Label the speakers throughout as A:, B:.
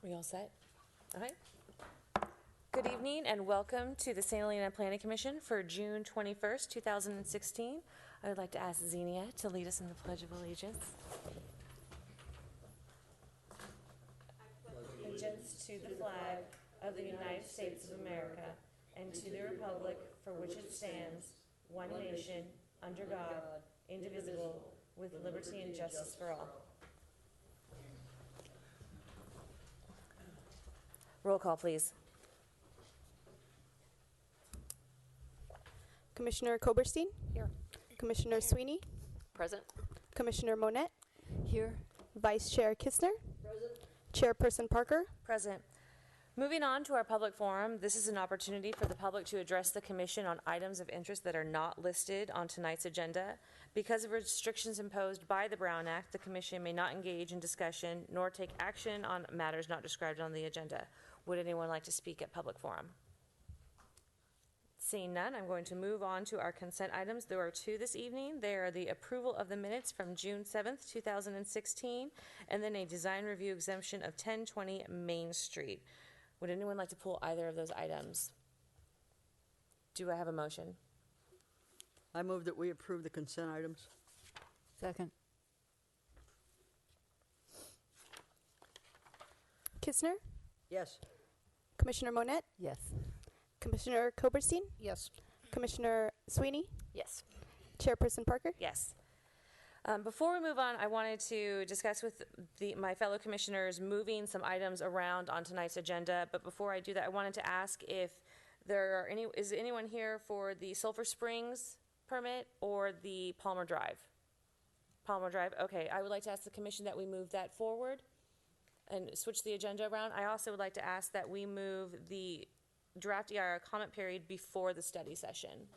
A: We all set? All right. Good evening and welcome to the St. Helena Planning Commission for June 21st, 2016. I would like to ask Xenia to lead us in the Pledge of Allegiance. Allegiance to the flag of the United States of America and to the republic for which it stands, one nation, under God, indivisible, with liberty and justice for all. Roll call, please.
B: Commissioner Koberstein?
C: Here.
B: Commissioner Sweeney?
C: Present.
B: Commissioner Monette?
C: Here.
B: Vice Chair Kistner?
C: Present.
B: Chairperson Parker?
A: Present. Moving on to our public forum, this is an opportunity for the public to address the Commission on items of interest that are not listed on tonight's agenda. Because of restrictions imposed by the Brown Act, the Commission may not engage in discussion nor take action on matters not described on the agenda. Would anyone like to speak at public forum? Seeing none, I'm going to move on to our consent items. There are two this evening. They are the approval of the minutes from June 7th, 2016, and then a design review exemption of 1020 Main Street. Would anyone like to pull either of those items? Do I have a motion?
D: I move that we approve the consent items.
C: Second.
B: Kistner?
D: Yes.
B: Commissioner Monette?
C: Yes.
B: Commissioner Koberstein?
C: Yes.
B: Commissioner Sweeney?
C: Yes.
B: Chairperson Parker?
A: Yes. Before we move on, I wanted to discuss with my fellow commissioners moving some items around on tonight's agenda. But before I do that, I wanted to ask if is anyone here for the Sulphur Springs permit or the Palmer Drive? Palmer Drive, okay. I would like to ask the commission that we move that forward and switch the agenda around. I also would like to ask that we move the draft EIR comment period before the study session.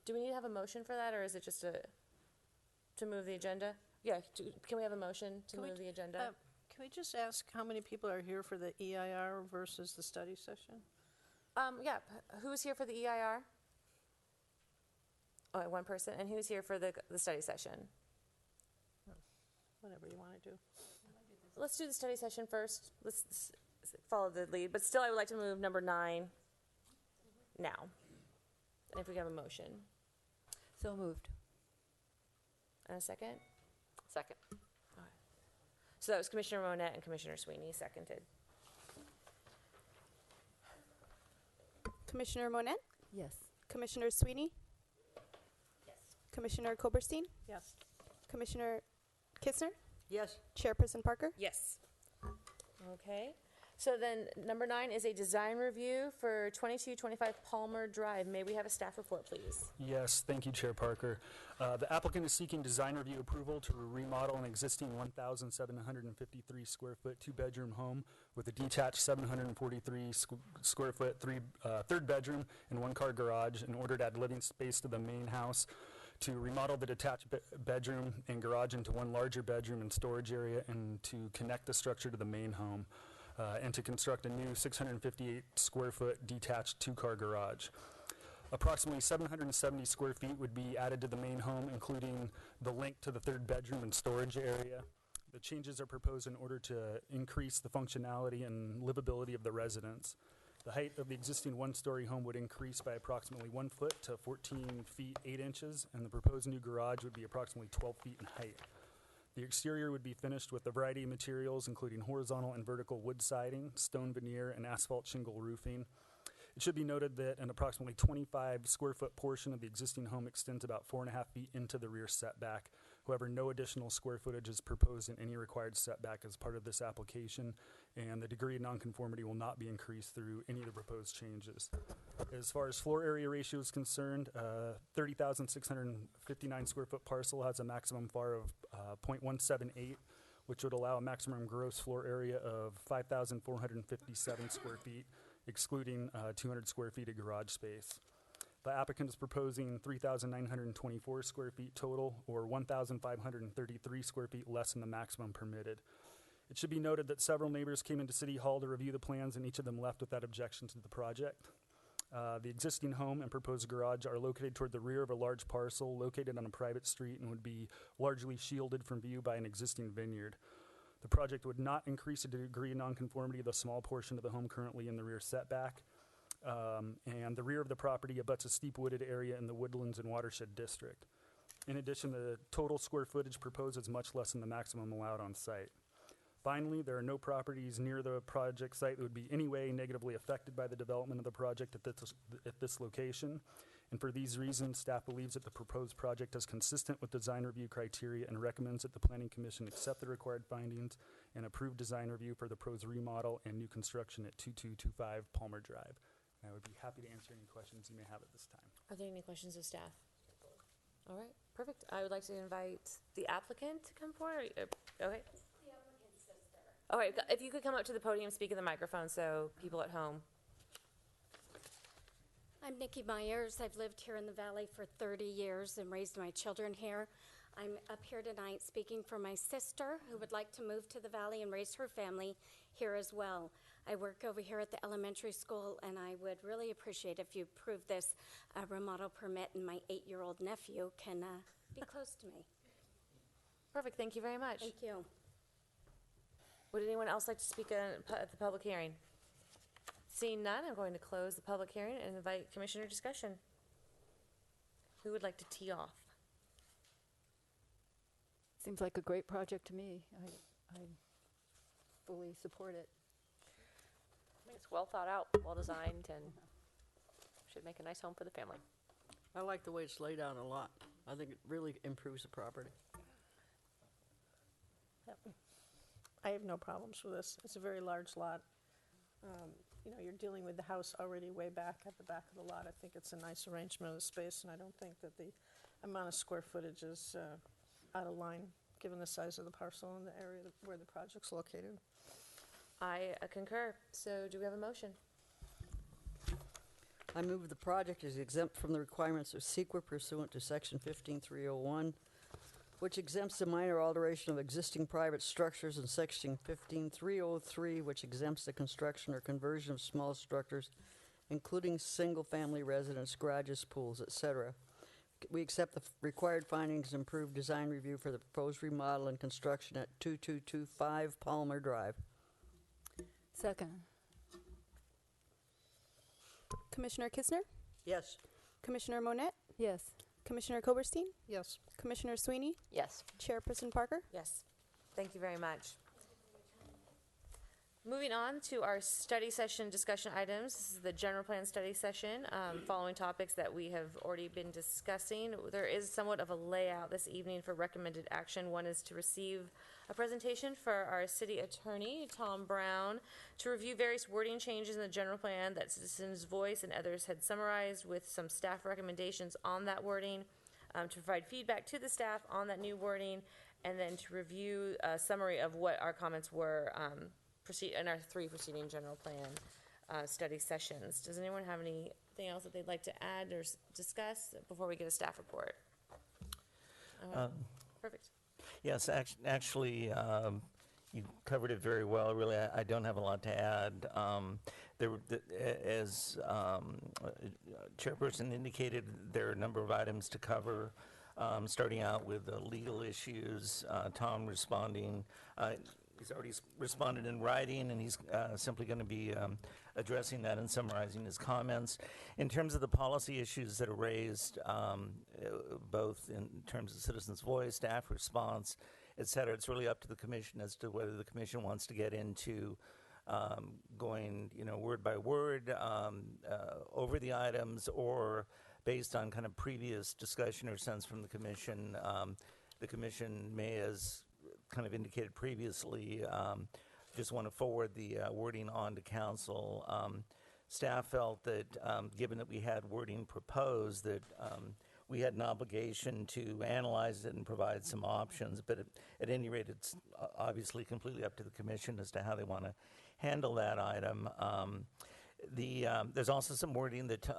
A: Do we need to have a motion for that, or is it just to move the agenda? Yeah, can we have a motion to move the agenda?
E: Can we just ask how many people are here for the EIR versus the study session?
A: Yeah, who's here for the EIR? Oh, one person, and who's here for the study session?
E: Whatever you want to do.
A: Let's do the study session first. Let's follow the lead, but still I would like to move number 9 now. And if we have a motion.
C: So moved.
A: And a second?
C: Second.
A: Okay. So that was Commissioner Monette and Commissioner Sweeney, seconded.
B: Commissioner Monette?
C: Yes.
B: Commissioner Sweeney?
C: Yes.
B: Commissioner Koberstein?
E: Yes.
B: Commissioner Kistner?
D: Yes.
B: Chairperson Parker?
A: Yes. Okay. So then number 9 is a design review for 2225 Palmer Drive. May we have a staff report, please?
F: Yes, thank you, Chair Parker. The applicant is seeking design review approval to remodel an existing 1,753 square foot 2-bedroom home with a detached 743 square foot third bedroom and 1-car garage in order to add living space to the main house, to remodel the detached bedroom and garage into one larger bedroom and storage area, and to connect the structure to the main home. And to construct a new 658 square foot detached 2-car garage. Approximately 770 square feet would be added to the main home, including the link to the third bedroom and storage area. The changes are proposed in order to increase the functionality and livability of the residence. The height of the existing 1-story home would increase by approximately 1 foot to 14 feet 8 inches, and the proposed new garage would be approximately 12 feet in height. The exterior would be finished with a variety of materials, including horizontal and vertical wood siding, stone veneer, and asphalt shingle roofing. It should be noted that an approximately 25 square foot portion of the existing home extends about 4.5 feet into the rear setback. However, no additional square footage is proposed in any required setback as part of this application, and the degree of nonconformity will not be increased through any of the proposed changes. As far as floor area ratio is concerned, 30,659 square foot parcel has a maximum FAR of 0.178, which would allow a maximum gross floor area of 5,457 square feet, excluding 200 square feet of garage space. The applicant is proposing 3,924 square feet total, or 1,533 square feet less than the maximum permitted. It should be noted that several neighbors came into City Hall to review the plans, and each of them left without objection to the project. The existing home and proposed garage are located toward the rear of a large parcel located on a private street and would be largely shielded from view by an existing vineyard. The project would not increase the degree of nonconformity of the small portion of the home currently in the rear setback. And the rear of the property abuts a steep wooded area in the Woodlands and Watershed District. In addition, the total square footage proposed is much less than the maximum allowed on site. Finally, there are no properties near the project site that would be any way negatively affected by the development of the project at this location. And for these reasons, staff believes that the proposed project is consistent with design review criteria and recommends that the Planning Commission accept the required findings and approve design review for the proposed remodel and new construction at 2225 Palmer Drive. And I would be happy to answer any questions you may have at this time.
A: Are there any questions of staff? All right, perfect. I would like to invite the applicant to come forward. Okay. All right, if you could come up to the podium, speak in the microphone so people at home.
G: I'm Nikki Myers. I've lived here in the Valley for 30 years and raised my children here. I'm up here tonight speaking for my sister who would like to move to the Valley and raise her family here as well. I work over here at the elementary school, and I would really appreciate if you approve this remodel permit and my 8-year-old nephew can be close to me.
A: Perfect, thank you very much.
G: Thank you.
A: Would anyone else like to speak at the public hearing? Seeing none, I'm going to close the public hearing and invite commissioner discussion. Who would like to tee off?
C: Seems like a great project to me. I fully support it. I mean, it's well thought out, well designed, and should make a nice home for the family.
D: I like the way it's laid out a lot. I think it really improves the property.
E: Yep. I have no problems with this. It's a very large lot. You know, you're dealing with the house already way back at the back of the lot. I think it's a nice arrangement of the space, and I don't think that the amount of square footage is out of line, given the size of the parcel and the area where the project's located.
A: I concur. So do we have a motion?
D: I move the project is exempt from the requirements of SEQA pursuant to Section 15301, which exempts the minor alteration of existing private structures, and Section 15303, which exempts the construction or conversion of small structures, including single-family residence, garages, pools, etc. We accept the required findings and approve design review for the proposed remodel and construction at 2225 Palmer Drive.
C: Second.
B: Commissioner Kistner,
D: Yes.
B: Commissioner Monette,
C: Yes.
B: Commissioner Koberstein,
E: Yes.
B: Commissioner Sweeney,
C: Yes.
B: Chairperson Parker.
A: Yes. Thank you very much. Moving on to our study session discussion items. This is the general plan study session, following topics that we have already been discussing. There is somewhat of a layout this evening for recommended action. One is to receive a presentation for our city attorney, Tom Brown, to review various wording changes in the general plan that Citizens Voice and others had summarized with some staff recommendations on that wording, to provide feedback to the staff on that new wording, and then to review a summary of what our comments were in our 3 preceding general plan study sessions. Does anyone have anything else that they'd like to add or discuss before we get a staff report? Perfect.
H: Yes, actually, you covered it very well. Really, I don't have a lot to add. As Chairperson indicated, there are a number of items to cover, starting out with the legal issues. Tom responding. He's already responded in writing, and he's simply going to be addressing that and summarizing his comments. In terms of the policy issues that are raised, both in terms of citizens' voice, staff response, et cetera, it's really up to the commission as to whether the commission wants to get into going, word by word over the items, or based on kind of previous discussion or sense from the commission. The commission may, as kind of indicated previously, just want to forward the wording on to council. Staff felt that given that we had wording proposed, that we had an obligation to analyze it and provide some options, but at any rate, it's obviously completely up to the commission as to how they want to handle that item. There's also some wording that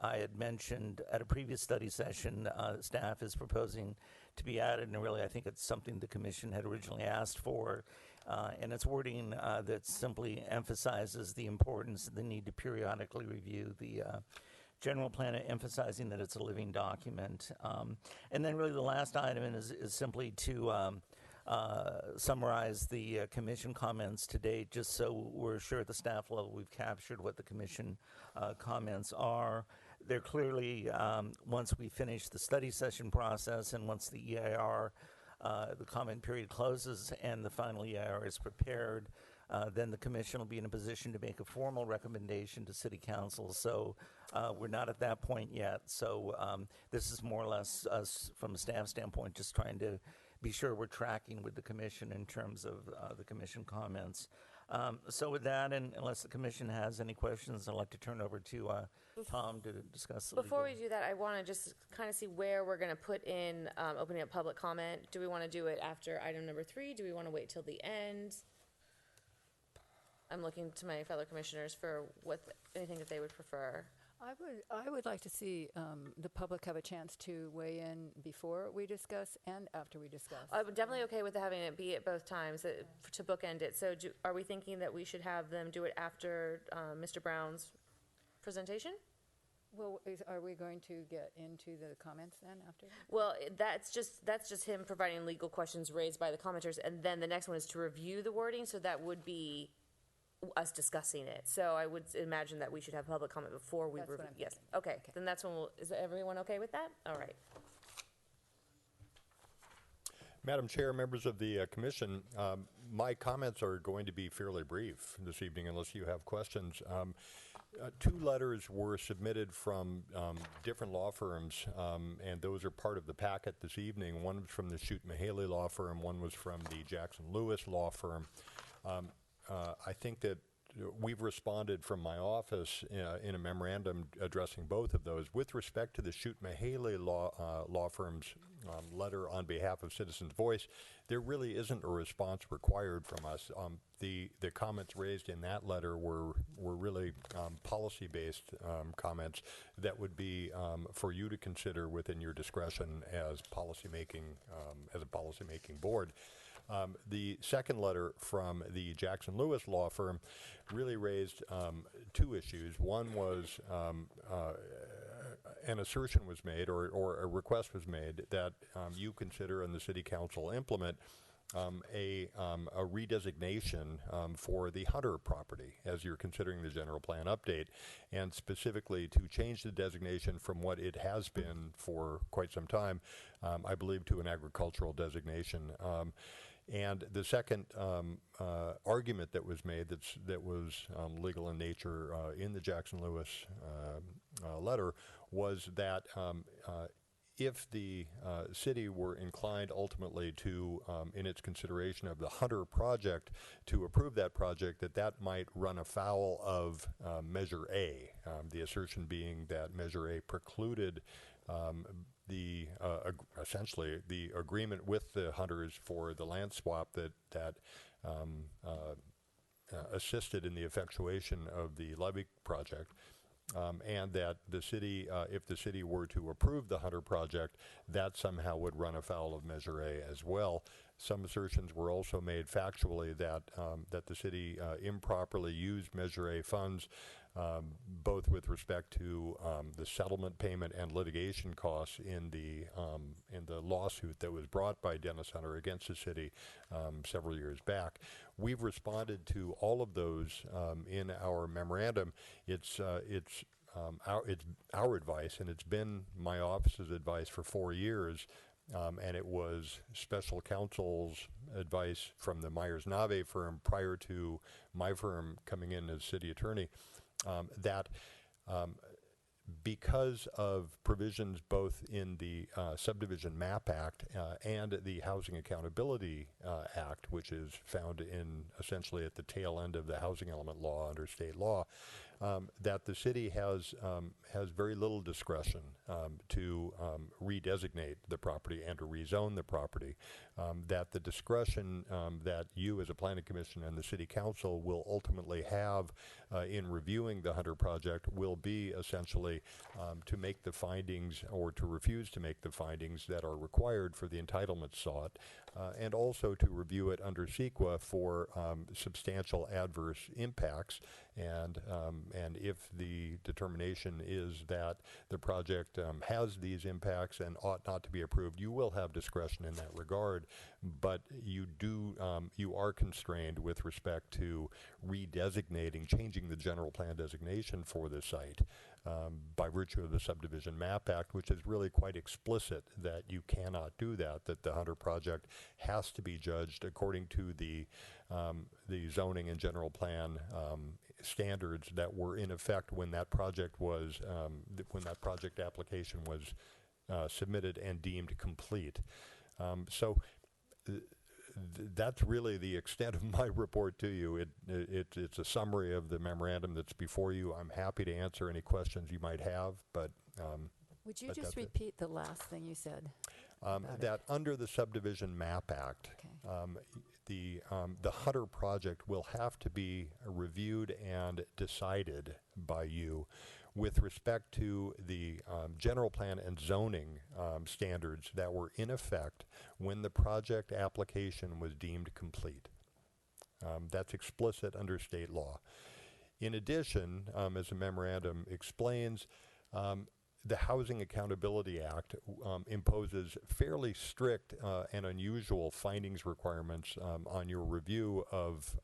H: I had mentioned at a previous study session. Staff is proposing to be added, and really I think it's something the commission had originally asked for, and it's wording that simply emphasizes the importance and the need to periodically review the general plan, emphasizing that it's a living document. And then really the last item is simply to summarize the commission comments to date, just so we're sure at the staff level we've captured what the commission comments are. They're clearly, once we finish the study session process and once the EIR, the comment period closes and the final EIR is prepared, then the commission will be in a position to make a formal recommendation to City Council. So we're not at that point yet. So this is more or less us, from a staff standpoint, just trying to be sure we're tracking with the commission in terms of the commission comments. So with that, and unless the commission has any questions, I'd like to turn over to Tom to discuss the
A: Before
H: legal.
A: we do that, I want to just kind of see where we're going to put in opening up public comment. Do we want to do it after item number 3? Do we want to wait till the end? I'm looking to my fellow commissioners for anything that they would prefer.
C: I would like to see the public have a chance to weigh in before we discuss and after we discuss.
A: I'm definitely okay with having it be at both times to bookend it. So are we thinking that we should have them do it after Mr. Brown's presentation?
C: Well, are we going to get into the comments then after?
A: Well, that's just him providing legal questions raised by the commenters, and then the next one is to review the wording, so that would be us discussing it. So I would imagine that we should have public comment before we
C: That's what
A: review.
C: I'm
A: Yes,
C: thinking.
A: okay, then that's when is everyone okay with that? All right.
I: Madam Chair, members of the commission, my comments are going to be fairly brief this evening unless you have questions. 2 letters were submitted from different law firms, and those are part of the packet this evening. One was from the Shute Mahaley law firm, one was from the Jackson Lewis law firm. I think that we've responded from my office in a memorandum addressing both of those. With respect to the Shute Mahaley law firm's letter on behalf of Citizens Voice, there really isn't a response required from us. The comments raised in that letter were really policy-based comments that would be for you to consider within your discretion as as a policymaking board. The second letter from the Jackson Lewis law firm really raised 2 issues. One was an assertion was made or a request was made that you consider and the City Council implement a redesignation for the Hunter property as you're considering the general plan update, and specifically to change the designation from what it has been for quite some time, I believe, to an agricultural designation. And the second argument that was made that was legal in nature in the Jackson Lewis letter was that if the city were inclined ultimately to, in its consideration of the Hunter project, to approve that project, that might run afoul of Measure A, the assertion being that Measure A precluded essentially the agreement with the Hunters for the land swap that assisted in the effectuation of the levee project. And that the city, if the city were to approve the Hunter project, that somehow would run afoul of Measure A as well. Some assertions were also made factually that the city improperly used Measure A funds, both with respect to the settlement payment and litigation costs in the lawsuit that was brought by Dennis Hunter against the city several years back. We've responded to all of those in our memorandum. It's our advice, and it's been my office's advice for 4 years, and it was special counsel's advice from the Myers-Nave firm prior to my firm coming in as city attorney, that because of provisions both in the Subdivision Map Act and the Housing Accountability Act, which is found in essentially at the tail end of the housing element law under state law, that the city has very little discretion to redesignate the property and to rezone the property. That the discretion that you as a planning commission and the city council will ultimately have in reviewing the Hunter project will be essentially to make the findings or to refuse to make the findings that are required for the entitlements sought, and also to review it under CEQA for substantial adverse impacts and if the determination is that the project has these impacts and ought not to be approved, you will have discretion in that regard, but you are constrained with respect to redesignating, changing the general plan designation for the site by virtue of the Subdivision Map Act, which is really quite explicit that you cannot do that, that the Hunter project has to be judged according to the zoning and general plan standards that were in effect when that project was, when that project application was submitted and deemed complete. That's really the extent of my report to you. It's a summary of the memorandum that's before you. I'm happy to answer any questions you might have, but
C: Would you
I: but
C: just
I: that's it.
C: repeat the last thing you said?
I: that under the Subdivision Map Act,
C: Okay.
I: the Hunter project will have to be reviewed and decided by you with respect to the general plan and zoning standards that were in effect when the project application was deemed complete. That's explicit under state law. In addition, as the memorandum explains, the Housing Accountability Act imposes fairly strict and unusual findings requirements on your review of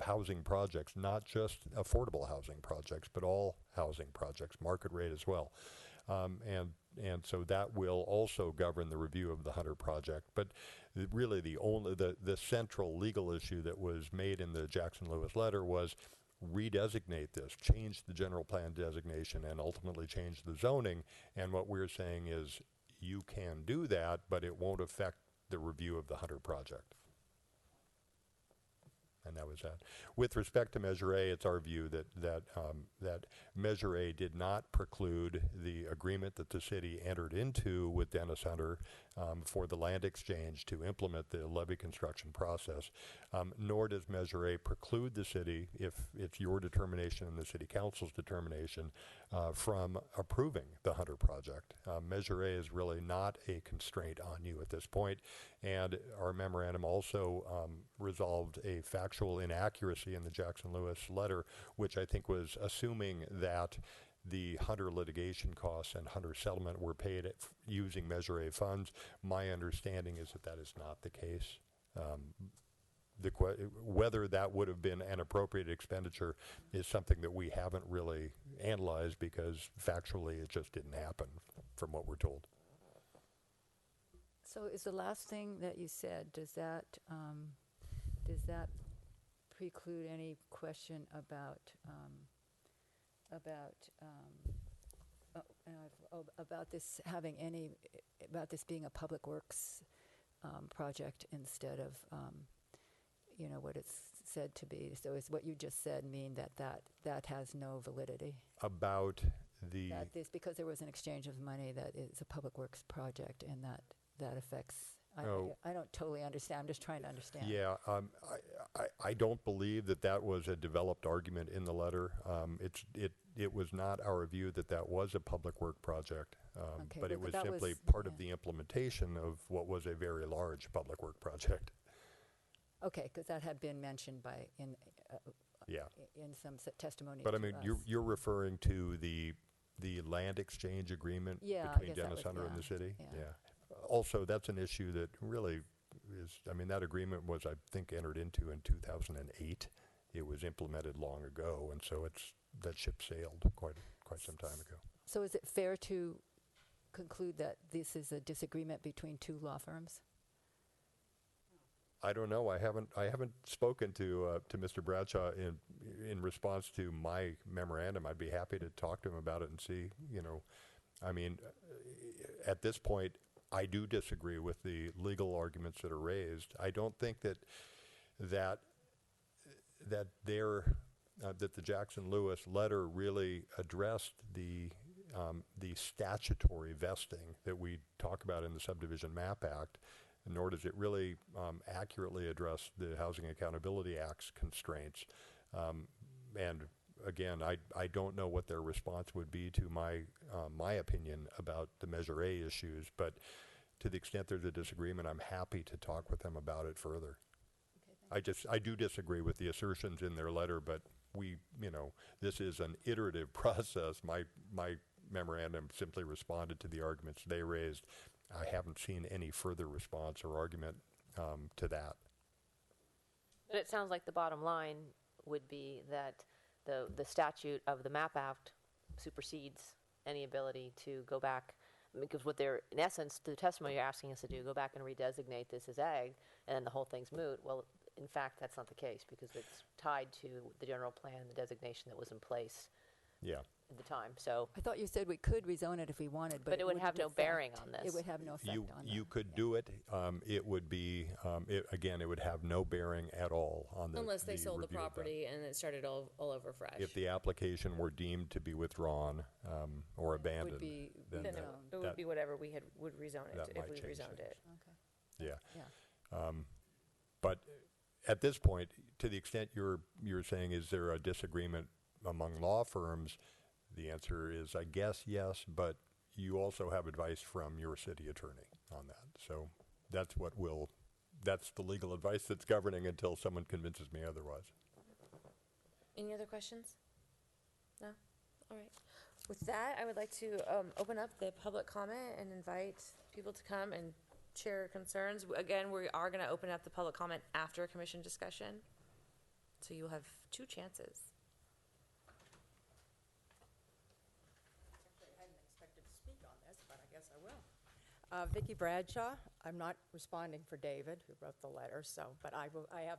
I: housing projects, not just affordable housing projects, but all housing projects, market rate as well. And so that will also govern the review of the Hunter project. But really the central legal issue that was made in the Jackson-Lewis letter was redesignate this, change the general plan designation, and ultimately change the zoning. And what we're saying is you can do that, but it won't affect the review of the Hunter project. And that was that. With respect to Measure A, it's our view that Measure A did not preclude the agreement that the city entered into with Dennis Hunter for the land exchange to implement the levee construction process, nor does Measure A preclude the city, if it's your determination and the city council's determination, from approving the Hunter project. Measure A is really not a constraint on you at this point, and our memorandum also resolved a factual inaccuracy in the Jackson-Lewis letter, which I think was assuming that the Hunter litigation costs and Hunter settlement were paid using Measure A funds. My understanding is that is not the case. Whether that would have been an appropriate expenditure is something that we haven't really analyzed because factually it just didn't happen from what we're told.
C: So is the last thing that you said, does that preclude any question about this having any, about this being a public works project instead of, what it's said to be? So is what you just said mean that has no validity?
I: About the...
C: That this, because there was an exchange of money, that it's a public works project and that affects... I don't totally understand. I'm just trying to understand.
I: Yeah, I don't believe that was a developed argument in the letter. It was not our view that was a public work project,
C: Okay,
I: but it was
C: that
I: simply
C: was-
I: part of
C: yeah.
I: the implementation of what was a very large public work project.
C: Okay, because that had been mentioned
I: Yeah,
C: in some testimony.
I: but I
C: to
I: mean,
C: us.
I: you're referring to the land exchange agreement
C: Yeah, I
I: between
C: guess that
I: Dennis
C: was-
I: Hunter and the
C: yeah,
I: city?
C: yeah.
I: Also, that's an issue that really is, that agreement was, I think, entered into in 2008. It was implemented long ago, and so that ship sailed quite some time ago.
C: So is it fair to conclude that this is a disagreement between two law firms?
I: I don't know. I haven't spoken to Mr. Bradshaw in response to my memorandum. I'd be happy to talk to him about it and see. I mean, at this point, I do disagree with the legal arguments that are raised. I don't think that the Jackson-Lewis letter really addressed the statutory vesting that we talk about in the Subdivision Map Act, nor does it really accurately address the Housing Accountability Act's constraints. And again, I don't know what their response would be to my opinion about the Measure A issues, but to the extent there's a disagreement, I'm happy to talk with them about it further. I do disagree with the assertions in their letter, but this is an iterative process. My memorandum simply responded to the arguments they raised. I haven't seen any further response or argument to that.
J: But it sounds like the bottom line would be that the statute of the MAP Act supersedes any ability to go back, because what they're, in essence, the testimony you're asking us to do, go back and redesignate this as ag, and then the whole thing's moot. Well, in fact, that's not the case, because it's tied to the general plan and the designation that was in place
I: Yeah.
J: at the time. So,
C: I thought you said we could rezone it if we wanted,
J: but it would have no
C: wouldn't
J: bearing
C: affect-
J: on this.
C: It would have no effect
I: You
C: on
I: you
C: that.
I: could do it. It would be again. It would have no bearing at all on the
A: Unless they sold the
I: review of that.
A: property and it started all over fresh.
I: If the application were deemed to be withdrawn or abandoned,
C: be
I: then
A: Then
I: that,
A: it would be whatever we would rezone it,
I: that
A: if
I: might
A: we
I: change
A: rezoned
I: things.
A: it.
C: Okay.
I: yeah.
C: Yeah.
I: But at this point, to the extent you're saying, is there a disagreement among law firms? The answer is, I guess, yes, but you also have advice from your city attorney on that. So that's the legal advice that's governing until someone convinces me otherwise.
A: Any other questions? No? All right. With that, I would like to open up the public comment and invite people to come and share concerns. Again, we are going to open up the public comment after commission discussion. So you'll have 2 chances.
K: I hadn't expected to speak on this, but I guess I will. Vicki Bradshaw. I'm not responding for David, who wrote the letter, but I have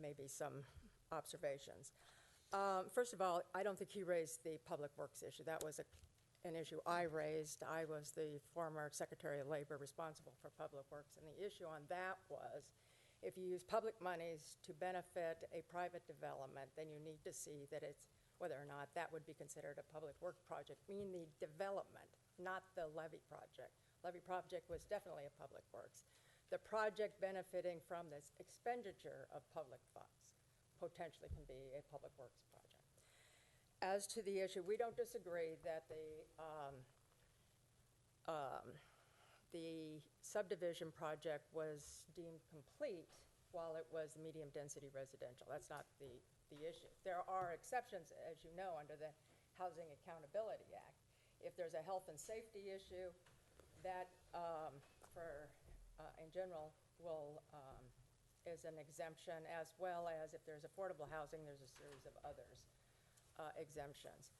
K: maybe some observations. First of all, I don't think he raised the public works issue. That was an issue I raised. I was the former Secretary of Labor responsible for public works, and the issue on that was, if you use public monies to benefit a private development, then you need to see that it's whether or not that would be considered a public work project, meaning the development, not the levy project. Levy project was definitely a public works. The project benefiting from this expenditure of public funds potentially can be a public works project. As to the issue, we don't disagree that the subdivision project was deemed complete while it was medium density residential. That's not the issue. There are exceptions, as you know, under the Housing Accountability Act. If there's a health and safety issue, that in general is an exemption, as well as if there's affordable housing, there's a series of others exemptions.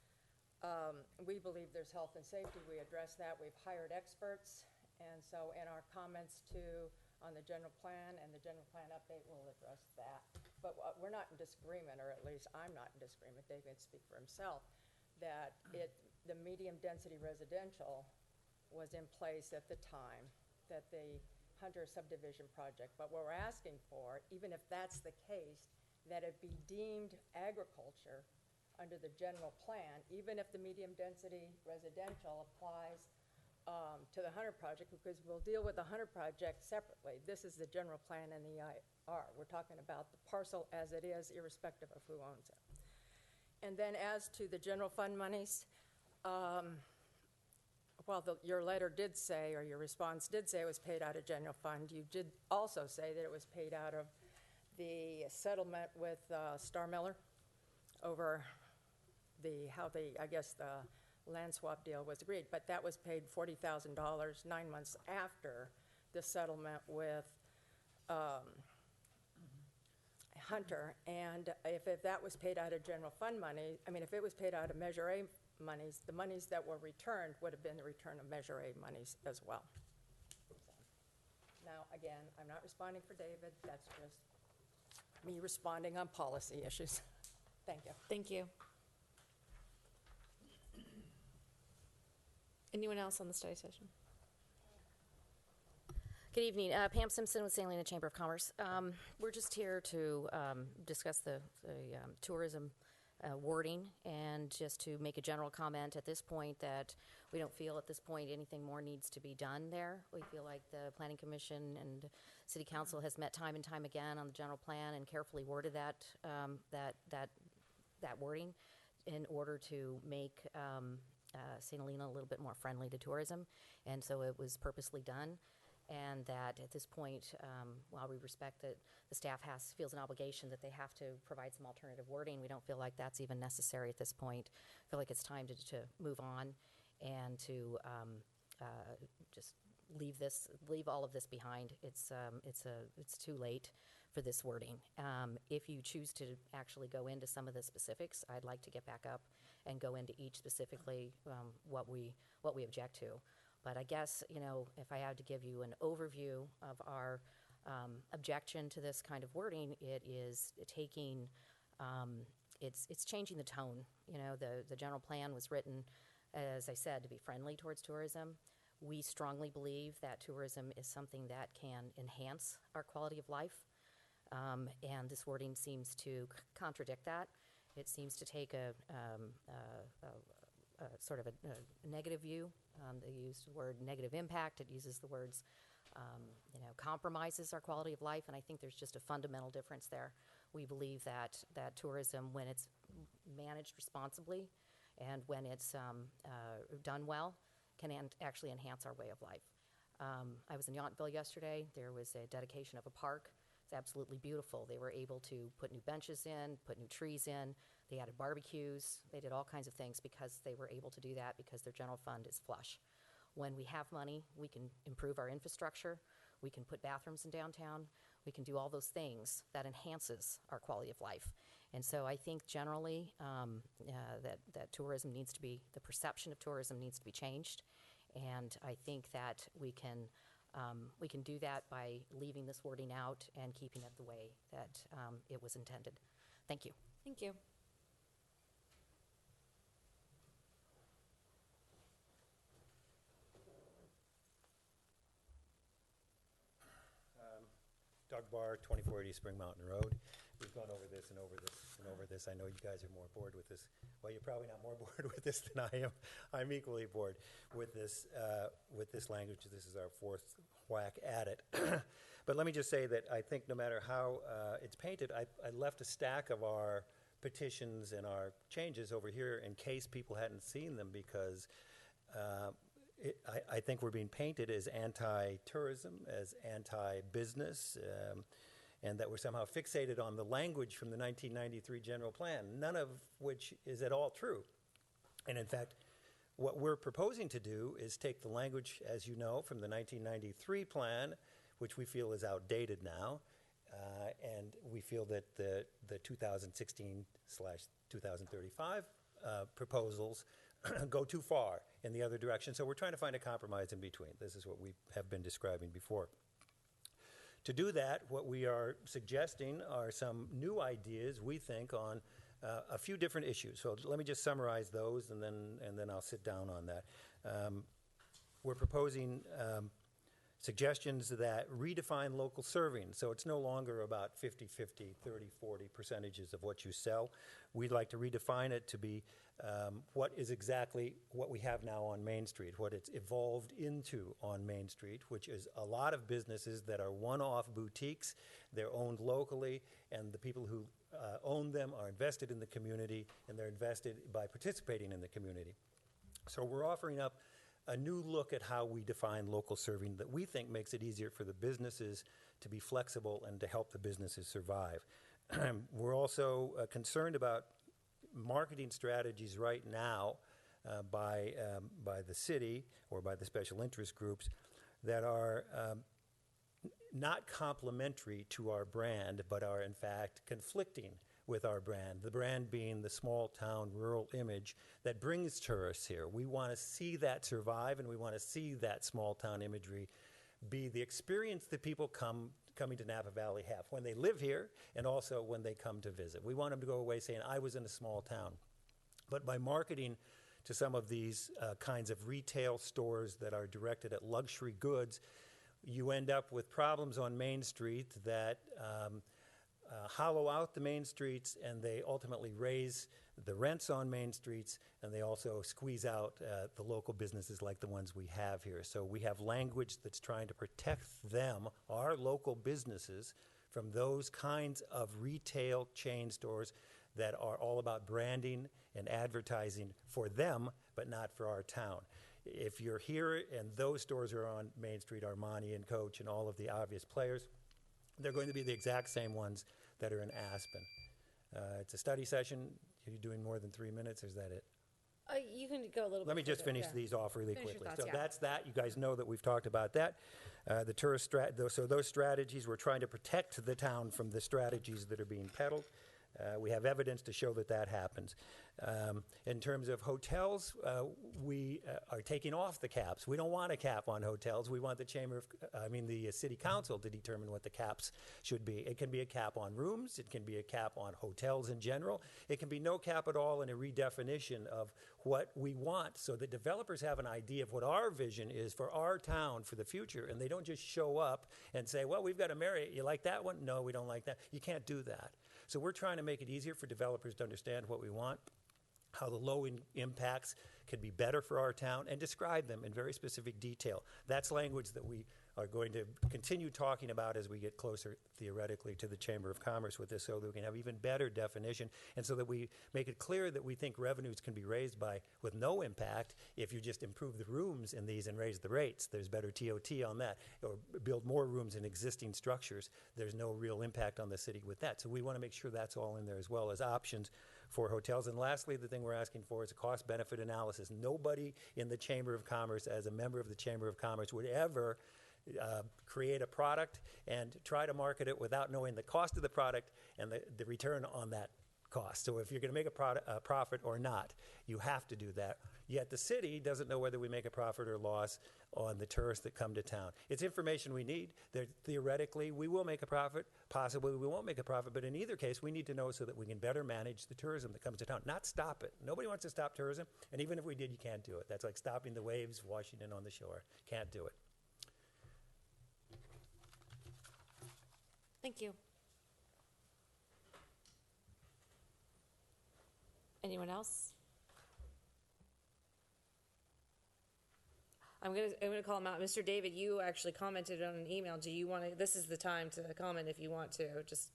K: We believe there's health and safety. We address that. We've hired experts. And so in our comments on the general plan and the general plan update, we'll address that. But we're not in disagreement, or at least I'm not in disagreement, David can speak for himself, that the medium density residential was in place at the time that the Hunter subdivision project. But what we're asking for, even if that's the case, that it be deemed agriculture under the general plan, even if the medium density residential applies to the Hunter project, because we'll deal with the Hunter project separately. This is the general plan and the EIR. We're talking about the parcel as it is, irrespective of who owns it. And then as to the general fund monies, while your letter did say, or your response did say it was paid out of general fund, you did also say that it was paid out of the settlement with Star Miller over how the land swap deal was agreed. But that was paid $40,000 9 months after the settlement with Hunter. And if that was paid out of general fund money, if it was paid out of Measure A monies, the monies that were returned would have been the return of Measure A monies as well. Now, again, I'm not responding for David. That's just me responding on policy issues. Thank you.
A: Thank you. Anyone else on the study session?
J: Good evening. Pam Simpson with St. Helena Chamber of Commerce. We're just here to discuss the tourism wording, and just to make a general comment at this point that we don't feel at this point anything more needs to be done there. We feel like the Planning Commission and City Council has met time and time again on the general plan and carefully worded that wording in order to make St. Helena a little bit more friendly to tourism, and so it was purposely done.
L: and that at this point, while we respect that the staff feels an obligation that they have to provide some alternative wording, we don't feel like that's even necessary at this point. I feel like it's time to move on and to just leave all of this behind. It's too late for this wording. If you choose to actually go into some of the specifics, I'd like to get back up and go into each specifically what we object to. But I guess, if I had to give you an overview of our objection to this kind of wording, it is taking, it's changing the tone. The general plan was written, as I said, to be friendly towards tourism. We strongly believe that tourism is something that can enhance our quality of life, and this wording seems to contradict that. It seems to take a sort of a negative view. They use the word negative impact. It uses the words, compromises our quality of life, and I think there's just a fundamental difference there. We believe that tourism, when it's managed responsibly and when it's done well, can actually enhance our way of life. I was in Yountville yesterday. There was a dedication of a park. It's absolutely beautiful. They were able to put new benches in, put new trees in. They added barbecues. They did all kinds of things because they were able to do that because their general fund is flush. When we have money, we can improve our infrastructure. We can put bathrooms in downtown. We can do all those things that enhances our quality of life. And so I think generally that tourism needs to be, the perception of tourism needs to be changed. And I think that we can do that by leaving this wording out and keeping it the way that it was intended. Thank you.
A: Thank you.
M: Doug Barr, 2480 Spring Mountain Road. We've gone over this and over this and over this. I know you guys are more bored with this. Well, you're probably not more bored with this than I am. I'm equally bored with this language. This is our fourth whack at it. But let me just say that I think no matter how it's painted, I left a stack of our petitions and our changes over here in case people hadn't seen them, because I think we're being painted as anti-tourism, as anti-business, and that we're somehow fixated on the language from the 1993 general plan, none of which is at all true. And in fact, what we're proposing to do is take the language, as you know, from the 1993 plan, which we feel is outdated now, and we feel that the 2016/2035 proposals go too far in the other direction. So we're trying to find a compromise in between. This is what we have been describing before. To do that, what we are suggesting are some new ideas, we think, on a few different issues. So let me just summarize those, and then I'll sit down on that. We're proposing suggestions that redefine local serving. So it's no longer about 50-50, 30-40 percentages of what you sell. We'd like to redefine it to be what is exactly what we have now on Main Street, what it's evolved into on Main Street, which is a lot of businesses that are one-off boutiques. They're owned locally, and the people who own them are invested in the community, and they're invested by participating in the community. So we're offering up a new look at how we define local serving that we think makes it easier for the businesses to be flexible and to help the businesses survive. We're also concerned about marketing strategies right now by the city or by the special interest groups that are not complementary to our brand, but are in fact conflicting with our brand, the brand being the small town rural image that brings tourists here. We want to see that survive, and we want to see that small town imagery be the experience that people coming to Napa Valley have when they live here and also when they come to visit. We want them to go away saying, I was in a small town. But by marketing to some of these kinds of retail stores that are directed at luxury goods, you end up with problems on Main Street that hollow out the main streets, and they ultimately raise the rents on main streets, and they also squeeze out the local businesses like the ones we have here. So we have language that's trying to protect them, our local businesses, from those kinds of retail chain stores that are all about branding and advertising for them, but not for our town. if you're here and those stores are on Main Street, Armani and Coach and all of the obvious players, they're going to be the exact same ones that are in Aspen. It's a study session. Are you doing more than 3 minutes, or is that it?
A: You can go a little bit.
M: Let me just
A: further,
M: finish
A: yeah.
M: these off really
A: Finish your
M: quickly.
A: thoughts,
M: So
A: yeah.
M: that's that. You guys know that we've talked about that. The tourist so those strategies, we're trying to protect the town from the strategies that are being peddled. We have evidence to show that that happens. In terms of hotels, we are taking off the caps. We don't want a cap on hotels. We want the the city council to determine what the caps should be. It can be a cap on rooms. It can be a cap on hotels in general. It can be no cap at all, and a redefinition of what we want, so that developers have an idea of what our vision is for our town for the future, and they don't just show up and say, well, we've got a Marriott. You like that one? No, we don't like that. You can't do that. So we're trying to make it easier for developers to understand what we want, how the low impacts could be better for our town, and describe them in very specific detail. That's language that we are going to continue talking about as we get closer, theoretically, to the Chamber of Commerce with this, so that we can have even better definition, and so that we make it clear that we think revenues can be raised with no impact if you just improve the rooms in these and raise the rates. There's better TOT on that, or build more rooms in existing structures. There's no real impact on the city with that. So we want to make sure that's all in there, as well as options for hotels. And lastly, the thing we're asking for is a cost-benefit analysis. Nobody in the Chamber of Commerce, as a member of the Chamber of Commerce, would ever create a product and try to market it without knowing the cost of the product and the return on that cost. So if you're going to make a profit or not, you have to do that. Yet the city doesn't know whether we make a profit or loss on the tourists that come to town. It's information we need. Theoretically, we will make a profit. Possibly we won't make a profit. But in either case, we need to know so that we can better manage the tourism that comes to town, not stop it. Nobody wants to stop tourism. And even if we did, you can't do it. That's like stopping the waves washing in on the shore. Can't do it.
A: Thank you. Anyone else? I'm gonna call him out. Mr. David, you actually commented on an email. Do you want to? This is the time to comment if you want to. Just.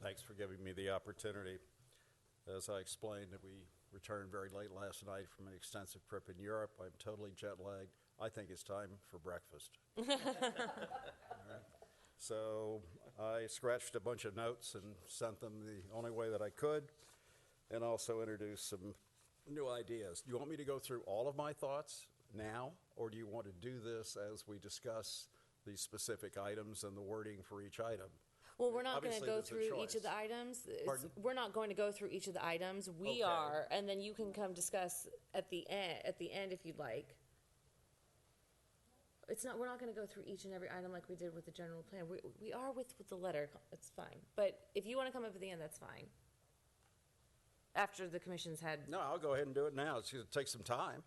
N: Thanks for giving me the opportunity. As I explained, that we returned very late last night from an extensive trip in Europe. I'm totally jet lagged. I think it's time for breakfast. All right. So I scratched a bunch of notes and sent them the only way that I could, and also introduced some new ideas. Do you want me to go through all of my thoughts now, or do you want to do this as we discuss these specific items and the wording for each item?
A: Well, we're not going to
N: Obviously,
A: go
N: there's a
A: through each of the
N: choice.
A: items.
N: Pardon?
A: We're not going to go through each of the items. We
N: Okay.
A: are, and then you can come discuss at the end. At the end, if you'd like. It's not. We're not going to go through each and every item like we did with the general plan. We are with the letter. It's fine. But if you want to come up at the end, that's fine. After the commission's had.
N: No, I'll go ahead and do it now. It's going to take some time.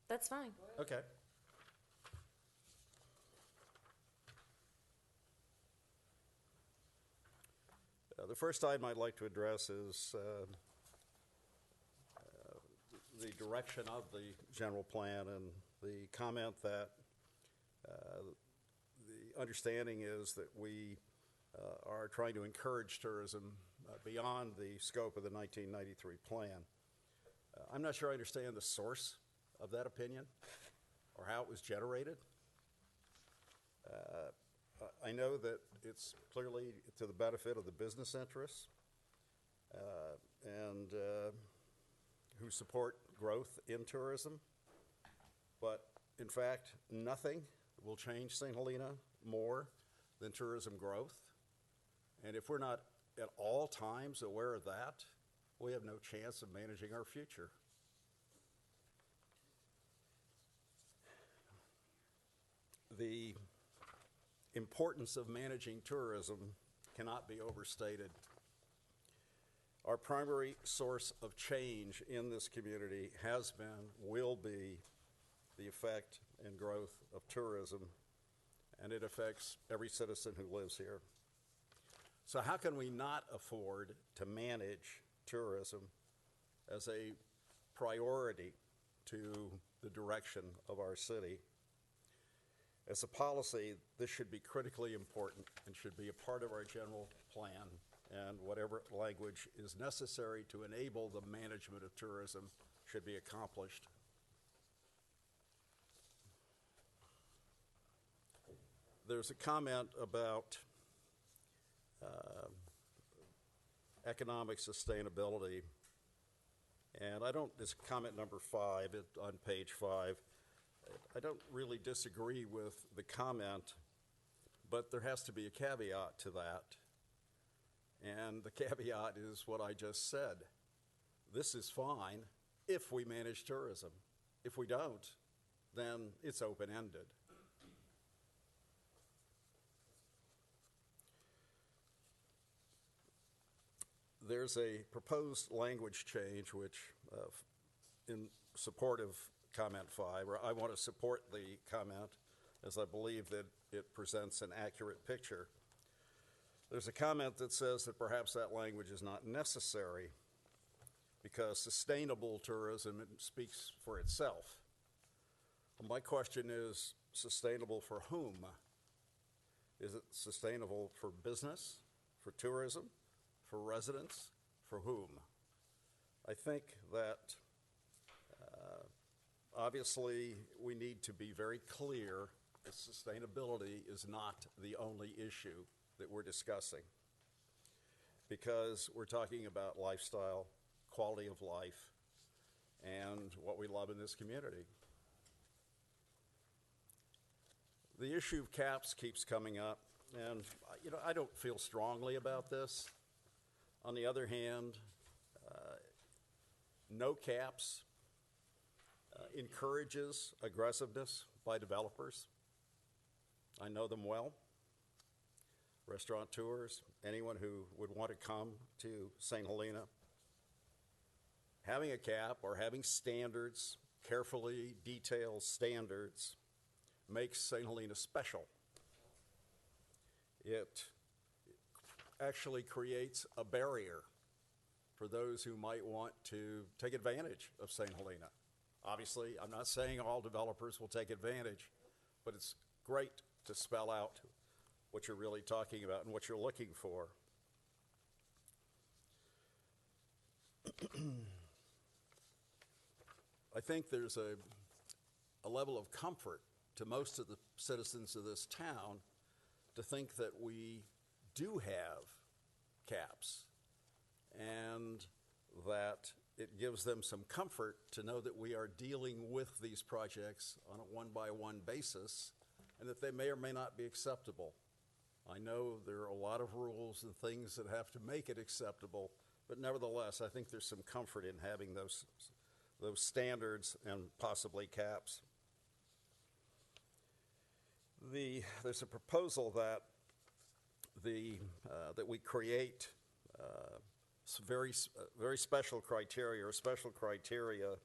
A: That's fine.
N: Okay. The first item I'd like to address is the direction of the general plan and the comment that the understanding is that we are trying to encourage tourism beyond the scope of the 1993 plan. I'm not sure I understand the source of that opinion or how it was generated. I know that it's clearly to the benefit of the business interests and who support growth in tourism. But in fact, nothing will change St. Helena more than tourism growth. And if we're not at all times aware of that, we have no chance of managing our future. The importance of managing tourism cannot be overstated. Our primary source of change in this community has been, will be, the effect and growth of tourism, and it affects every citizen who lives here. So how can we not afford to manage tourism as a priority to the direction of our city? As a policy, this should be critically important and should be a part of our general plan, and whatever language is necessary to enable the management of tourism should be accomplished. There's a comment about economic sustainability, and it's comment number 5 on page 5. I don't really disagree with the comment, but there has to be a caveat to that. And the caveat is what I just said. This is fine if we manage tourism. If we don't, then it's open-ended. There's a proposed language change which, in support of comment 5, or I want to support the comment as I believe that it presents an accurate picture. There's a comment that says that perhaps that language is not necessary because sustainable tourism speaks for itself. Well, my question is, sustainable for whom? Is it sustainable for business, for tourism, for residents, for whom? I think that obviously we need to be very clear that sustainability is not the only issue that we're discussing, because we're talking about lifestyle, quality of life, and what we love in this community. The issue of caps keeps coming up, and I don't feel strongly about this. On the other hand, no caps encourages aggressiveness by developers. I know them well. Restaurateurs, anyone who would want to come to St. Helena. Having a cap or having standards, carefully detailed standards, makes St. Helena special. It actually creates a barrier for those who might want to take advantage of St. Helena. Obviously, I'm not saying all developers will take advantage, but it's great to spell out what you're really talking about and what you're looking for. I think there's a level of comfort to most of the citizens of this town to think that we do have caps, and that it gives them some comfort to know that we are dealing with these projects on a one-by-one basis, and that they may or may not be acceptable. I know there are a lot of rules and things that have to make it acceptable, but nevertheless, I think there's some comfort in having those standards and possibly caps. There's a proposal that that we create some very special criteria, or special criteria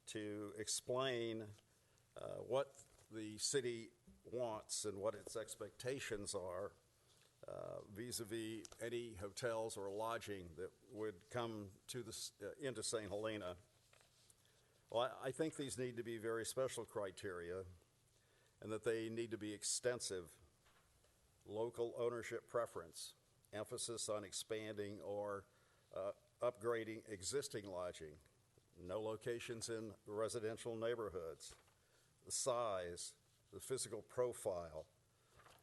N: to explain what the city wants and what its expectations are vis-a-vis any hotels or lodging that would come to into St. Helena. Well, I think these need to be very special criteria, and that they need to be extensive. Local ownership preference, emphasis on expanding or upgrading existing lodging, no locations in residential neighborhoods, the size, the physical profile,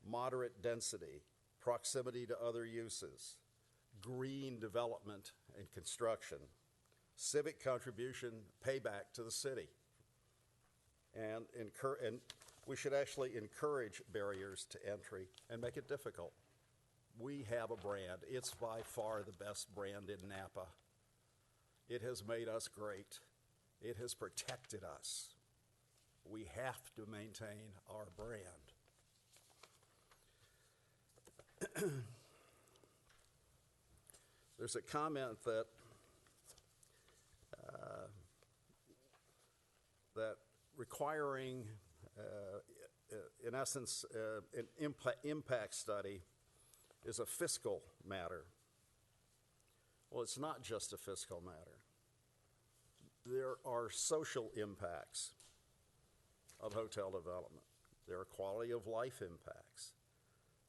N: moderate density, proximity to other uses, green development and construction, civic contribution, payback to the city, and we should actually encourage barriers to entry and make it difficult. We have a brand. It's by far the best brand in Napa. It has made us great. It has protected us. We have to maintain our brand. There's a comment that that requiring in essence, an impact study is a fiscal matter. Well, it's not just a fiscal matter. There are social impacts of hotel development. There are quality of life impacts.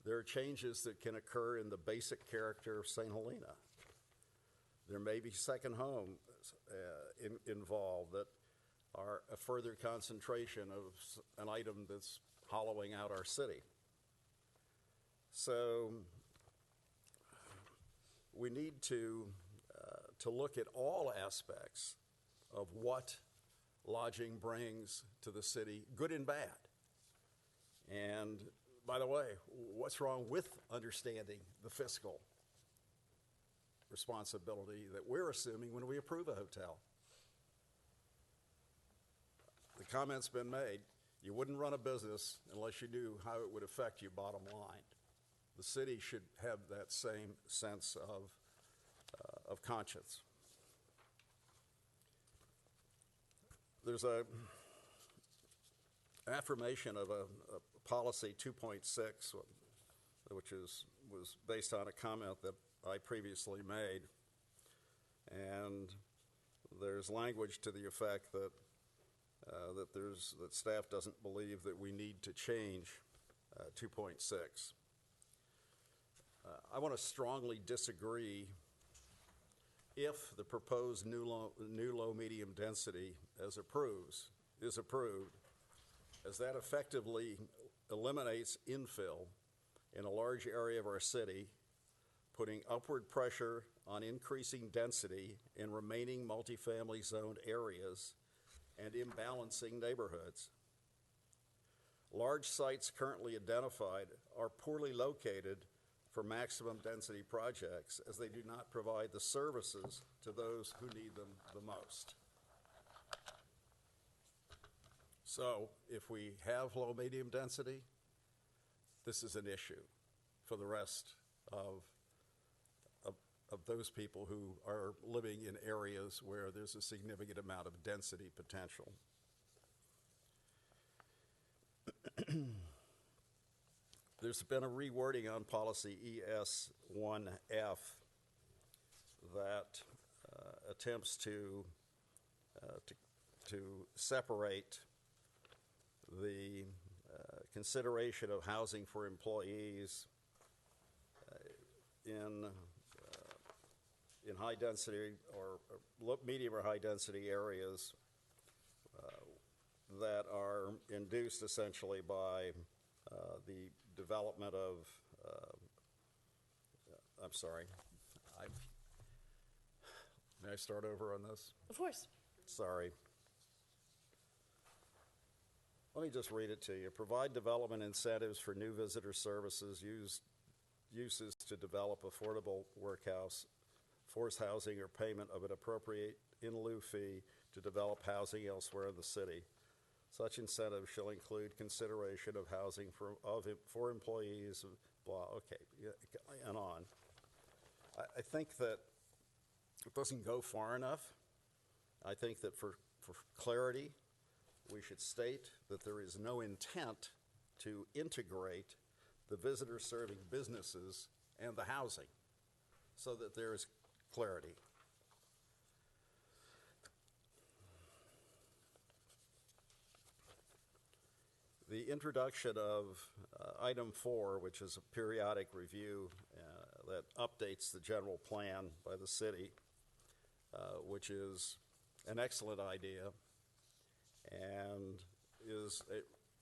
N: There are changes that can occur in the basic character of St. Helena. There may be second homes involved that are a further concentration of an item that's hollowing out our city. So we need to look at all aspects of what lodging brings to the city, good and bad. And by the way, what's wrong with understanding the fiscal responsibility that we're assuming when we approve a hotel? The comment's been made, you wouldn't run a business unless you knew how it would affect your bottom line. The city should have that same sense of conscience. There's an affirmation of a policy 2.6, which was based on a comment that I previously made. And there's language to the effect that that staff doesn't believe that we need to change 2.6. I want to strongly disagree. If the proposed new low medium density is approved, as that effectively eliminates infill in a large area of our city, putting upward pressure on increasing density in remaining multifamily zoned areas and imbalancing neighborhoods. Large sites currently identified are poorly located for maximum density projects, as they do not provide the services to those who need them the most. So if we have low medium density, this is an issue for the rest of those people who are living in areas where there's a significant amount of density potential. There's been a rewording on policy ES1F that attempts to separate the consideration of housing for employees in high density or medium or high density areas that are induced essentially by the development of, I'm sorry, may I start over on this?
A: Of course.
N: Sorry. Let me just read it to you. Provide development incentives for new visitor services, uses to develop affordable workhouse, force housing or payment of an appropriate in lieu fee to develop housing elsewhere in the city. Such incentives shall include consideration of housing for employees, blah, okay, and on. I think that it doesn't go far enough. I think that for clarity, we should state that there is no intent to integrate the visitor-serving businesses and the housing so that there is clarity. The introduction of item 4, which is a periodic review that updates the general plan by the city, which is an excellent idea and is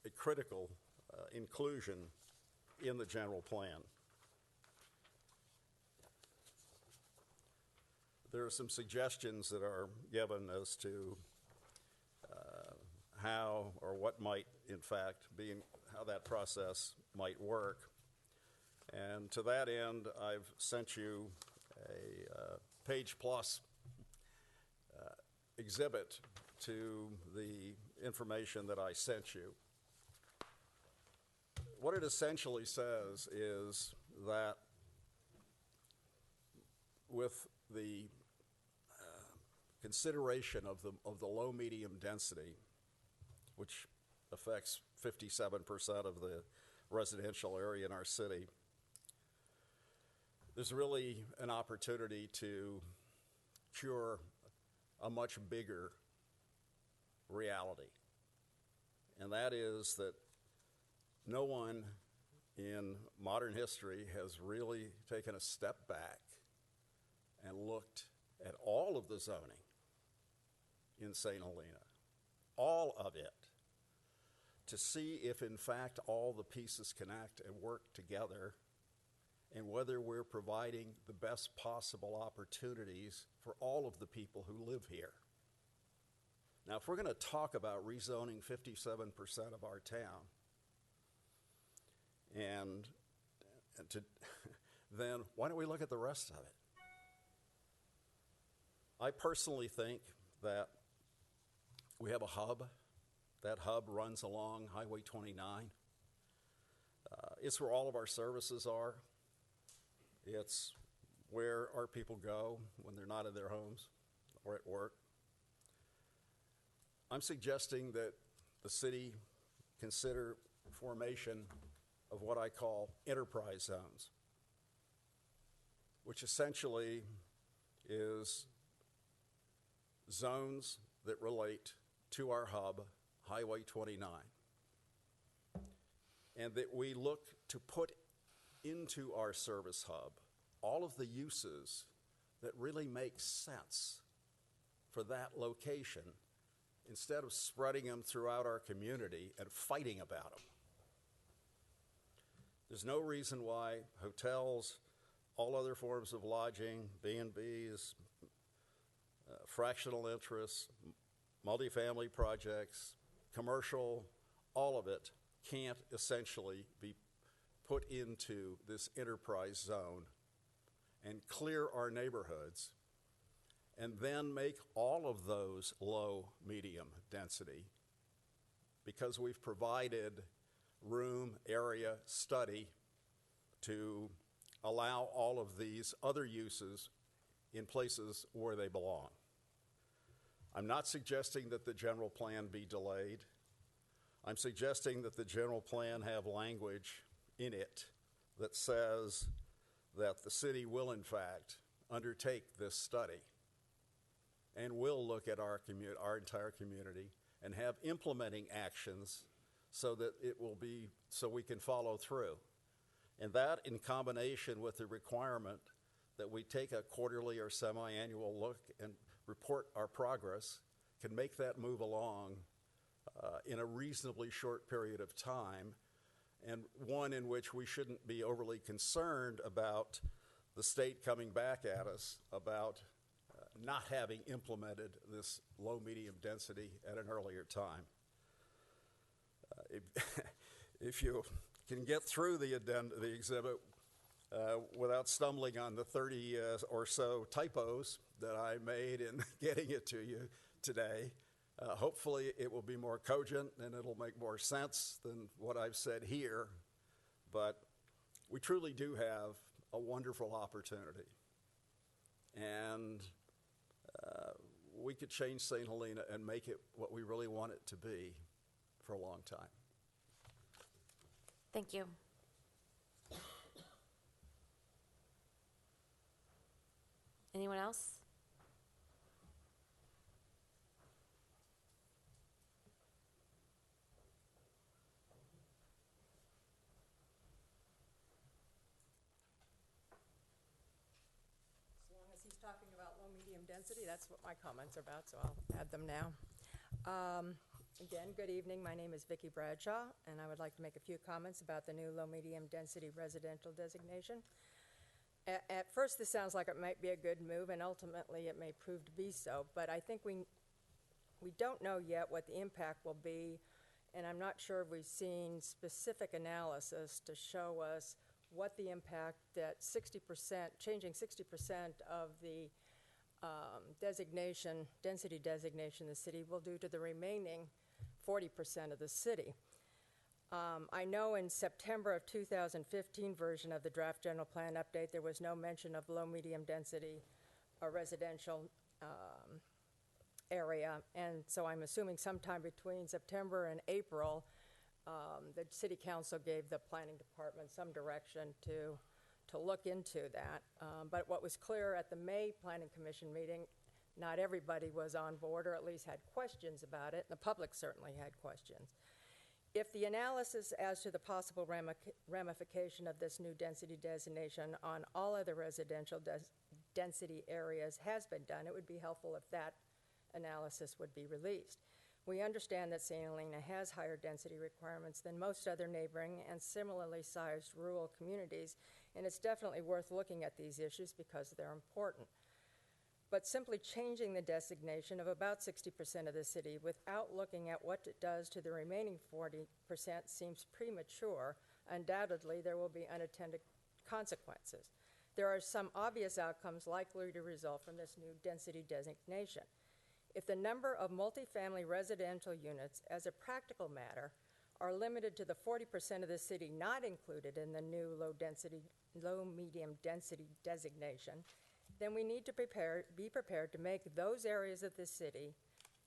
N: a critical inclusion in the general plan. There are some suggestions that are given as to how or what might, in fact, be how that process might work. And to that end, I've sent you a page plus exhibit to the information that I sent you. What it essentially says is that with the consideration of the low medium density, which affects 57% of the residential area in our city, there's really an opportunity to cure a much bigger reality. And that is that no one in modern history has really taken a step back and looked at all of the zoning in St. Helena, all of it, to see if in fact all the pieces connect and work together, and whether we're providing the best possible opportunities for all of the people who live here. Now, if we're going to talk about rezoning 57% of our town, then why don't we look at the rest of it? I personally think that we have a hub. That hub runs along Highway 29. It's where all of our services are. It's where our people go when they're not in their homes or at work. I'm suggesting that the city consider formation of what I call enterprise zones, which essentially is zones that relate to our hub, Highway 29, and that we look to put into our service hub all of the uses that really make sense for that location, instead of spreading them throughout our community and fighting about them. There's no reason why hotels, all other forms of lodging, B&Bs, fractional interests, multifamily projects, commercial, all of it can't essentially be put into this enterprise zone and clear our neighborhoods and then make all of those low, medium density, because we've provided room, area, study to allow all of these other uses in places where they belong. I'm not suggesting that the general plan be delayed. I'm suggesting that the general plan have language in it that says that the city will, in fact, undertake this study and will look at our entire community and have implementing actions so that so we can follow through. And that, in combination with the requirement that we take a quarterly or semi-annual look and report our progress, can make that move along in a reasonably short period of time, and one in which we shouldn't be overly concerned about the state coming back at us about not having implemented this low-medium density at an earlier time. If you can get through the exhibit without stumbling on the 30 or so typos that I made in getting it to you today, hopefully it will be more cogent and it'll make more sense than what I've said here. But we truly do have a wonderful opportunity. And we could change St. Helena and make it what we really want it to be for a long time.
A: Thank you. Anyone else?
K: As long as he's talking about low, medium density, that's what my comments are about, so I'll add them now. Again, good evening. My name is Vicki Bradshaw, and I would like to make a few comments about the new low, medium density residential designation. At first, this sounds like it might be a good move, and ultimately it may prove to be so, but I think we don't know yet what the impact will be, and I'm not sure we've seen specific analysis to show us what the impact that changing 60% of the density designation in the city will do to the remaining 40% of the city. I know in September of 2015 version of the draft general plan update, there was no mention of low, medium density or residential area. And so I'm assuming sometime between September and April, the city council gave the planning department some direction to look into that. But what was clear at the May Planning Commission meeting, not everybody was on board or at least had questions about it. The public certainly had questions. If the analysis as to the possible ramification of this new density designation on all other residential density areas has been done, it would be helpful if that analysis would be released. We understand that St. Helena has higher density requirements than most other neighboring and similarly sized rural communities, and it's definitely worth looking at these issues because they're important. But simply changing the designation of about 60% of the city without looking at what it does to the remaining 40% seems premature. Undoubtedly, there will be unintended consequences. There are some obvious outcomes likely to result from this new density designation. If the number of multifamily residential units, as a practical matter, are limited to the 40% of the city not included in the new low-medium density designation, then we need to be prepared to make those areas of the city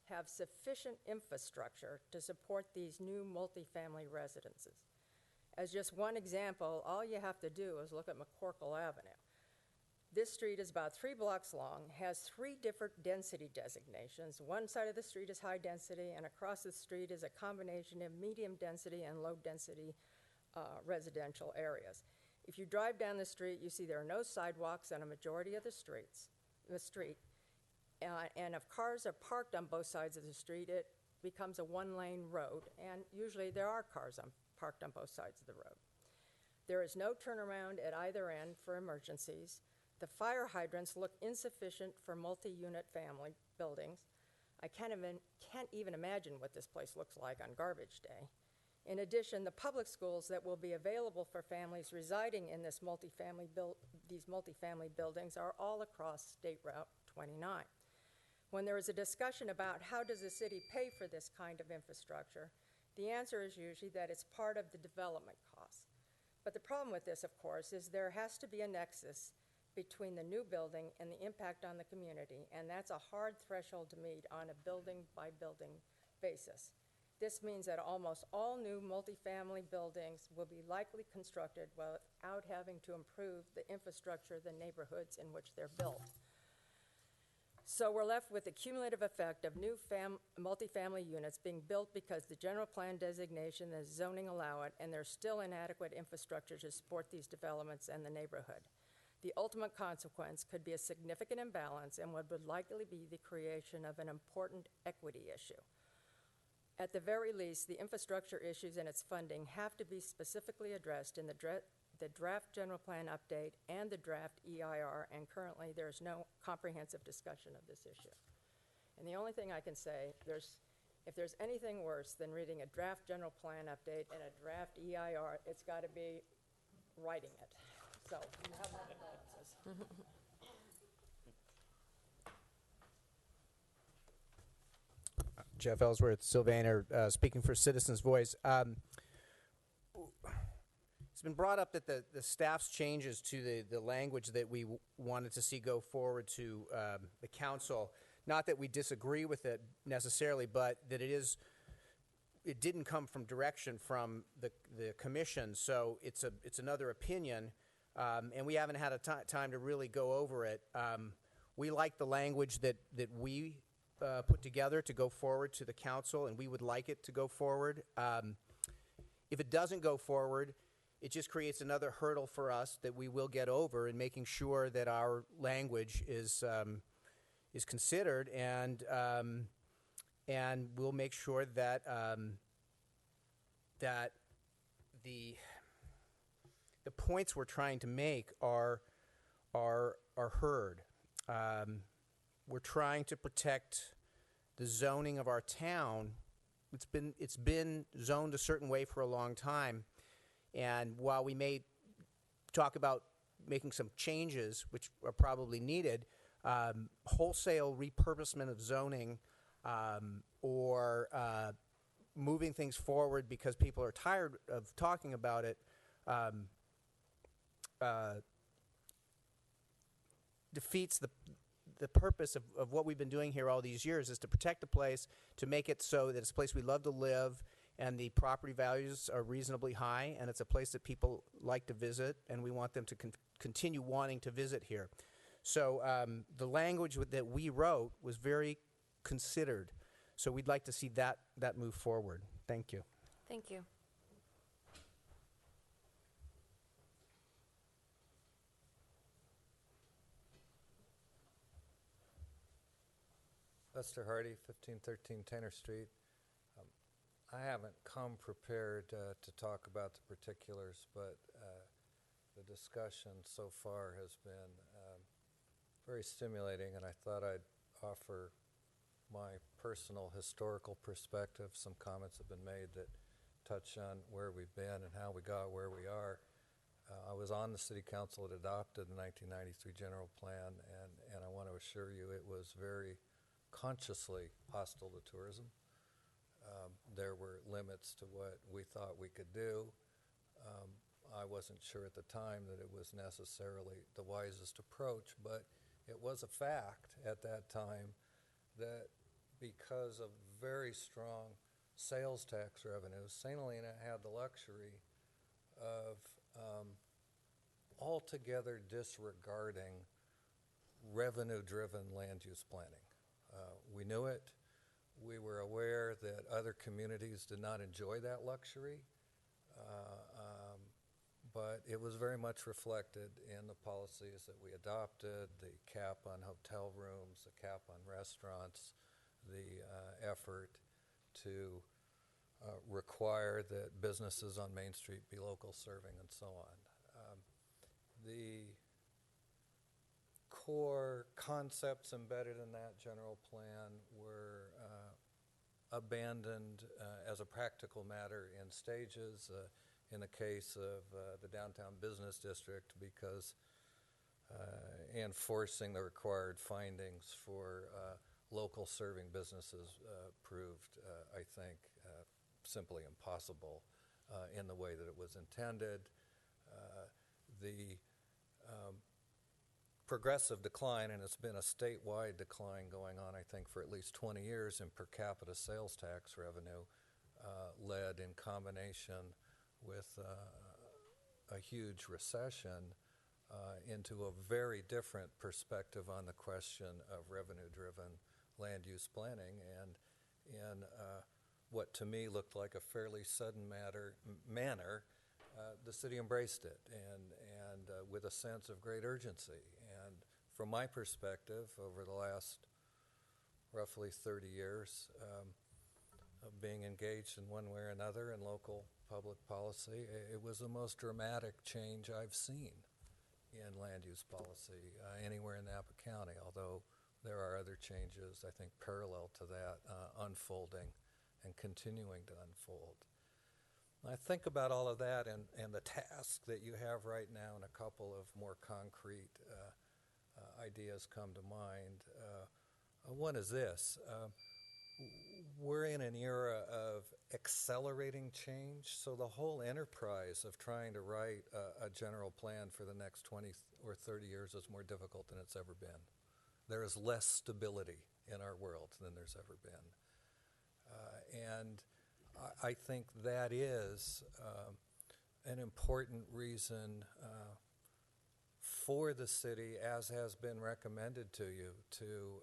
K: have sufficient infrastructure to support these new multifamily residences. As just one example, all you have to do is look at McCorkle Avenue. This street is about 3 blocks long, has 3 different density designations. One side of the street is high density, and across the street is a combination of medium density and low density residential areas. If you drive down the street, you see there are no sidewalks on a majority of the street. And if cars are parked on both sides of the street, it becomes a one-lane road, and usually there are cars parked on both sides of the road. There is no turnaround at either end for emergencies. The fire hydrants look insufficient for multi-unit family buildings. I can't even imagine what this place looks like on garbage day. In addition, the public schools that will be available for families residing in these multifamily buildings are all across State Route 29. When there is a discussion about how does the city pay for this kind of infrastructure, the answer is usually that it's part of the development costs. But the problem with this, of course, is there has to be a nexus between the new building and the impact on the community, and that's a hard threshold to meet on a building-by-building basis. This means that almost all new multifamily buildings will be likely constructed without having to improve the infrastructure of the neighborhoods in which they're built. So we're left with the cumulative effect of new multifamily units being built because the general plan designation and zoning allow it, and there's still inadequate infrastructure to support these developments and the neighborhood. The ultimate consequence could be a significant imbalance and what would likely be the creation of an important equity issue. At the very least, the infrastructure issues and its funding have to be specifically addressed in the draft general plan update and the draft EIR, and currently there's no comprehensive discussion of this issue. And the only thing I can say, if there's anything worse than reading a draft general plan update and a draft EIR, it's got to be writing it. So you have my condolences.
O: Jeff Ellsworth, Sylvaner, speaking for Citizens Voice. It's been brought up that the staff's changes to the language that we wanted to see go forward to the council, not that we disagree with it necessarily, but that it didn't come from direction from the commission, so it's another opinion, and we haven't had a time to really go over it. We like the language that we put together to go forward to the council, and we would like it to go forward. If it doesn't go forward, it just creates another hurdle for us that we will get over in making sure that our language is considered, and we'll make sure that that the points we're trying to make are heard. We're trying to protect the zoning of our town. It's been zoned a certain way for a long time, and while we may talk about making some changes, which are probably needed, wholesale repurposement of zoning or moving things forward because people are tired of talking about it defeats the purpose of what we've been doing here all these years, is to protect the place, to make it so that it's a place we love to live, and the property values are reasonably high, and it's a place that people like to visit, and we want them to continue wanting to visit here. So the language that we wrote was very considered, so we'd like to see that move forward. Thank you.
A: Thank you.
P: Lester Hardy, 1513 Tanner Street. I haven't come prepared to talk about the particulars, but the discussion so far has been very stimulating, and I thought I'd offer my personal historical perspective. Some comments have been made that touch on where we've been and how we got where we are. I was on the city council that adopted the 1993 general plan, and I want to assure you it was very consciously hostile to tourism. There were limits to what we thought we could do. I wasn't sure at the time that it was necessarily the wisest approach, but it was a fact at that time that because of very strong sales tax revenues, St. Helena had the luxury of altogether disregarding revenue-driven land use planning. We knew it. We were aware that other communities did not enjoy that luxury, but it was very much reflected in the policies that we adopted, the cap on hotel rooms, the cap on restaurants, the effort to require that businesses on Main Street be local serving and so on. The core concepts embedded in that general plan were abandoned as a practical matter in stages. In the case of the downtown business district, because enforcing the required findings for local serving businesses proved, I think, simply impossible in the way that it was intended. The progressive decline, and it's been a statewide decline going on, I think, for at least 20 years in per capita sales tax revenue, led in combination with a huge recession into a very different perspective on the question of revenue-driven land use planning. And in what to me looked like a fairly sudden manner, the city embraced it, and with a sense of great urgency. And from my perspective, over the last roughly 30 years of being engaged in one way or another in local public policy, it was the most dramatic change I've seen in land use policy anywhere in Napa County, although there are other changes, I think, parallel to that unfolding and continuing to unfold. I think about all of that and the task that you have right now, and a couple of more concrete ideas come to mind. One is this. We're in an era of accelerating change, so the whole enterprise of trying to write a general plan for the next 20 or 30 years is more difficult than it's ever been. There is less stability in our world than there's ever been. And I think that is an important reason for the city, as has been recommended to you, to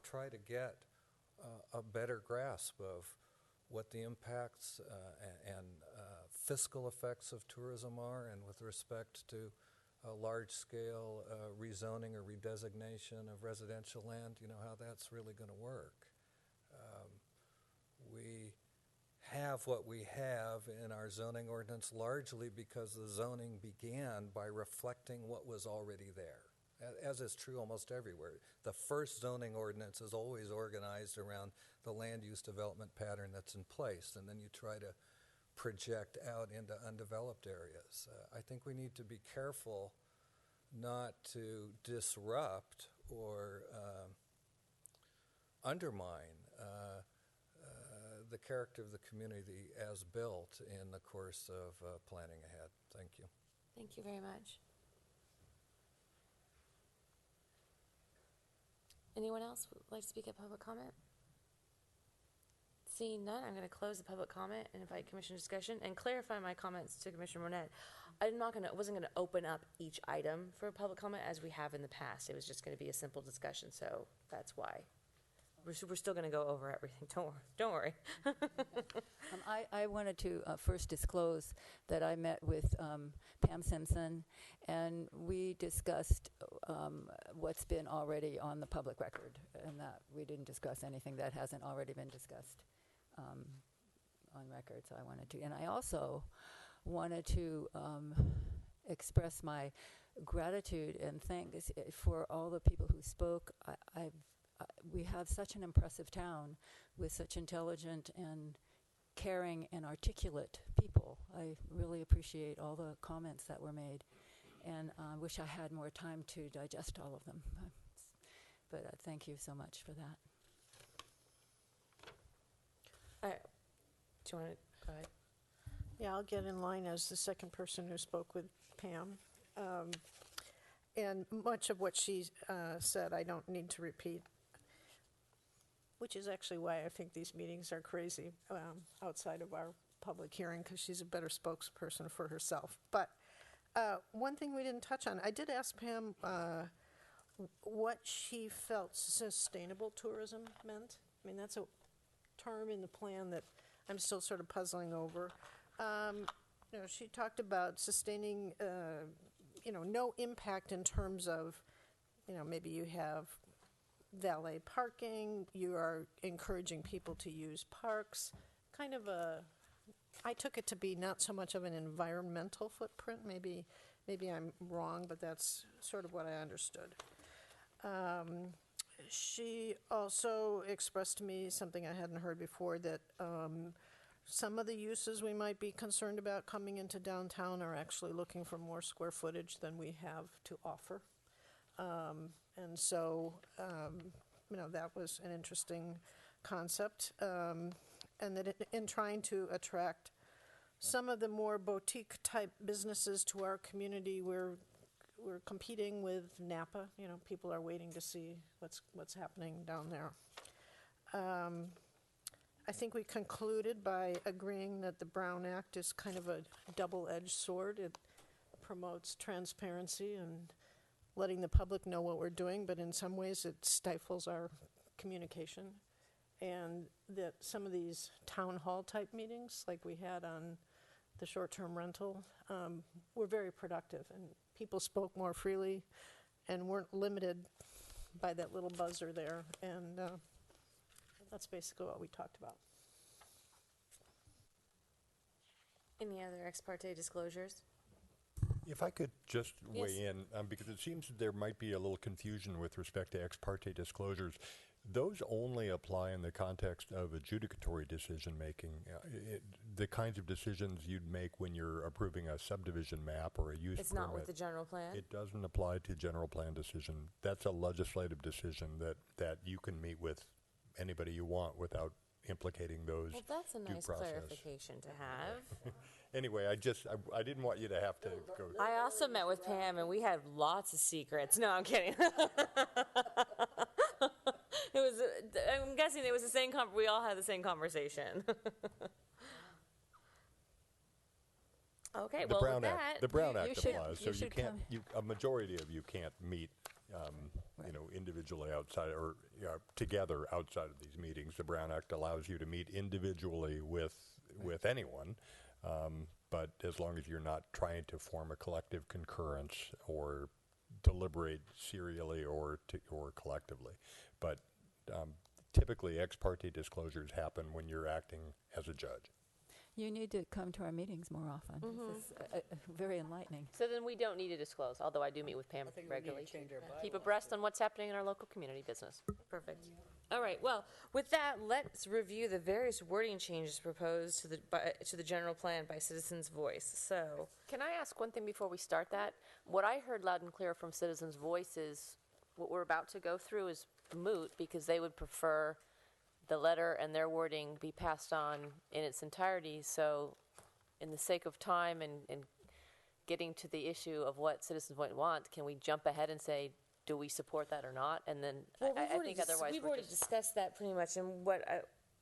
P: try to get a better grasp of what the impacts and fiscal effects of tourism are, and with respect to a large-scale rezoning or redesignation of residential land, how that's really going to work. We have what we have in our zoning ordinance largely because the zoning began by reflecting what was already there, as is true almost everywhere. The first zoning ordinance is always organized around the land use development pattern that's in place, and then you try to project out into undeveloped areas. I think we need to be careful not to disrupt or undermine the character of the community as built in the course of planning ahead. Thank you.
A: Thank you very much. Anyone else would like to speak at public comment? Seeing none, I'm going to close the public comment and invite commission discussion and clarify my comments to Commissioner Monette. Wasn't going to open up each item for public comment as we have in the past. It was just going to be a simple discussion, so that's why. We're still going to go over everything. Don't worry.
C: I wanted to first disclose that I met with Pam Simpson, and we discussed what's been already on the public record, and that we didn't discuss anything that hasn't already been discussed on record, so I wanted to. And I also wanted to express my gratitude and thanks for all the people who spoke. We have such an impressive town with such intelligent and caring and articulate people. I really appreciate all the comments that were made, and I wish I had more time to digest all of them. But thank you so much for that.
A: Do you want to go ahead?
E: Yeah, I'll get in line as the second person who spoke with Pam. And much of what she said, I don't need to repeat, which is actually why I think these meetings are crazy outside of our public hearing, because she's a better spokesperson for herself. But one thing we didn't touch on, I did ask Pam what she felt sustainable tourism meant. I mean, that's a term in the plan that I'm still sort of puzzling over. She talked about sustaining, no impact in terms of, maybe you have valet parking, you are encouraging people to use parks, I took it to be not so much of an environmental footprint. Maybe I'm wrong, but that's sort of what I understood. She also expressed to me something I hadn't heard before, that some of the uses we might be concerned about coming into downtown are actually looking for more square footage than we have to offer. And so, that was an interesting concept. And that in trying to attract some of the more boutique-type businesses to our community, we're competing with Napa. People are waiting to see what's happening down there. I think we concluded by agreeing that the Brown Act is kind of a double-edged sword. It promotes transparency and letting the public know what we're doing, but in some ways it stifles our communication. And that some of these town hall type meetings, like we had on the short-term rental, were very productive, and people spoke more freely and weren't limited by that little buzzer there. And that's basically what we talked about.
A: Any other ex parte disclosures?
I: If I could just
A: Yes.
I: weigh in, because it seems there might be a little confusion with respect to ex parte disclosures. Those only apply in the context of adjudicatory decision-making. The kinds of decisions you'd make when you're approving a subdivision map or a use permit.
A: It's not with the general plan?
I: It doesn't apply to general plan decision. That's a legislative decision that you can meet with anybody you want without implicating those
A: Well, that's a
I: due
A: nice
I: process.
A: clarification to have.
I: Anyway, I didn't want you to have to go.
A: I also met with Pam, and we had lots of secrets. No, I'm kidding. I'm guessing it was the same, we all had the same conversation. Okay,
I: The
A: well,
I: Brown
A: with
I: Act,
A: that.
I: the Brown
C: you
I: Act
C: should-
I: applies,
C: you
I: so you
C: should
I: can't,
C: come-
I: a majority of you can't meet, individually outside or together outside of these meetings. The Brown Act allows you to meet individually with anyone, but as long as you're not trying to form a collective concurrence or deliberate serially or collectively. But typically, ex parte disclosures happen when you're acting as a judge.
C: You need to come to our meetings more often. This is very enlightening.
J: So then we don't need to disclose, although I do meet with Pam regularly. Keep abreast on what's happening in our local community business.
A: Perfect. All right, well, with that, let's review the various wording changes proposed to the general plan by Citizens Voice. So,
J: Can I ask one thing before we start that? What I heard loud and clear from Citizens Voice is what we're about to go through is moot because they would prefer the letter and their wording be passed on in its entirety. So in the sake of time and getting to the issue of what Citizens Voice want, can we jump ahead and say, do we support that or not? And then I think otherwise
A: we've
J: we're
A: already
J: just...
A: discussed that pretty much, and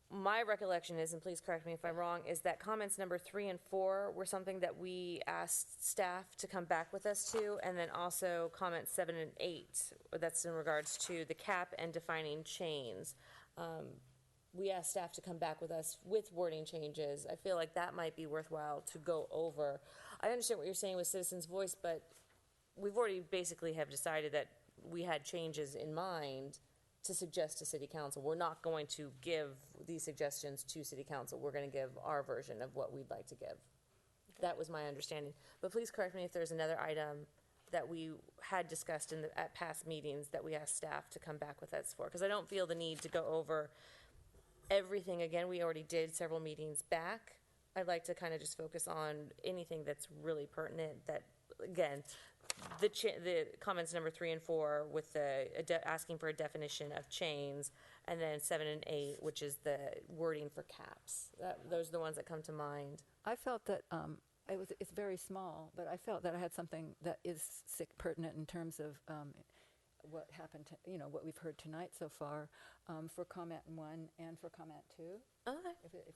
A: my recollection is, and please correct me if I'm wrong, is that comments number 3 and 4 were something that we asked staff to come back with us to, and then also comments 7 and 8, that's in regards to the cap and defining chains. we asked staff to come back with us with wording changes. I feel like that might be worthwhile to go over. I understand what you're saying with citizens' voice, but we've already basically have decided that we had changes in mind to suggest to city council. We're not going to give these suggestions to city council. We're going to give our version of what we'd like to give. That was my understanding. But please correct me if there's another item that we had discussed at past meetings that we asked staff to come back with us for. Because I don't feel the need to go over everything again. We already did several meetings back. I'd like to kind of just focus on anything that's really pertinent that, again, the comments number 3 and 4 with the asking for a definition of chains, and then 7 and 8, which is the wording for caps. Those are the ones that come to mind.
C: I felt that it's very small, but I felt that I had something that is pertinent in terms of what happened to, what we've heard tonight so far, for comment 1 and for comment 2.
A: Okay.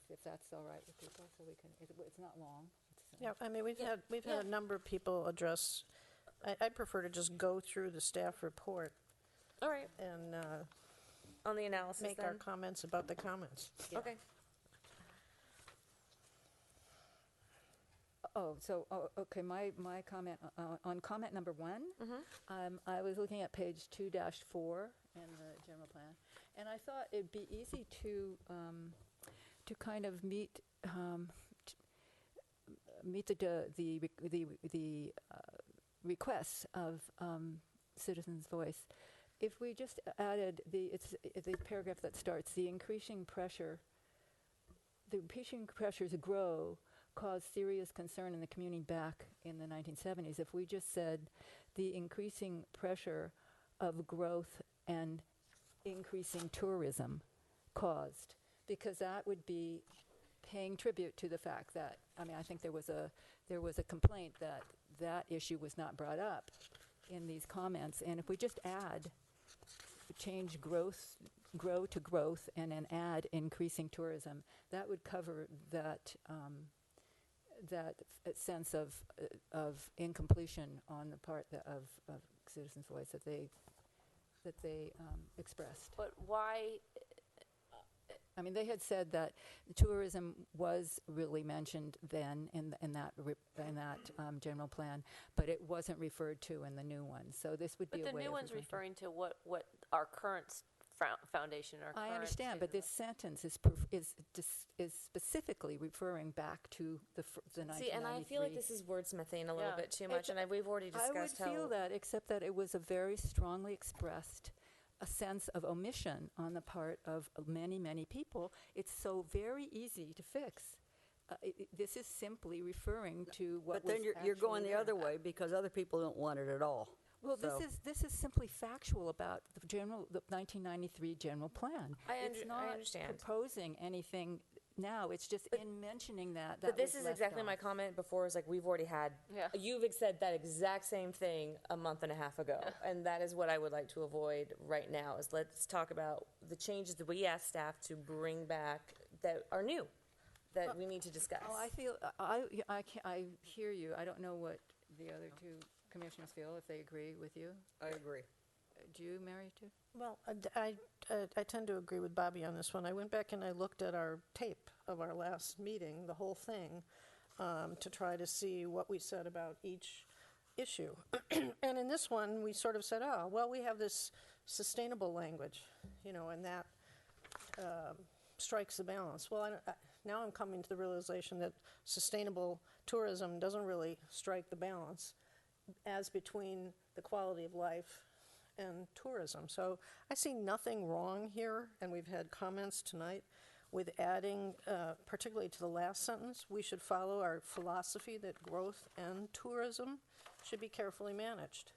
C: If that's all right with people, so we can. It's not long.
E: Yeah, I mean, we've had a number of people address. I prefer to just go through the staff report.
A: All right.
E: And
A: on the analysis,
E: make our comments about the comments.
A: Yeah. Okay.
C: Okay. My comment on comment number 1. I was looking at page 2-4 in the general plan, and I thought it'd be easy to kind of meet the requests of citizens' voice. If we just added the paragraph that starts, the increasing pressures grow, caused serious concern in the community back in the 1970s. If we just said the increasing pressure of growth and increasing tourism caused, because that would be paying tribute to the fact that, I think there was a complaint that issue was not brought up in these comments. And if we just change grow to growth and then add increasing tourism, that would cover that sense of incompletion on the part of citizens' voice that they expressed.
J: But why?
C: They had said that tourism was really mentioned then in that general plan, but it wasn't referred to in the new one. So this would be a way of.
J: But the new one's referring to what our current foundation, our current.
C: I understand, but this sentence is specifically referring back to the 1993.
A: See, and I feel like this is wordsmithing a little bit too much, and we've already discussed
C: I would feel that, except that it was a very strongly expressed a sense of omission on the part of many, many people. It's so very easy to fix. This is simply referring to what.
D: But then you're going the other way because other people don't want it at all.
C: Well, this is simply factual about the 1993 general plan.
A: I understand.
C: Proposing anything now. It's just in mentioning that.
A: But this is exactly my comment before. Is like we've already had.
J: Yeah.
A: You've said that exact same thing a month and a half ago, and that is what I would like to avoid right now. Is let's talk about the changes that we asked staff to bring back that are new, that we need to discuss.
C: Oh, I feel I hear you. I don't know what the other two commissioners feel, if they agree with you.
D: I agree.
C: Do you, Mary, too?
E: Well, I tend to agree with Bobby on this one. I went back and I looked at our tape of our last meeting, the whole thing, to try to see what we said about each issue. And in this one, we sort of said, oh, well, we have this sustainable language, and that strikes the balance. Well, now I'm coming to the realization that sustainable tourism doesn't really strike the balance as between the quality of life and tourism. So I see nothing wrong here, and we've had comments tonight with adding, particularly to the last sentence, we should follow our philosophy that growth and tourism should be carefully managed.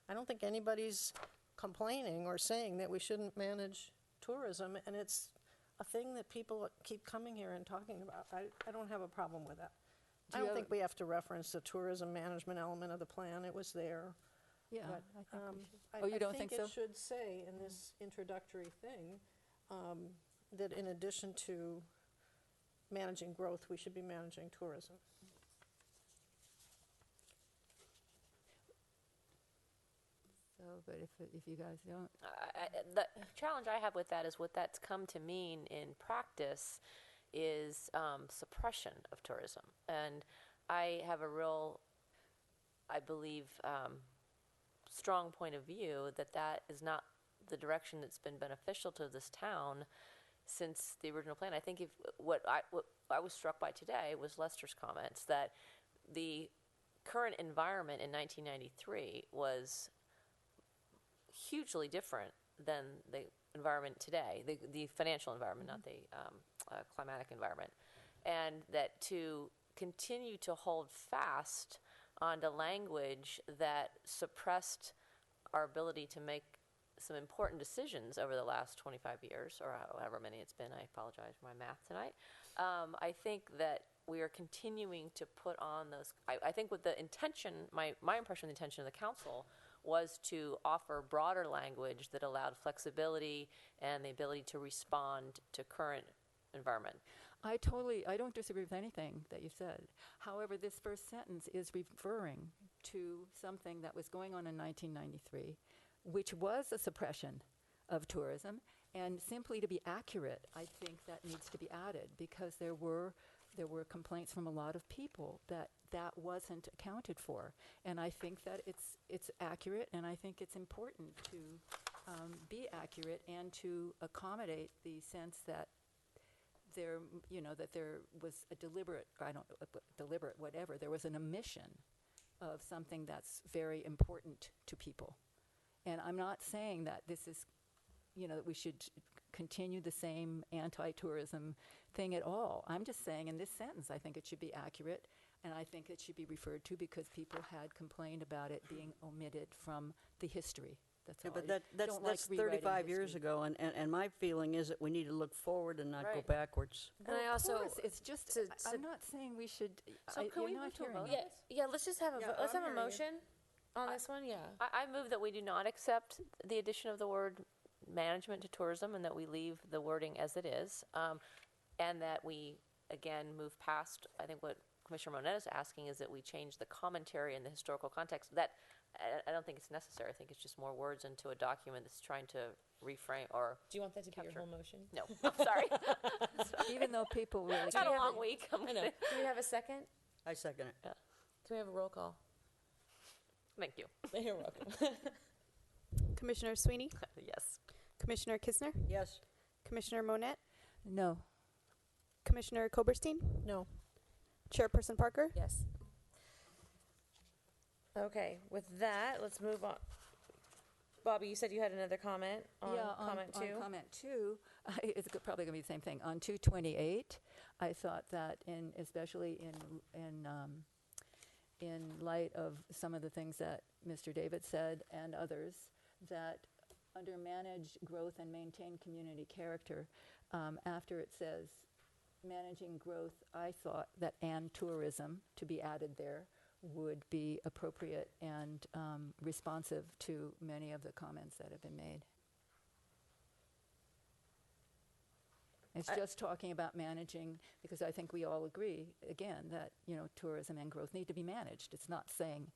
E: I don't think anybody's complaining or saying that we shouldn't manage tourism, and it's a thing that people keep coming here and talking about. I don't have a problem with that. I don't think we have to reference the tourism management element of the plan. It was there.
C: Yeah,
E: But,
C: I think we should. You don't think so?
E: it should say in this introductory thing that in addition to managing growth, we should be managing tourism.
C: So but if you guys don't.
J: The challenge I have with that is what that's come to mean in practice is suppression of tourism. And I have a real, I believe, strong point of view that that is not the direction that's been beneficial to this town since the original plan. I think what I was struck by today was Lester's comments that the current environment in 1993 was hugely different than the environment today, the financial environment, not the climatic environment. And that to continue to hold fast on the language that suppressed our ability to make some important decisions over the last 25 years, or however many it's been. I apologize for my math tonight. I think that we are continuing to put on those. I think with the intention, my impression of the intention of the council was to offer broader language that allowed flexibility and the ability to respond to current environment.
C: I don't disagree with anything that you said. However, this first sentence is referring to something that was going on in 1993, which was a suppression of tourism. And simply to be accurate, I think that needs to be added because there were complaints from a lot of people that that wasn't accounted for. And I think that it's accurate, and I think it's important to be accurate and to accommodate the sense that there was a deliberate, whatever, there was an omission of something that's very important to people. And I'm not saying that this is, that we should continue the same anti-tourism thing at all. I'm just saying in this sentence, I think it should be accurate, and I think it should be referred to because people had complained about it being omitted from the history. That's all.
D: But that's
C: Don't like rewriting
D: 35 years
C: history.
D: ago, and my feeling is that we need to look forward and not go
J: Right.
D: backwards.
A: And I also,
C: Of course, it's just, I'm not saying we should.
J: So can
C: you're
J: we
C: not
J: move to a
C: hearing
J: vote?
C: me.
A: yeah, let's just have a,
D: Yeah,
A: let's
D: I'm
A: have a
D: hearing you.
A: motion on this one, yeah.
J: I move that we do not accept the addition of the word management to tourism and that we leave the wording as it is. And that we, again, move past, I think what Commissioner Monette is asking is that we change the commentary and the historical context. That, I don't think it's necessary. I think it's just more words into a document that's trying to reframe or
A: Do you want that to be
J: capture.
A: your whole motion?
J: No, I'm sorry.
C: Even though people really.
J: It's had a long week.
A: I know. Do we have a second?
D: I second it.
A: Can we have a roll call?
J: Thank you.
A: You're welcome.
B: Commissioner Sweeney,
J: Yes.
B: Commissioner Kisner,
D: Yes.
B: Commissioner Monette,
C: No.
B: Commissioner Koberstein,
E: No.
B: Chairperson Parker.
A: Yes. Okay, with that, let's move on. Bobby, you said you had another comment on comment two?
C: On comment two, it's probably going to be the same thing. On 228, I thought that especially in light of some of the things that Mr. David said and others, that under manage growth and maintain community character, after it says managing growth, I thought that and tourism to be added there would be appropriate and responsive to many of the comments that have been made. It's just talking about managing, because I think we all agree, again, that, tourism and growth need to be managed. It's not saying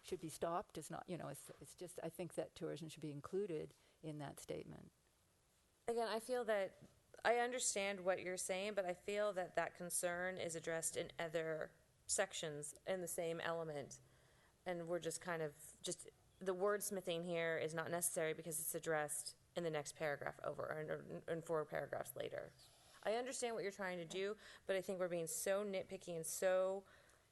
C: should be stopped. It's not, it's just, I think that tourism should be included in that statement.
A: Again, I feel that, I understand what you're saying, but I feel that that concern is addressed in other sections in the same element. And we're just kind of, the wordsmithing here is not necessary because it's addressed in the next paragraph over, or in 4 paragraphs later. I understand what you're trying to do, but I think we're being so nitpicky and so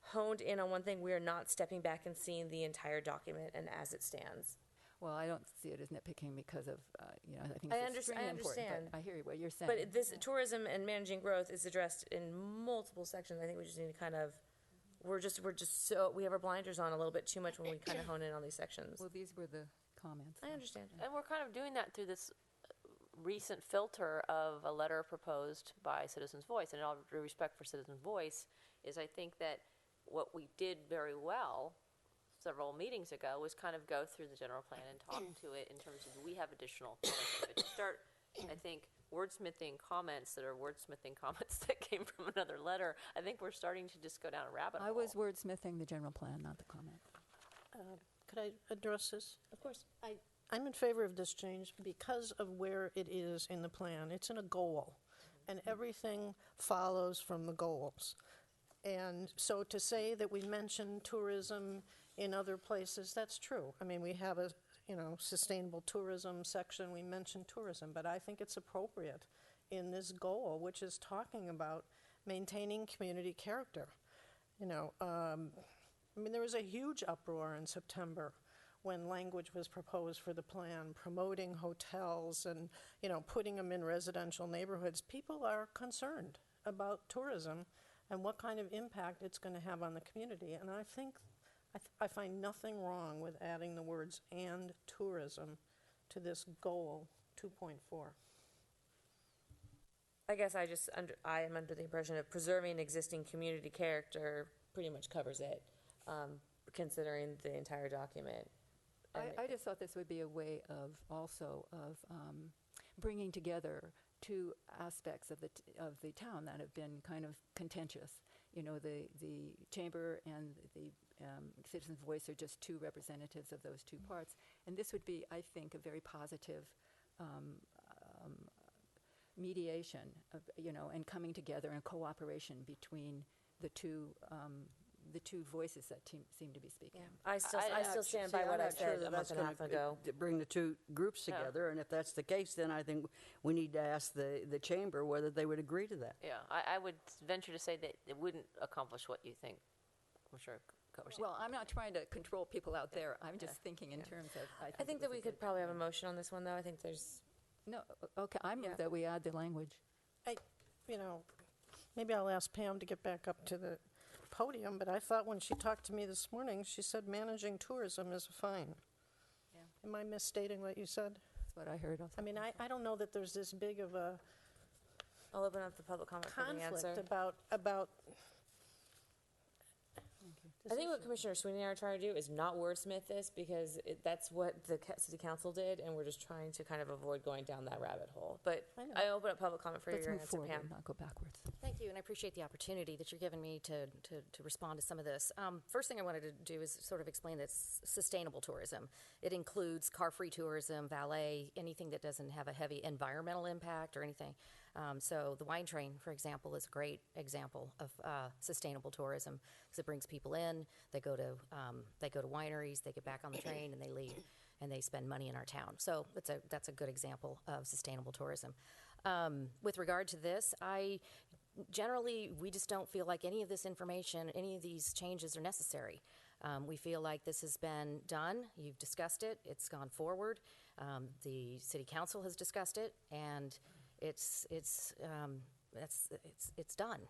A: honed in on one thing, we are not stepping back and seeing the entire document and as it stands.
C: Well, I don't see it as nitpicking because of, I think
A: I
C: it's extremely important.
A: understand.
C: But I hear what you're saying.
A: But this tourism and managing growth is addressed in multiple sections. I think we just need to kind of, we have our blinders on a little bit too much when we kind of hone in on these sections.
C: Well, these were the comments.
A: I understand.
J: And we're kind of doing that through this recent filter of a letter proposed by Citizens Voice. And in all due respect for Citizens Voice is I think that what we did very well several meetings ago was kind of go through the general plan and talk to it in terms of we have additional comments. But to start, I think, wordsmithing comments that are wordsmithing comments that came from another letter, I think we're starting to just go down a rabbit hole.
C: I was wordsmithing the general plan, not the comment.
E: Could I address this?
A: Of course.
E: I I'm in favor of this change because of where it is in the plan. It's in a goal, and everything follows from the goals. And so to say that we mention tourism in other places, that's true. I mean, we have a, sustainable tourism section, we mention tourism, but I think it's appropriate in this goal, which is talking about maintaining community character. There was a huge uproar in September when language was proposed for the plan, promoting hotels and, putting them in residential neighborhoods. People are concerned about tourism and what kind of impact it's going to have on the community. And I think, I find nothing wrong with adding the words "and tourism" to this goal 2.4.
A: I guess I am under the impression of preserving existing community character pretty much covers it, considering the entire document.
C: I just thought this would be a way of also of bringing together two aspects of the town that have been kind of contentious. The chamber and the Citizens' Voice are just two representatives of those two parts, and this would be, I think, a very positive mediation, and coming together and cooperation between the two voices that seem to be speaking.
A: I still stand by what I said a month and a half ago.
D: Bring the two groups together, and if that's the case, then I think we need to ask the chamber whether they would agree to that.
J: Yeah, I would venture to say that it wouldn't accomplish what you think. I'm sure.
C: Well, I'm not trying to control people out there. I'm just thinking in terms of.
A: I think that we could probably have a motion on this one, though. I think there's.
C: No, okay, I move that we add the language.
E: Maybe I'll ask Pam to get back up to the podium, but I thought when she talked to me this morning, she said managing tourism is fine. Yeah. Am I misstating what you said?
C: That's what I heard also.
E: I mean, I don't know that there's this big of a
A: I'll open up the public comment for the answer.
E: conflict about
A: I think what Commissioner Sweeney and I are trying to do is not wordsmith this, because that's what the city council did, and we're just trying to kind of avoid going down that rabbit hole. But I open up public comment for
C: Let's
A: your
C: move
A: answer,
C: forward,
A: Pam.
C: not go backwards.
L: Thank you, and I appreciate the opportunity that you're giving me to respond to some of this. First thing I wanted to do is sort of explain that sustainable tourism. It includes car-free tourism, valet, anything that doesn't have a heavy environmental impact or anything. So the wine train, for example, is a great example of sustainable tourism, because it brings people in, they go to wineries, they get back on the train, and they leave, and they spend money in our town. So that's a good example of sustainable tourism. With regard to this, we just don't feel like any of this information, any of these changes are necessary. We feel like this has been done. You've discussed it. It's gone forward. The city council has discussed it, and it's done.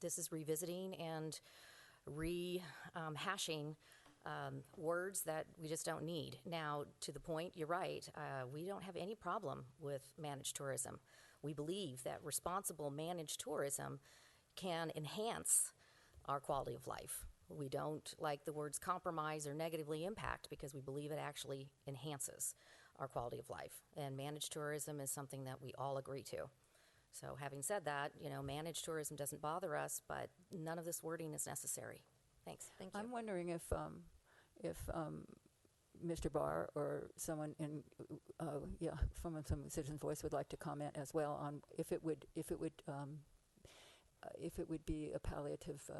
L: This is revisiting and rehashing words that we just don't need. Now, to the point, you're right. We don't have any problem with managed tourism. We believe that responsible managed tourism can enhance our quality of life. We don't like the words compromise or negatively impact, because we believe it actually enhances our quality of life. And managed tourism is something that we all agree to. So having said that, managed tourism doesn't bother us, but none of this wording is necessary. Thanks. Thank you.
C: I'm wondering if Mr. Barr or someone from Citizens' Voice would like to comment as well on if it would be a palliative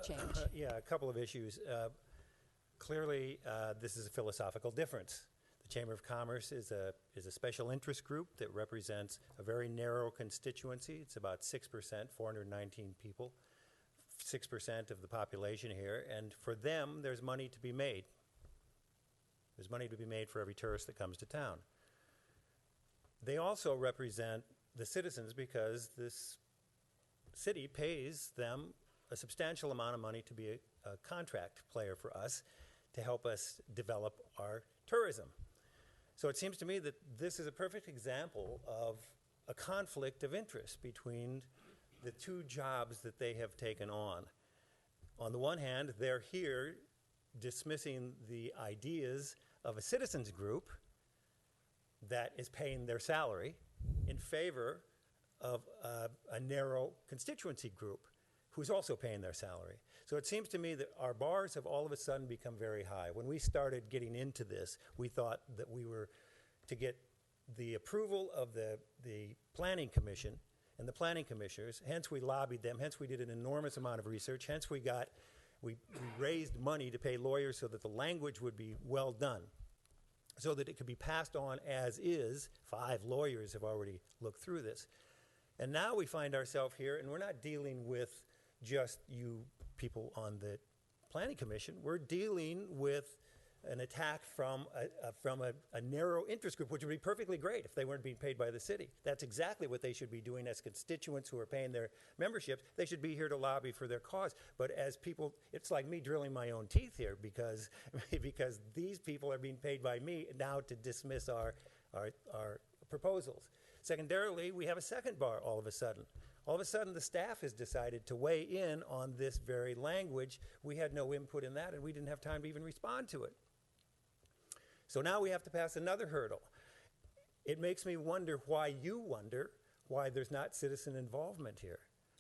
C: change.
M: A couple of issues. Clearly, this is a philosophical difference. The Chamber of Commerce is a special interest group that represents a very narrow constituency. It's about 6%, 419 people, 6% of the population here, and for them, there's money to be made. There's money to be made for every tourist that comes to town. They also represent the citizens, because this city pays them a substantial amount of money to be a contract player for us, to help us develop our tourism. So it seems to me that this is a perfect example of a conflict of interest between the two jobs that they have taken on. On the one hand, they're here dismissing the ideas of a citizens group that is paying their salary in favor of a narrow constituency group who's also paying their salary. So it seems to me that our bars have all of a sudden become very high. When we started getting into this, we thought that we were to get the approval of the Planning Commission and the planning commissioners, hence we lobbied them, hence we did an enormous amount of research, hence we raised money to pay lawyers so that the language would be well done, so that it could be passed on as is. 5 lawyers have already looked through this. And now we find ourselves here, and we're not dealing with just you people on the Planning Commission. We're dealing with an attack from a narrow interest group, which would be perfectly great if they weren't being paid by the city. That's exactly what they should be doing as constituents who are paying their memberships. They should be here to lobby for their cause. But as people, it's like me drilling my own teeth here because these people are being paid by me now to dismiss our proposals. Secondarily, we have a second bar all of a sudden. All of a sudden, the staff has decided to weigh in on this very language. We had no input in that, and we didn't have time to even respond to it. So now we have to pass another hurdle. It makes me wonder why there's not citizen involvement here,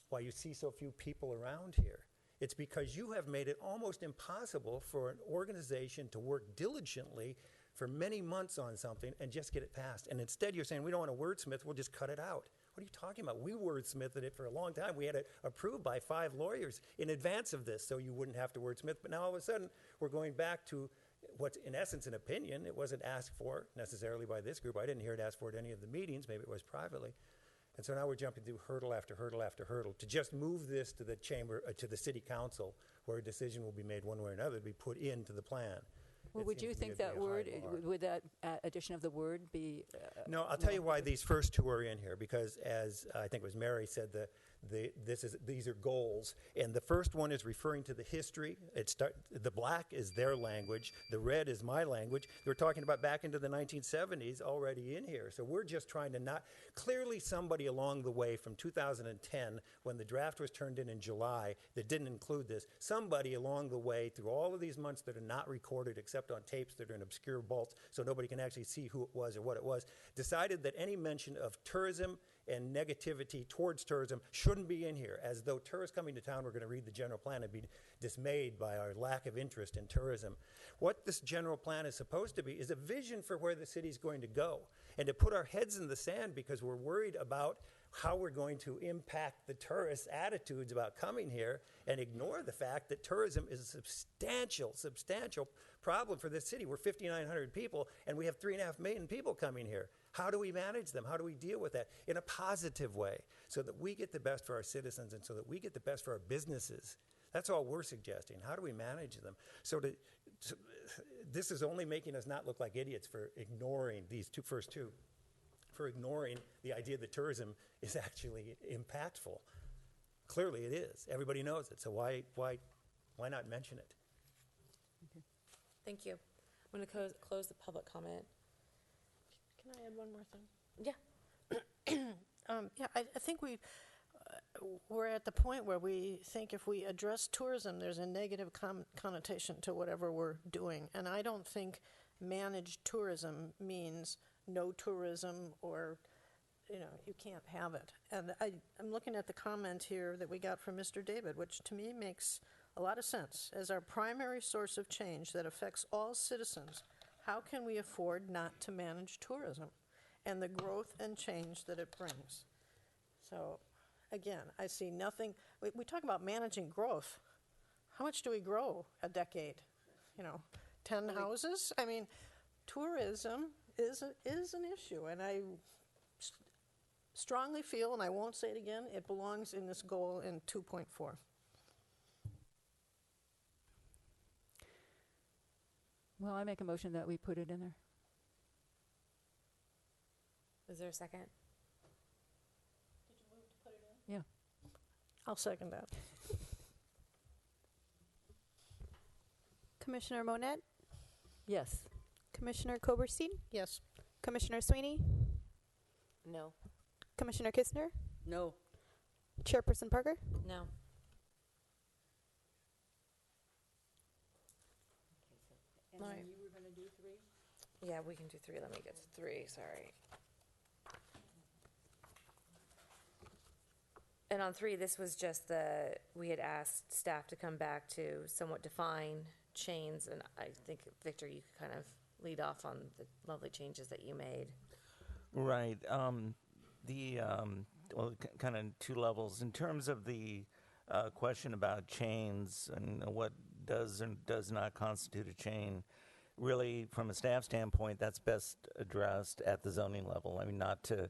M: why you see so few people around here. It's because you have made it almost impossible for an organization to work diligently for many months on something and just get it passed. And instead you're saying, we don't want to wordsmith, we'll just cut it out. What are you talking about? We wordsmithed it for a long time. We had it approved by 5 lawyers in advance of this so you wouldn't have to wordsmith. But now all of a sudden we're going back to what's in essence an opinion. It wasn't asked for necessarily by this group. I didn't hear it asked for at any of the meetings. Maybe it was privately. And so now we're jumping through hurdle after hurdle after hurdle to just move this to the chamber, to the city council, where a decision will be made one way or another to be put into the plan.
C: Well, would you think that word, would that addition of the word be?
M: No, I'll tell you why these first 2 are in here, because as I think it was Mary said, these are goals, and the first one is referring to the history. The black is their language, the red is my language. They were talking about back into the 1970s already in here, so we're just trying to not, clearly somebody along the way from 2010, when the draft was turned in July, that didn't include this, somebody along the way through all of these months that are not recorded except on tapes that are in obscure vaults so nobody can actually see who it was or what it was, decided that any mention of tourism and negativity towards tourism shouldn't be in here, as though tourists coming to town were going to read the general plan and be dismayed by our lack of interest in tourism. What this general plan is supposed to be is a vision for where the city's going to go, and to put our heads in the sand because we're worried about how we're going to impact the tourists' attitudes about coming here and ignore the fact that tourism is a substantial problem for this city. We're 5,900 people, and we have 3.5 million people coming here. How do we manage them? How do we deal with that in a positive way so that we get the best for our citizens and so that we get the best for our businesses? That's all we're suggesting. How do we manage them? This is only making us not look like idiots for ignoring these first two, for ignoring the idea that tourism is actually impactful. Clearly it is. Everybody knows it. So why not mention it?
A: Okay. Thank you. I'm going to close the public comment.
E: Can I add one more thing?
A: Yeah.
E: I think we're at the point where we think if we address tourism, there's a negative connotation to whatever we're doing. And I don't think managed tourism means no tourism or, you can't have it. And I'm looking at the comment here that we got from Mr. David, which to me makes a lot of sense. As our primary source of change that affects all citizens, how can we afford not to manage tourism and the growth and change that it brings? So, again, I see nothing. We talk about managing growth. How much do we grow a decade? 10 houses? I mean, tourism is an issue, and I strongly feel, and I won't say it again, it belongs in this goal in 2.4.
C: Well, I make a motion that we put it in there.
A: Is there a second?
E: Did you move to put it in?
C: Yeah.
E: I'll second that.
B: Commissioner Monette,
C: Yes.
B: Commissioner Koberstein,
E: Yes.
B: Commissioner Sweeney,
J: No.
B: Commissioner Kistner,
D: No.
B: Chairperson Parker.
A: No.
C: And
A: All right.
C: you were going to do 3?
A: Yeah, we can do 3. Let me get to 3. Sorry. And on 3, this was just we had asked staff to come back to somewhat define chains, and I think, Victor, you could kind of lead off on the lovely changes that you made.
H: Right. Well, kind of two levels. In terms of the question about chains and what does and does not constitute a chain, really, from a staff standpoint, that's best addressed at the zoning level. I mean, not to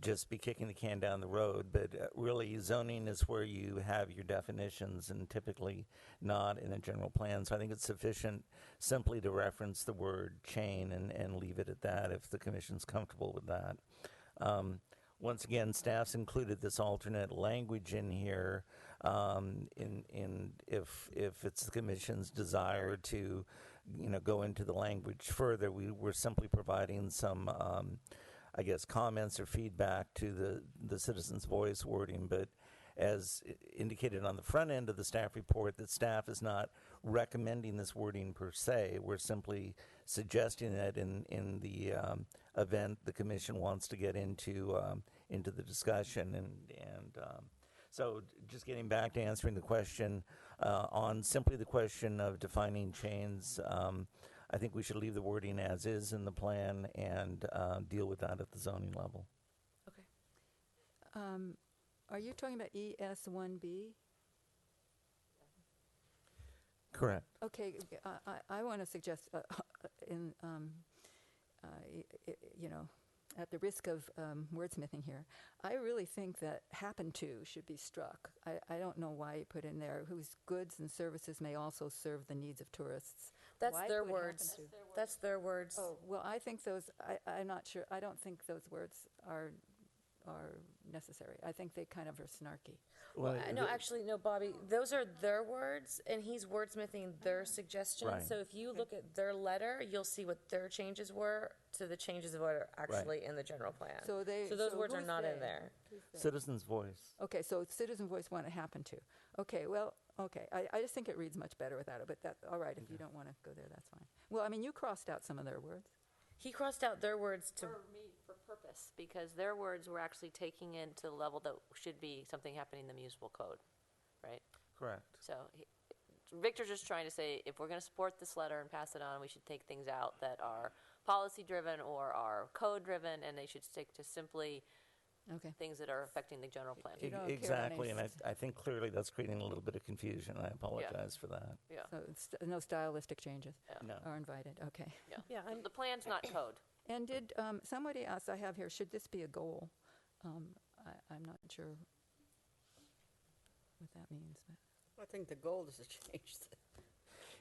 H: just be kicking the can down the road, but really zoning is where you have your definitions and typically not in a general plan. So I think it's sufficient simply to reference the word chain and leave it at that if the commission's comfortable with that. Once again, staff's included this alternate language in here if it's the commission's desire to go into the language further. We're simply providing some I guess, comments or feedback to the citizens' voice wording, but as indicated on the front end of the staff report, that staff is not recommending this wording per se. We're simply suggesting that in the event the commission wants to get into the discussion. And so just getting back to answering the question, on simply the question of defining chains, I think we should leave the wording as is in the plan and deal with that at the zoning level.
A: Okay.
C: Are you talking about ES1B?
H: Correct.
C: Okay, I want to suggest, at the risk of wordsmithing here, I really think that happen to should be struck. I don't know why you put in there whose goods and services may also serve the needs of tourists.
A: That's
C: Why
A: their
C: put happen
A: words.
C: to?
A: That's their words.
C: Oh, well, I think those, I'm not sure, I don't think those words are necessary. I think they kind of are snarky.
H: Well,
A: No, actually, no, Bobby, those are their words, and he's wordsmithing their suggestions.
H: Right.
A: So if you look at their letter, you'll see what their changes were to the changes of what are actually in the general plan.
C: So
A: those words are
C: who's
A: not in
C: they?
A: there.
C: Who's they?
H: Citizens' voice.
C: Okay, so citizen voice want to happen to. Okay, well, okay. I just think it reads much better without it, but that's all right. If you don't want to go there, that's fine. Well, I mean, you crossed out some of their words.
A: He crossed out their words to.
J: For me, for purpose, because their words were actually taking it to the level that should be something happening in the municipal code, right?
H: Correct.
J: So Victor's just trying to say, if we're going to support this letter and pass it on, we should take things out that are policy-driven or are code-driven, and they should stick to simply things that are affecting the general plan.
H: Exactly, and I think clearly that's creating a little bit of confusion. I apologize for that.
J: Yeah.
C: So no stylistic changes
H: No.
C: are invited. Okay.
J: Yeah. The plan's not code.
C: And did somebody asked, I have here, should this be a goal? I'm not sure what that means. But.
D: I think the goal is to change that.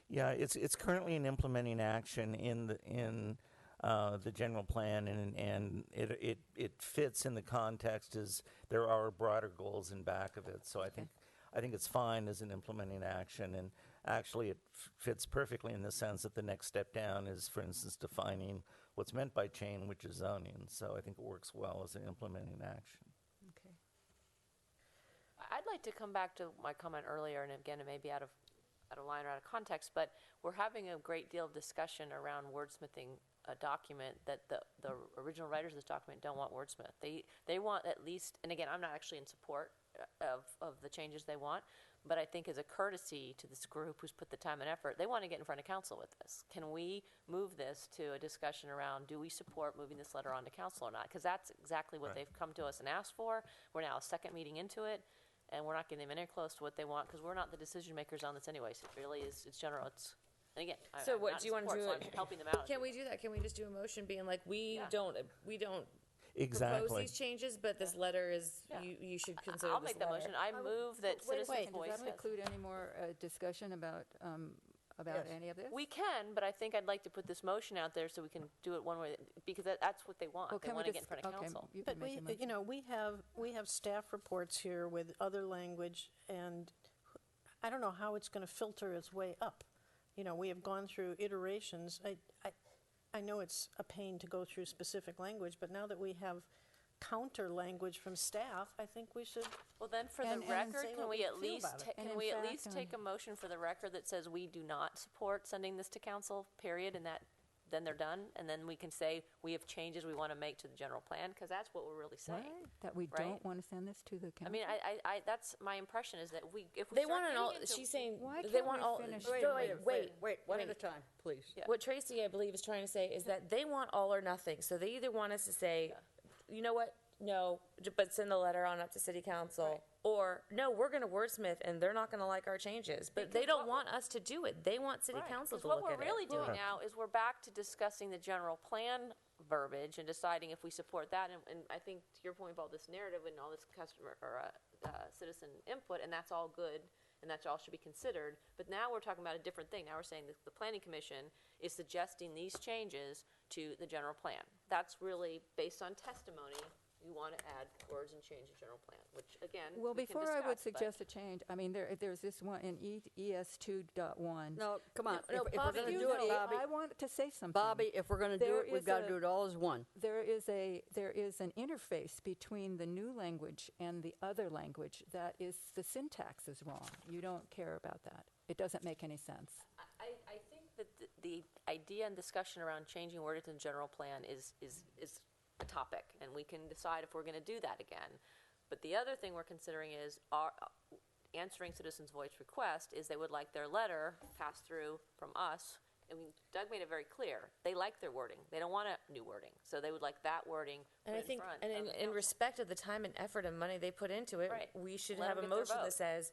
H: Yeah, it's currently an implementing action in the general plan, and it fits in the context as there are broader goals in back of it. So I think it's fine as an implementing action, and actually it fits perfectly in the sense that the next step down is, for instance, defining what's meant by chain, which is zoning. So I think it works well as an implementing action.
C: Okay.
J: I'd like to come back to my comment earlier, and again, it may be out of line or out of context, but we're having a great deal of discussion around wordsmithing a document that the original writers of this document don't want wordsmith. They want at least, and again, I'm not actually in support of the changes they want, but I think as a courtesy to this group who's put the time and effort, they want to get in front of council with this. Can we move this to a discussion around, do we support moving this letter on to council or not? Because that's exactly what they've come to us and asked for. We're now a second meeting into it, and we're not getting them anywhere close to what they want, because we're not the decision makers on this anyway. So it really is, it's general. And again,
A: So
J: I'm
A: what
J: not
A: do you
J: in
A: want to do?
J: support, so I'm helping them out.
A: Can we do that? Can we just do a motion being like, we don't
H: Exactly.
A: propose these changes, but this letter is, you should consider
J: I'll
A: this
J: make that
A: letter.
J: motion. I move that citizens' voice
C: Does that include any more discussion about any of this?
J: We can, but I think I'd like to put this motion out there so we can do it one way, because that's what they want.
C: Well,
J: they
C: can we
J: want to get in
C: just-
J: front of
C: okay,
J: council.
C: you
E: But
C: can make a motion.
E: we have staff reports here with other language, and I don't know how it's going to filter its way up. We have gone through iterations. I know it's a pain to go through specific language, but now that we have counter language from staff, I think we should.
J: Well, then for
E: And
J: the
E: say
J: record,
E: what
J: can we
E: we
J: at
E: feel
J: least
E: about it.
C: And
J: can
C: in
J: we at
C: fact,
J: least take a motion for the record that says we do not support sending this to council? Period, and that then they're done, and then we can say we have changes we want to make to the general plan, because that's what we're really saying.
C: Right, that we
J: right?
C: don't want to send this to the council.
J: I mean, I that's my impression is that if we
A: They
J: start
A: want an
J: getting
A: all,
J: into-
A: she's saying,
C: Why
A: they
C: can't
A: want
C: we
A: all,
C: finish
A: wait,
D: One at a time, please.
J: Yeah.
A: What Tracy, I believe, is trying to say is that they want all or nothing. So they either want us to say, you know what, no, but send the letter on up to city council,
J: Right.
A: or no, we're going to wordsmith and they're not going to like our changes. But they don't want us to do it. They want city
J: Right,
A: council
J: 'cause
A: to look
J: what
A: at
J: we're really
A: it.
J: doing now is we're back to discussing the general plan verbiage and deciding if we support that. And I think to your point about this narrative and all this customer or citizen input, and that's all good, and that all should be considered. But now we're talking about a different thing. Now we're saying that the planning commission is suggesting these changes to the general plan. That's really based on testimony. You want to add words and change the general plan, which again,
C: Well,
J: we can
C: before I would
J: discuss, but-
C: suggest a change, I mean, there's this one in ES 2.1.
D: No, come on.
A: No,
D: If we're
A: Bobby,
D: going to
C: Excuse
D: do it,
C: me,
D: Bobby,
C: I want to say something.
D: Bobby, if we're going to do
C: There
D: it, we've
C: is
D: got to
C: a-
D: do it all as one.
C: There is an interface between the new language and the other language that is, the syntax is wrong. You don't care about that. It doesn't make any sense.
J: I think that the idea and discussion around changing wording in the general plan is a topic, and we can decide if we're going to do that again. But the other thing we're considering is answering Citizens' Voice request is they would like their letter passed through from us. I mean, Doug made it very clear. They like their wording. They don't want a new wording. So they would like that wording
A: And
J: put
A: I
J: in
A: think,
J: front
A: and
J: of
A: in
J: the council.
A: respect of the time and effort and money they put into it,
J: Right.
A: we should
J: Let
A: have a
J: 'em get their
A: motion that
J: vote.
A: says,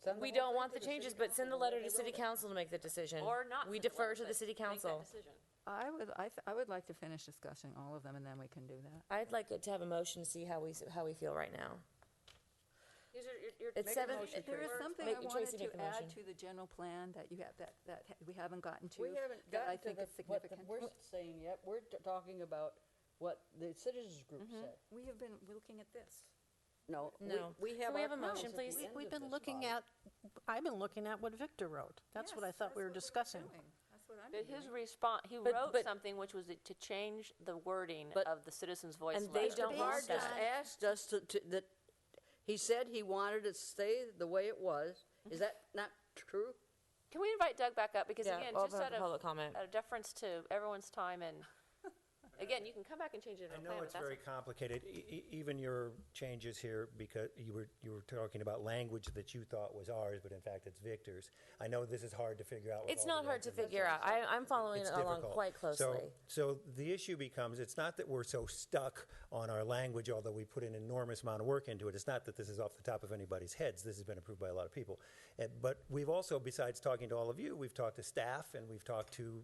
D: Send the
A: we
D: whole
A: don't
D: thing
A: want
D: to
A: the
D: the
A: changes,
D: city
A: but send the
D: council,
A: letter
D: let
A: to
D: them
A: city
D: vote.
A: council to make the decision.
J: Or not
A: We
J: send the
A: defer
J: letter,
A: to the
J: but
A: city
J: make that
A: council.
J: decision.
C: I would like to finish discussing all of them, and then we can do that.
A: I'd like to have a motion to see how we feel right now.
J: These are your
A: It's
J: make a
A: seven-
J: motion,
C: There is
J: Tracy.
C: something
A: Make-
C: I wanted
A: Tracy,
C: to
A: make the
C: add
A: motion.
C: to the general plan that you have, that we haven't gotten to.
D: We haven't
C: that I
D: gotten to
C: think
D: the,
C: is
D: what
C: significant.
D: we're saying yet. We're talking about what the citizens group said.
C: We have been looking at this.
D: No,
A: No.
D: we
A: Can
D: have
A: we
D: our
A: have a motion,
D: comments at
A: please?
D: the end
E: We've
D: of
E: been
D: this,
E: looking
D: Bobby.
E: at, I've been looking at what Victor wrote. That's what I thought we were discussing.
C: That's what I'm
J: But
C: doing.
J: his response, he
A: But-
J: wrote
A: but-
J: something which was to change the wording
A: But-
J: of the Citizens' Voice
A: and they
J: letter.
A: don't want
D: Just
A: that.
D: asked us that, he said he wanted it to stay the way it was. Is that not true?
J: Can we invite Doug back up? Because
A: Yeah,
J: again,
A: I'll
J: just
A: have
J: out
A: a
J: of,
A: public comment.
J: out of deference to everyone's time and, again, you can come back and change it in
M: I
J: a
M: know
J: plan, but
M: it's
J: that's.
M: very complicated, even your changes here, because you were talking about language that you thought was ours, but in fact it's Victor's. I know this is hard to figure out. with
A: It's
M: all
A: not
M: the
A: hard to
M: acronyms.
A: figure out. I'm following
M: It's
A: it along
M: difficult.
A: quite closely.
M: So the issue becomes, it's not that we're so stuck on our language, although we put an enormous amount of work into it. It's not that this is off the top of anybody's heads. This has been approved by a lot of people. But we've also, besides talking to all of you, we've talked to staff and we've talked to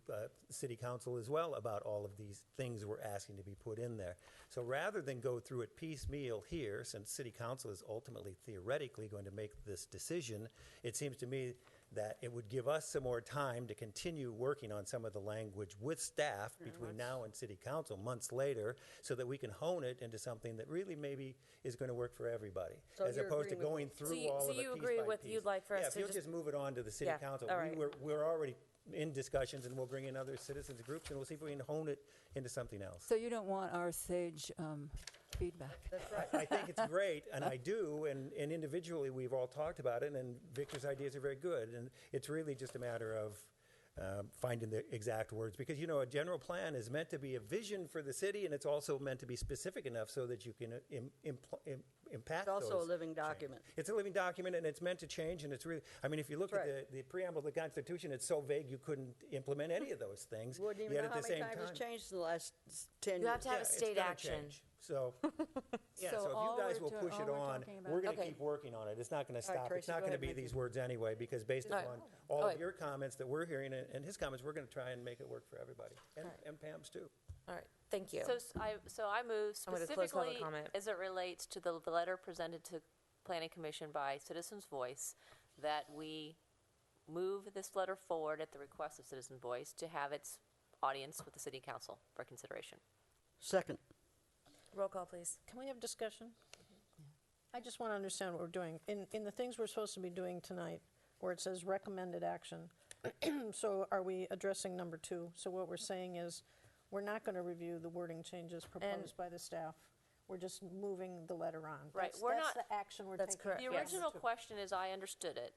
M: city council as well about all of these things we're asking to be put in there. So rather than go through it piecemeal here, since city council is ultimately theoretically going to make this decision, it seems to me that it would give us some more time to continue working on some of the language with staff between now and city council months later, so that we can hone it into something that really maybe is going to work for everybody,
D: So
M: as
D: you're
M: opposed to
D: agreeing with
M: going
D: me.
M: through
A: So you-
M: all
A: so
M: of it
A: you
M: piece
A: agree
M: by
A: with-
M: piece.
A: you'd like for us
M: Yeah,
A: to
M: if you'll
A: just-
M: just move it on to the city
A: Yeah,
M: council.
A: all right.
M: We're already in discussions, and we'll bring in other citizens groups, and we'll see if we can hone it into something else.
C: So you don't want our sage feedback?
D: That's right.
M: I think it's great, and I do, and individually, we've all talked about it, and Victor's ideas are very good, and it's really just a matter of finding the exact words, because, a general plan is meant to be a vision for the city, and it's also meant to be specific enough so that you can impact
D: It's also a
M: those
D: living
M: changes.
D: document.
M: It's a living document, and it's meant to change, and it's really, if you look
D: That's
M: at the preamble of the Constitution, it's so vague you couldn't implement any of those things.
D: Wouldn't even
M: yet
D: know
M: at
D: how
M: the
D: many
M: same
D: times it's
M: time-
D: changed in the last 10 years.
A: You have to have a
M: it's
A: state
M: gonna
A: action.
M: change. So, yeah,
C: So
M: so if
C: all
M: you guys
C: we're
M: will
C: do-
M: push
C: all
M: it
C: we're
M: on,
C: talking about-
M: we're going to
A: Okay.
M: keep working on it. It's not going to
D: All right,
M: stop.
D: Tracy,
M: It's not
D: go
M: going to
D: ahead,
M: be
D: make
M: these
D: your-
M: words anyway, because based
A: All right.
M: upon all
A: All
M: of
A: right.
M: your comments that we're hearing and his comments, we're going to try and make it work for everybody, and Pam's too.
A: All right, thank you.
J: So I move
A: I'm gonna close public
J: specifically
A: comment.
J: as it relates to the letter presented to Planning Commission by Citizens Voice, that we move this letter forward at the request of Citizen Voice to have its audience with the city council for consideration.
D: Second.
A: Roll call, please.
E: Can we have discussion? I just want to understand what we're doing. In the things we're supposed to be doing tonight, where it says recommended action, so are we addressing number 2? So what we're saying is, we're not going to review the wording changes proposed by the staff. We're just moving the letter on.
J: Right,
E: That's-
J: we're
E: that's
J: not-
E: the action we're
A: That's
E: taking.
A: correct.
J: The
A: Yes.
J: original question, as I understood it,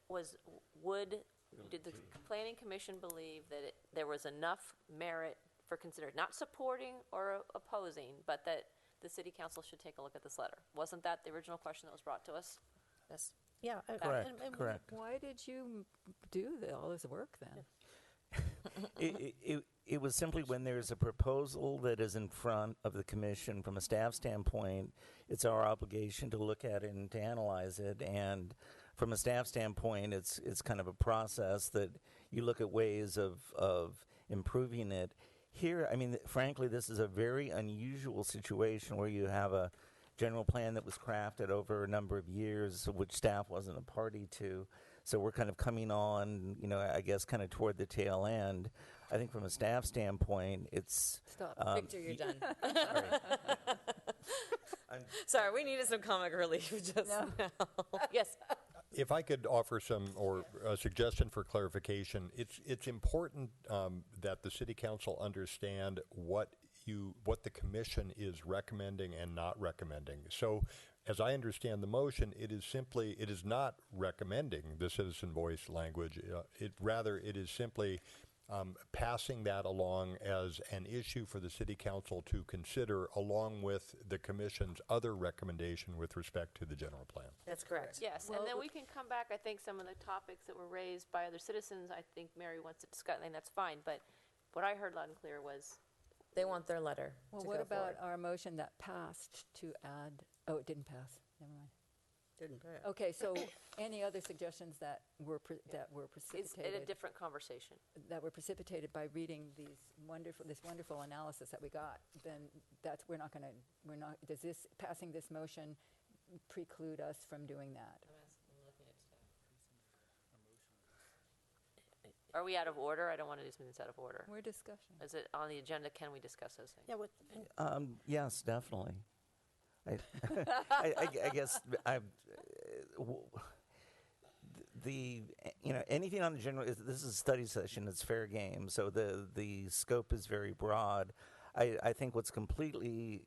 J: did the Planning Commission believe that there was enough merit for consideration, not supporting or opposing, but that the city council should take a look at this letter. Wasn't that the original question that was brought to us?
A: Yes.
E: Yeah.
H: Correct.
C: Why did you do all this work then?
H: It was simply when there's a proposal that is in front of the commission from a staff standpoint, it's our obligation to look at it and to analyze it. And from a staff standpoint, it's kind of a process that you look at ways of improving it. Here, I mean, frankly, this is a very unusual situation where you have a general plan that was crafted over a number of years, which staff wasn't a party to. So we're kind of coming on, I guess, kind of toward the tail end. I think from a staff standpoint, it's...
C: Stop.
A: Victor, you're done. Sorry, we needed some comic relief just now.
J: Yes.
I: If I could offer a suggestion for clarification, it's important that the city council understand what the commission is recommending and not recommending. So, as I understand the motion, it is not recommending the citizen voice language. It is simply passing that along as an issue for the city council to consider, along with the commission's other recommendation with respect to the general plan.
A: That's correct.
J: Yes, and then we can come back, I think, some of the topics that were raised by other citizens, I think Mary wants to discuss, and that's fine, but what I heard loud and clear was...
A: They want their letter
C: Well,
A: to
C: what
A: go
C: about
A: forward.
C: our motion that passed to add, oh, it didn't pass, never mind.
D: Didn't pass.
C: Okay, so any other suggestions that were
J: It's
C: precipitated?
J: in a different conversation.
C: That were precipitated by reading this wonderful analysis that we got, then does passing this motion preclude us from doing that?
J: Are we out of order? I don't want to do something that's out of order.
C: We're discussing.
J: Is it on the agenda? Can we discuss those things?
E: Yeah.
H: Yes, definitely. I guess anything on the general. This is a study session. It's fair game. So the scope is very broad. I think what's completely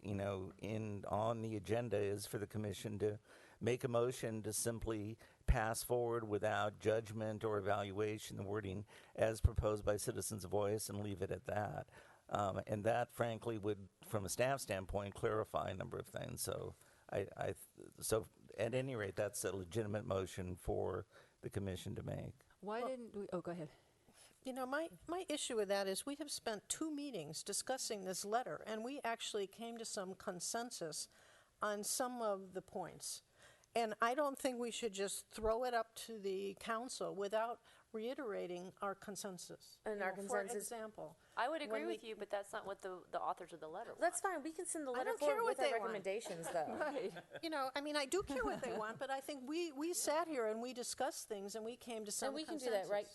H: on the agenda is for the commission to make a motion to simply pass forward without judgment or evaluation the wording as proposed by Citizens Voice and leave it at that. And that, frankly, would, from a staff standpoint, clarify a number of things. So, so at any rate, that's a legitimate motion for the commission to make.
C: Why didn't we? Oh, go ahead.
E: My issue with that is we have spent 2 meetings discussing this letter, and we actually came to some consensus on some of the points. And I don't think we should just throw it up to the council without reiterating our consensus.
A: And our consensus.
E: For example.
J: I would agree with you, but that's not what the authors of the letter want.
A: That's fine. We can send the letter
E: don't care
A: forward
E: what
A: with our
E: they want.
A: recommendations, though.
E: Right. I do care what they want, but I think we sat here and we discussed things and we came to some
A: And we can
E: consensus.
A: do that, right,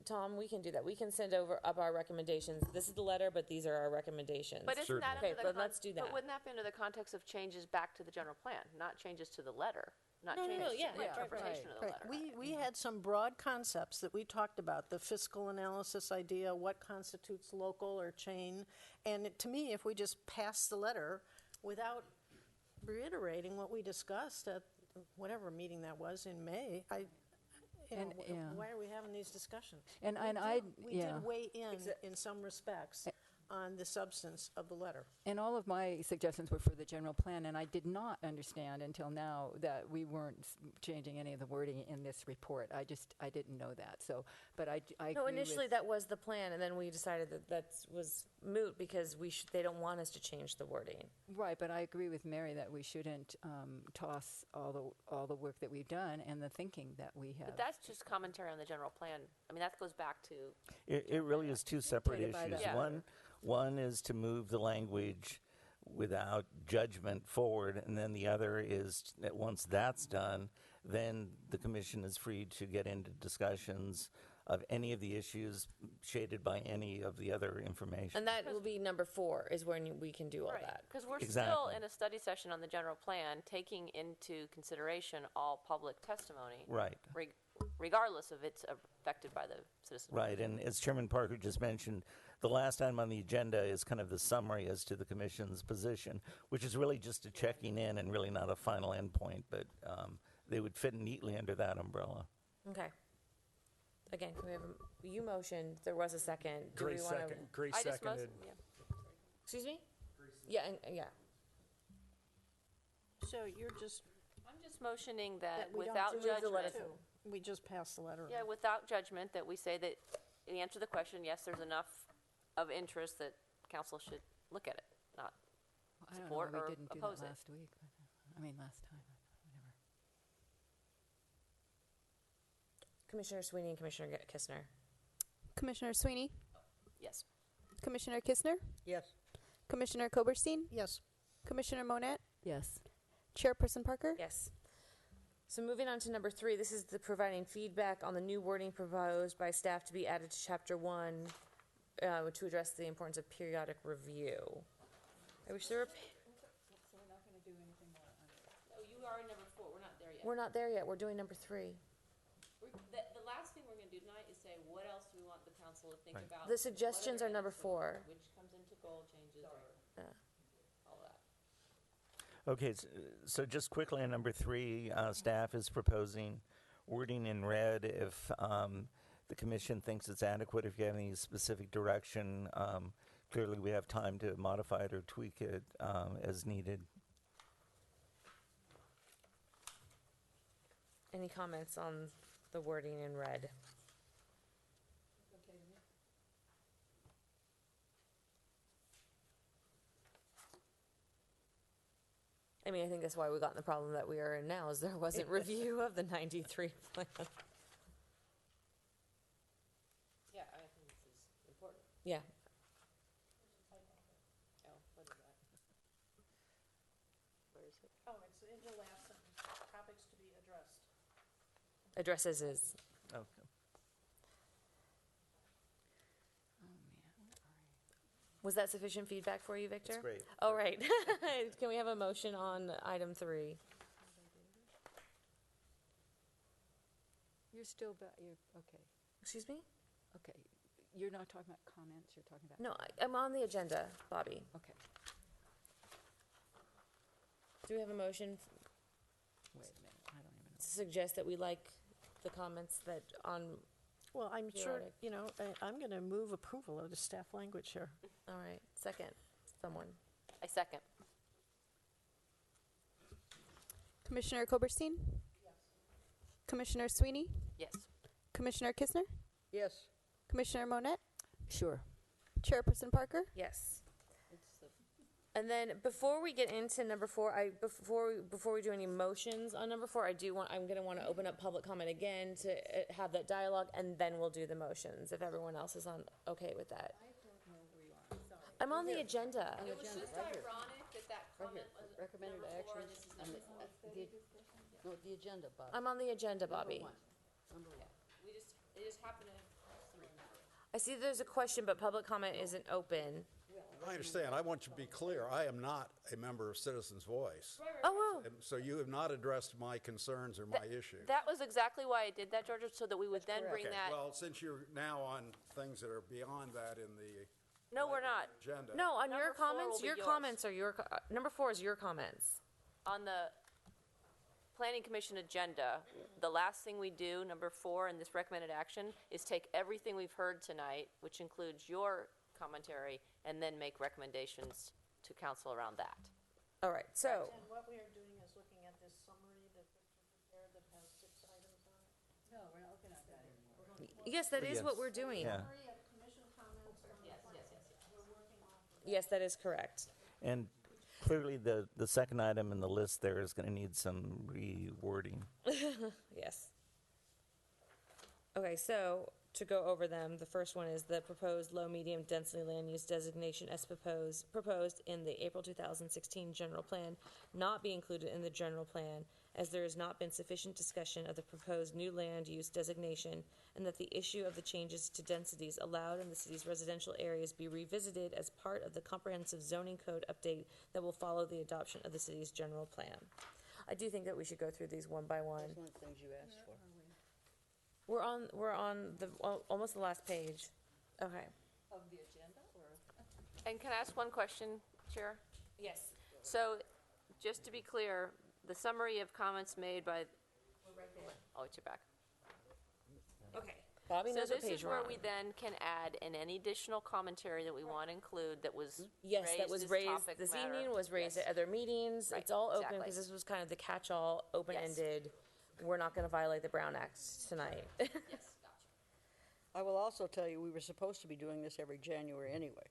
A: Tom? We can do that. We can send up our recommendations. This is the letter, but these are our recommendations.
J: But isn't that
A: okay?
J: under
A: But let's do that.
J: But wouldn't that be under the context of changes back to the general plan, not changes to the letter, not
E: No,
J: changes
E: yeah,
J: to the interpretation of the letter?
E: We had some broad concepts that we talked about, the fiscal analysis idea, what constitutes local or chain. And to me, if we just pass the letter without reiterating what we discussed at whatever meeting that was in May, why are we having these discussions? We did weigh in some respects on the substance of the letter.
C: And all of my suggestions were for the general plan, and I did not understand until now that we weren't changing any of the wording in this report. I didn't know that. So, but I
A: No,
C: agree
A: initially
C: with,
A: that was the plan, and then we decided that was moot because they don't want us to change the wording.
C: right. But I agree with Mary that we shouldn't toss all the work that we've done and the thinking that we have.
J: But that's just commentary on the general plan. I mean, that goes back to...
H: It really is 2 separate
C: Dictated by
H: issues.
C: that.
H: One is to move the language without judgment forward, and then the other is that once that's done, then the commission is free to get into discussions of any of the issues shaded by any of the other information.
A: And that will be number 4 is when we can do all that.
J: Because we're still
H: Exactly.
J: in a study session on the general plan, taking into consideration all public testimony.
H: Right.
J: Regardless of it's affected by the citizens.
H: Right, and as Chairman Parker just mentioned, the last item on the agenda is kind of the summary as to the commission's position, which is really just a checking in and really not a final endpoint, but they would fit neatly under that umbrella.
A: Okay. Again, can we have you motioned, there was a second. Do we
F: Grace
A: wanna-
F: second. Grace
J: I just
F: seconded.
A: Excuse me? Yeah, yeah.
E: So you're just,
J: I'm just motioning that
E: we don't
J: without
E: do the letter
J: judgment,
E: two. We just pass the letter.
J: yeah, without judgment, that we say that, in answer to the question, yes, there's enough of interest that council should look at it, not
C: I don't know
J: support
C: why
J: or
C: we didn't do
J: oppose
C: that
J: it.
C: last week. But, I mean, last time. Whatever.
A: Commissioner Sweeney and Commissioner Kistner.
B: Commissioner Sweeney,
J: Yes.
B: Commissioner Kistner,
D: Yes.
B: Commissioner Koberstein,
E: Yes.
B: Commissioner Monette,
C: Yes.
B: Chairperson Parker.
A: Yes. So moving on to number 3, this is the providing feedback on the new wording proposed by staff to be added to Chapter 1 to address the importance of periodic review. I wish there were...
K: So we're not going to do anything more on it.
J: Oh, you are number 4, we're not there yet.
A: We're not there yet. We're doing number 3.
J: The last thing we're going to do tonight is say, what else do we want the council to think about?
A: The suggestions are number 4.
J: Which comes into goal changes or all that.
H: Okay, so just quickly on number 3, staff is proposing wording in red if the commission thinks it's adequate. If you have any specific direction, clearly we have time to modify it or tweak it as needed.
A: Any comments on the wording in red? I mean, I think that's why we got in the problem that we are in now, is there wasn't review of the 93 plan.
J: Yeah, I think this is important.
A: Yeah.
J: Oh, what is that? Where is it?
E: Oh, it's in the last sentence, topics to be addressed.
A: Addresses is.
H: Okay.
A: Was that sufficient feedback for you, Victor?
H: That's great.
A: All right. Can we have a motion on item 3?
C: You're still, you're, okay.
A: Excuse me?
C: Okay. You're not talking about comments, you're talking about.
A: No, I'm on the agenda, Bobby.
C: Okay.
A: Do we have a motion
C: Wait a minute. I don't even know.
A: to suggest that we like the comments that on,
E: Well, I'm sure,
A: Periodic.
E: you know, I'm going to move approval of the staff language here.
A: all right, second, someone.
J: I second.
B: Commissioner Koberstein, Commissioner Sweeney,
J: Yes.
B: Commissioner Kistner,
D: Yes.
B: Commissioner Monette,
C: Sure.
B: Chairperson Parker.
A: Yes. And then before we get into number 4, before we do any motions on number 4, I'm going to want to open up public comment again to have that dialogue, and then we'll do the motions if everyone else is okay with that.
K: I don't know where you are. Sorry.
A: I'm on the agenda.
J: It was just ironic that comment was
D: Recommended
J: number 4 and
D: actions.
J: this is number 4.
D: No, the agenda, Bob.
A: I'm on the agenda, Bobby.
D: Number 1.
J: They just happen to have 3.
A: I see there's a question, but public comment isn't open.
N: I understand. I want you to be clear. I am not a member of Citizens Voice.
A: Oh,
N: And so you have not addressed my concerns or my issues.
J: That was exactly why I did that, Georgia, so that we would then bring
N: Okay,
J: that.
N: well, since you're now on things that are beyond that in the
J: No, we're not.
N: agenda.
A: no, on your
J: Number 4 will
A: comments,
J: be
A: your
J: yours.
A: comments are number 4 is your comments.
J: On the Planning Commission agenda, the last thing we do, number 4 in this recommended action, is take everything we've heard tonight, which includes your commentary, and then make recommendations to council around that.
A: All right, so,
E: And what we are doing is looking at this summary that Victor prepared that has 6 items on it.
K: No, we're not looking at that anymore.
A: yes, that is what we're doing.
H: Yeah.
E: Summary of commission comments on the plan. We're working off of
A: Yes, that is correct.
H: And clearly the second item in the list there is going to need some rewording.
A: Yes. Okay, so to go over them, the first one is the proposed low-medium density land use designation as proposed in the April 2016 general plan not be included in the general plan, as there has not been sufficient discussion of the proposed new land use designation, and that the issue of the changes to densities allowed in the city's residential areas be revisited as part of the comprehensive zoning code update that will follow the adoption of the city's general plan. I do think that we should go through these one by one.
D: That's one of the things you asked for.
A: We're on the almost the last page. Okay.
K: Of the agenda, or?
J: And can I ask one question, Chair?
A: Yes.
J: So, just to be clear, the summary of comments made by. Oh, it's your back.
A: Okay. Bobby
J: So
A: knows what
J: this
A: page
J: is
A: we're
J: where
A: on.
J: we then can add in any additional commentary that we want to include that was
A: Yes, that was
J: this
A: raised
J: topic
A: this
J: matter.
A: evening, was raised
J: Yes.
A: at other meetings.
J: Right,
A: It's all open
J: exactly.
A: because this was kind of the catch-all, open-ended. We're not going to violate the Brown Act tonight.
J: Yes, gotcha.
D: I will also tell you, we were supposed to be doing this every January anyway.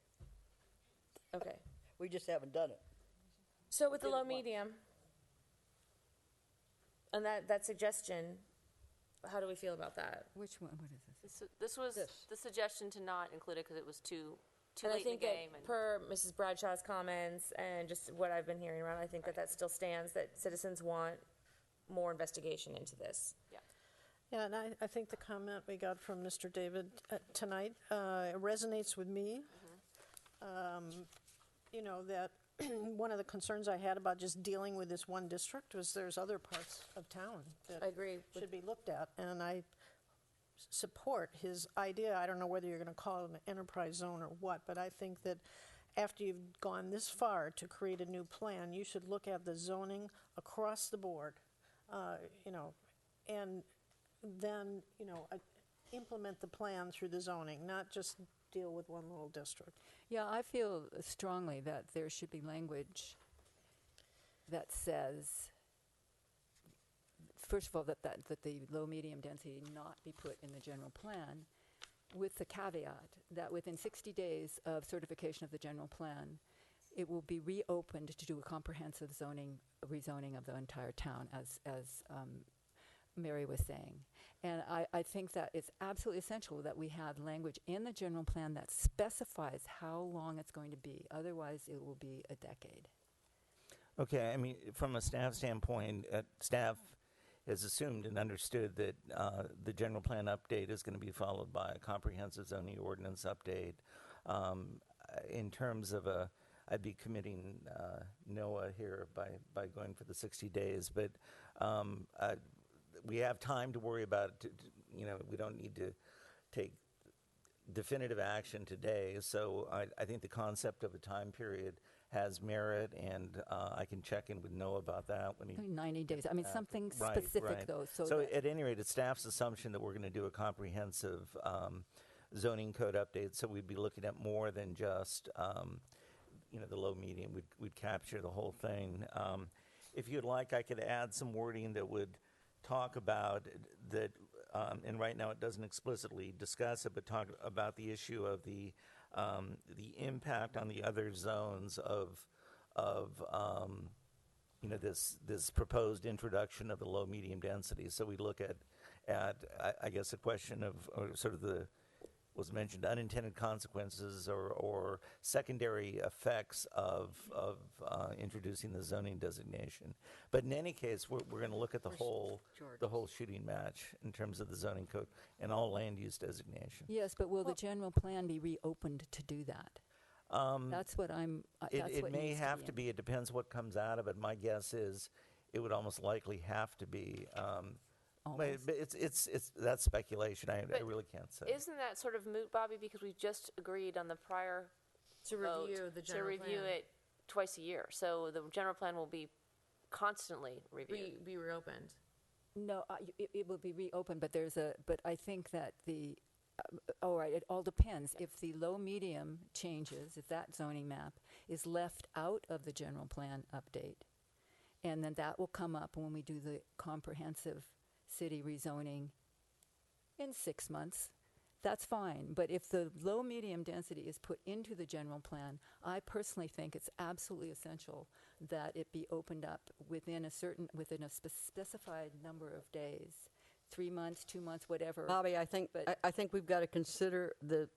A: Okay.
D: We just haven't done it.
A: So with the
D: Did it
A: low
D: once.
A: medium, and that suggestion, how do we feel about that?
C: Which one? What is this?
J: This was
D: This.
J: the suggestion to not include it because it was too
A: And I
J: late in the
A: think
J: game.
A: that
J: And
A: per Mrs. Bradshaw's comments and just what I've been hearing around, I think that still stands, that citizens want more investigation into this.
J: yeah.
E: Yeah, and I think the comment we got from Mr. David tonight resonates with me. You know, that one of the concerns I had about just dealing with this one district was there's other parts of town that
A: I agree.
E: should be looked at. And I support his idea. I don't know whether you're going to call it an enterprise zone or what, but I think that after you've gone this far to create a new plan, you should look at the zoning across the board, you know, and then, you know, implement the plan through the zoning, not just deal with one little district.
C: Yeah, I feel strongly that there should be language that says, first of all, that the low-medium density not be put in the general plan, with the caveat that within 60 days of certification of the general plan, it will be reopened to do a comprehensive rezoning of the entire town, as Mary was saying. And I think that it's absolutely essential that we have language in the general plan that specifies how long it's going to be. Otherwise, it will be a decade.
H: Okay, I mean, from a staff standpoint, staff has assumed and understood that the general plan update is going to be followed by a comprehensive zoning ordinance update. In terms of I'd be committing NOAA here by going for the 60 days, but we have time to worry about it. You know, we don't need to take definitive action today. So I think the concept of a time period has merit, and I can check in with Noah about that when he
C: 90 days. I mean, something
H: Right,
C: specific,
H: right.
C: though.
H: So
C: that-
H: at any rate, it's staff's assumption that we're going to do a comprehensive zoning code update. So we'd be looking at more than just you know, the low medium. We'd capture the whole thing. If you'd like, I could add some wording that would talk about that. And right now it doesn't explicitly discuss it, but talk about the issue of the impact on the other zones of you know, this proposed introduction of the low medium density. So we look at I guess a question of, or sort of the was mentioned, unintended consequences or secondary effects of introducing the zoning designation. But in any case, we're going to look at the whole shooting match in terms of the zoning code and all land use designation.
C: Yes, but will the general plan be reopened to do that? That's what I'm. That's
H: It
C: what
H: may
C: needs
H: have to
C: in.
H: be. It depends what comes out of it. My guess is it would almost likely have to be. But it's that's speculation. I really can't say.
J: Isn't that sort of moot, Bobby, because we just agreed on the prior
A: To
J: vote
A: review the general
J: to review
A: plan.
J: it twice a year. So the general plan will be constantly reviewed.
A: Be reopened.
C: No, it will be reopened, but but I think that all right, it all depends. If the low-medium changes, if that zoning map is left out of the general plan update, and then that will come up when we do the comprehensive city rezoning in 6 months, that's fine. But if the low-medium density is put into the general plan, I personally think it's absolutely essential that it be opened up within a specified number of days, 3 months, 2 months, whatever.
D: Bobby, I think we've got to consider the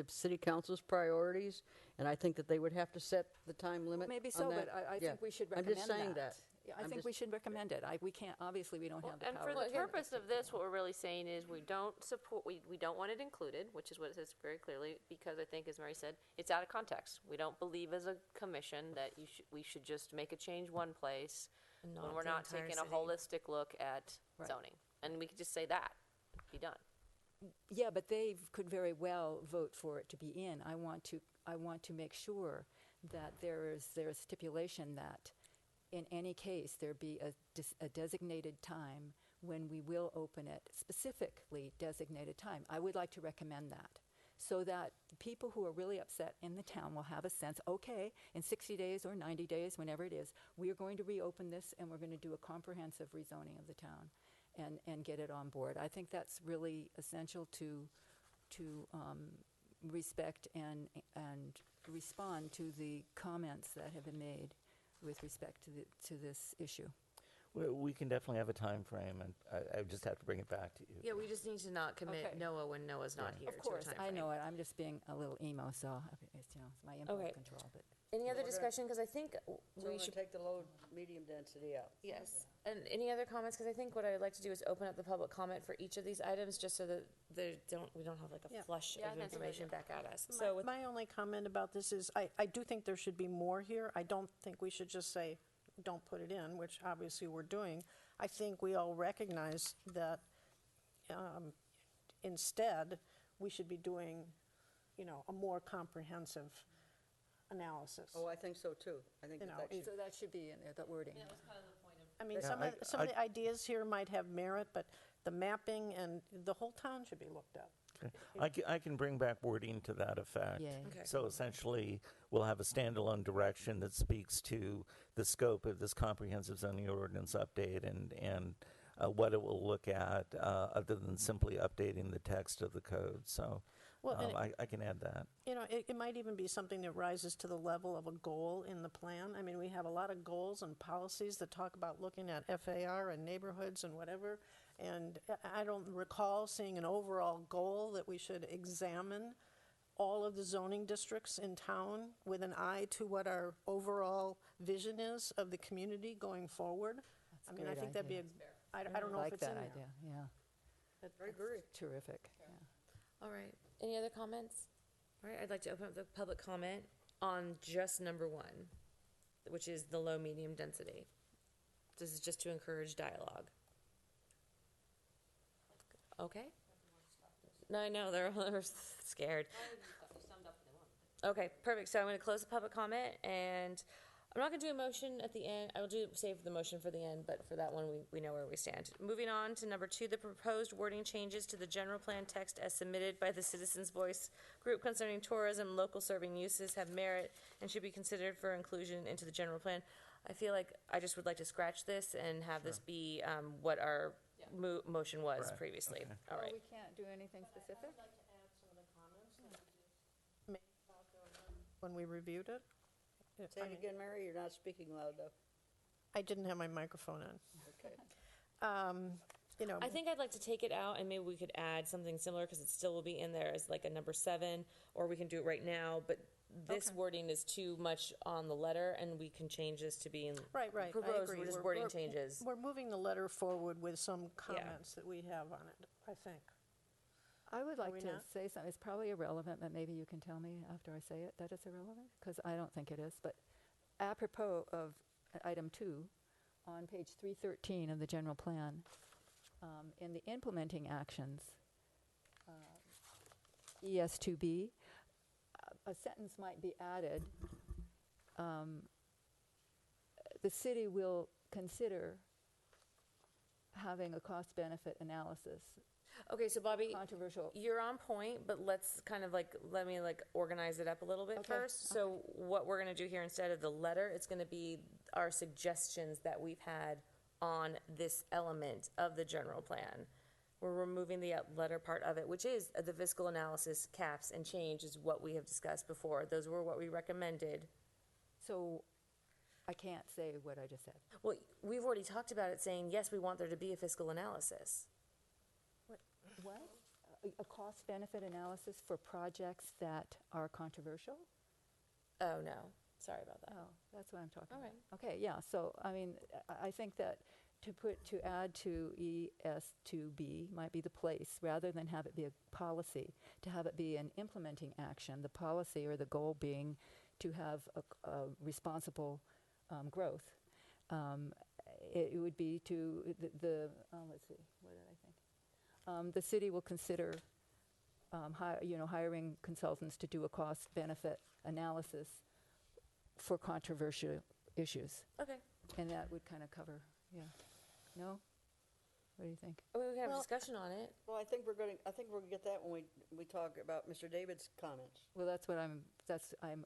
D: city council's priorities, and I think that they would have to set the time limit.
C: Maybe
D: on
C: so,
D: that.
C: but I
D: Yeah.
C: think we should
D: I'm
C: recommend
D: just saying that.
C: Yeah, I think we should recommend it. We can't, obviously, we don't have the
J: And
C: power.
J: for the purpose of this, what we're really saying is we don't support, we don't want it included, which is what it says very clearly, because I think, as Mary said, it's out of context. We don't believe as a commission that we should just make a change one place
A: And
J: when
A: not
J: we're
A: the
J: not
A: entire
J: taking a
A: city.
J: holistic look at
C: Right.
J: zoning. And we could just say that, be done.
C: Yeah, but they could very well vote for it to be in. I want to make sure that there's stipulation that in any case there be a designated time when we will open it, specifically designated time. I would like to recommend that, so that the people who are really upset in the town will have a sense, okay, in 60 days or 90 days, whenever it is, we are going to reopen this and we're going to do a comprehensive rezoning of the town and get it on board. I think that's really essential to respect and respond to the comments that have been made with respect to this issue.
H: We can definitely have a time frame, and I just have to bring it back to you.
A: Yeah, we just need to not commit
C: Okay.
A: Noah when Noah's not here.
C: Of course,
A: to a
C: I
A: timeframe.
C: know it. I'm just being a little emo, so it's my impulse
A: Okay.
C: control. But
A: Any other discussion? Because I think
D: So we're
A: we
D: going
A: should.
D: to take the low, medium density out.
A: Yes. And any other comments? Because I think what I'd like to do is open up the public comment for each of these items, just so that we don't have like a
E: Yeah.
A: flush
G: Yeah,
A: of
G: that's a good
A: information
G: idea.
A: back at us. So with
E: My only comment about this is, I do think there should be more here. I don't think we should just say, don't put it in, which obviously we're doing. I think we all recognize that instead, we should be doing, a more comprehensive analysis.
D: Oh, I think so too. I think
E: You
D: that
E: know,
D: that should.
C: so that should be in there, the wording.
E: I mean,
H: Yeah,
E: some of the ideas here might have merit, but the mapping and the whole town should be looked at.
H: Okay. I can bring back wording to that effect.
C: Yay.
A: Okay.
H: So essentially, we'll have a standalone direction that speaks to the scope of this comprehensive zoning ordinance update and what it will look at, other than simply updating the text of the code. So
E: Well, and
H: I can add that.
E: it might even be something that rises to the level of a goal in the plan. I mean, we have a lot of goals and policies that talk about looking at FAR and neighborhoods and whatever. And I don't recall seeing an overall goal that we should examine all of the zoning districts in town with an eye to what our overall vision is of the community going forward.
C: That's
E: I
C: a
E: mean, I
C: great
E: think that'd be
C: idea.
E: I don't know if
C: like
E: it's in
C: that
E: there.
C: idea. Yeah,
D: I agree.
C: terrific. Yeah.
A: all right. Any other comments? All right. I'd like to open up the public comment on just number 1, which is the low medium density. This is just to encourage dialogue. Okay. No, I know they're scared. Okay, perfect. So I'm going to close the public comment, and I'm not going to do a motion at the end. I will save the motion for the end, but for that one, we know where we stand. Moving on to number 2, the proposed wording changes to the general plan text as submitted by the Citizens Voice group concerning tourism, local serving uses have merit and should be considered for inclusion into the general plan. I feel like I just would like to scratch this and have this be what our motion was
H: Right,
A: previously.
H: okay.
A: All right.
C: We can't do anything specific?
E: When we reviewed it.
D: Say it again, Mary, you're not speaking loud enough.
E: I didn't have my microphone on.
D: Okay.
A: I think I'd like to take it out and maybe we could add something similar because it still will be in there as like a number 7, or we can do it right now, but this wording is too much on the letter and we can change this to be in.
E: Right, I
A: proposed,
E: agree.
A: we're just wording changes.
E: We're moving the letter forward with some comments that we have on it, I think.
C: I would like
E: we
C: to
E: not?
C: say something. It's probably irrelevant, but maybe you can tell me after I say it that it's irrelevant, because I don't think it is. But apropos of item 2, on page 313 of the general plan, in the implementing actions, ES2B, a sentence might be added. The city will consider having a cost-benefit analysis.
A: Okay, so Bobby,
C: Controversial.
A: you're on point, but let's kind of let me organize it up a little bit
C: Okay,
A: first. So what we're going to do here, instead of the letter, it's going to be our suggestions that we've had on this element of the general plan. We're removing the letter part of it, which is the fiscal analysis, caps, and change is what we have discussed before. Those were what we recommended.
C: So I can't say what I just said.
A: Well, we've already talked about it, saying, yes, we want there to be a fiscal analysis.
C: What? A cost-benefit analysis for projects that are controversial?
A: Oh, no. Sorry about that.
C: Oh, that's what I'm talking
A: All
C: about.
A: right.
C: Okay, yeah, so, I mean, I think that to add to ES2B might be the place, rather than have it be a policy, to have it be an implementing action, the policy or the goal being to have a responsible growth. It would be to let's see, what did I think? The city will consider hiring consultants to do a cost-benefit analysis for controversial issues.
A: Okay.
C: And that would kind of cover, yeah. No? What do you think?
A: We can have a
D: Well-
A: discussion on it.
D: Well, I think we're going to get that when we talk about Mr. David's comments.
C: Well, that's what I'm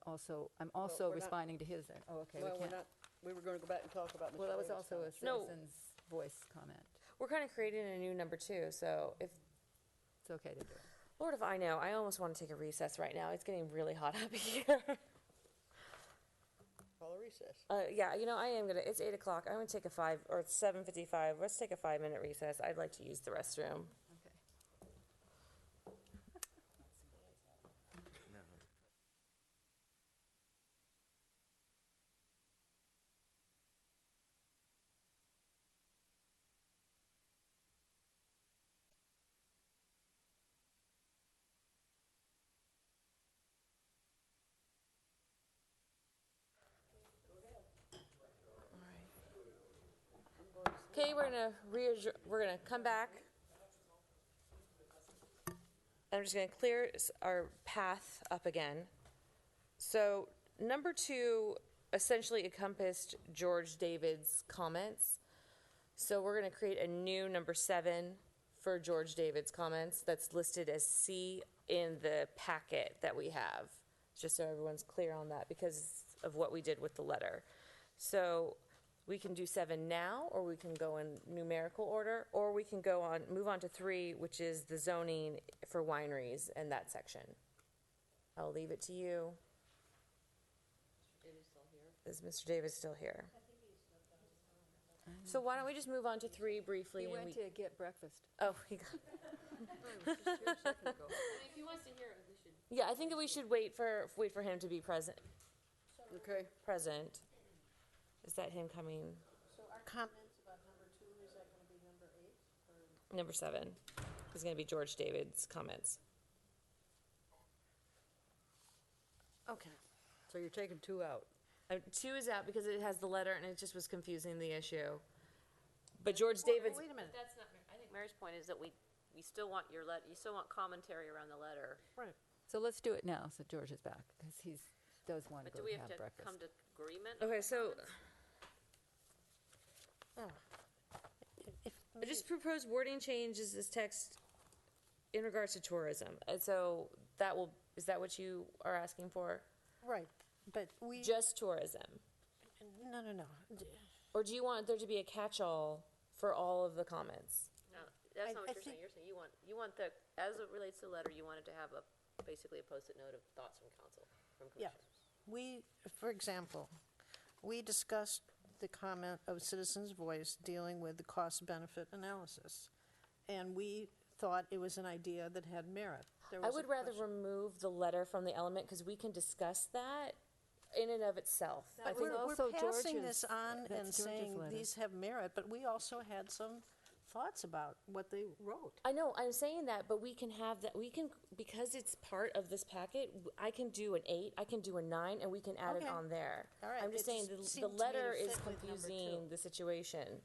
C: also
D: we're not-
C: responding to his, oh, okay,
D: Well,
C: we
D: we're
C: can't.
D: not, we were going to go back and talk about Mr.
C: Well, that was
D: David's
C: also a
D: comments.
A: No.
C: citizen's voice comment.
A: We're kind of creating a new number 2, so if,
C: It's okay to do it.
A: Lord, if I know, I almost want to take a recess right now. It's getting really hot up here.
D: Call a recess.
A: Yeah, you know, I am gonna, it's 8 o'clock. I'm gonna take a 5, or it's 7:55. Let's take a 5-minute recess. I'd like to use the restroom.
C: Okay.
A: Okay, we're gonna come back. I'm just gonna clear our path up again. So number 2 essentially encompassed George David's comments. So we're gonna create a new number 7 for George David's comments that's listed as C in the packet that we have, just so everyone's clear on that because of what we did with the letter. So we can do 7 now, or we can go in numerical order, or we can move on to 3, which is the zoning for wineries and that section. I'll leave it to you. Is Mr. Davis still here? So why don't we just move on to 3 briefly?
C: He
A: and
C: went to get breakfast.
A: Oh, he got.
J: If he wants to hear it, we should.
A: Yeah, I think that we should wait for him to be present.
D: Okay.
A: Present. Is that him coming?
E: So our comments about number 2, is that going to be number 8?
A: Number 7 is going to be George David's comments.
E: Okay.
D: So you're taking 2 out.
A: 2 is out because it has the letter and it just was confusing the issue. But George David's.
E: Wait a minute.
J: That's not, I think Mary's point is that we still want your you still want commentary around the letter.
E: Right.
C: So let's do it now, so George is back, because he does want to
J: But
C: go
J: do we have
C: have
J: to
C: breakfast.
J: come to agreement?
A: Okay, so
E: Oh.
A: I just proposed wording changes this text in regards to tourism. And so is that what you are asking for?
E: Right, but we,
A: Just tourism?
E: no.
A: Or do you want there to be a catch-all for all of the comments?
J: No, that's
E: I-
J: not what
E: I
J: you're saying.
E: think-
J: You're saying you want the, as it relates to the letter, you wanted to have basically a post-it note of thoughts from council, from
E: Yeah.
J: commissioners.
E: For example, we discussed the comment of Citizens' Voice dealing with the cost-benefit analysis, and we thought it was an idea that had merit. There
A: I
E: was a
A: would rather
E: question.
A: remove the letter from the element because we can discuss that in and of itself. I think
E: We're
C: also
E: passing
C: George's-
E: this on
C: that's
E: and
C: George's
E: saying
C: letter.
E: these have merit, but we also had some thoughts about what they wrote.
A: I know, I'm saying that, but we can have that, because it's part of this packet, I can do an 8, I can do a 9, and we can add it
E: Okay.
A: on there.
E: All right,
A: I'm just
E: it
A: saying,
E: just
A: the
E: seemed to me
A: letter
E: to
A: is
E: fit with number
A: confusing
E: 2.
A: the situation.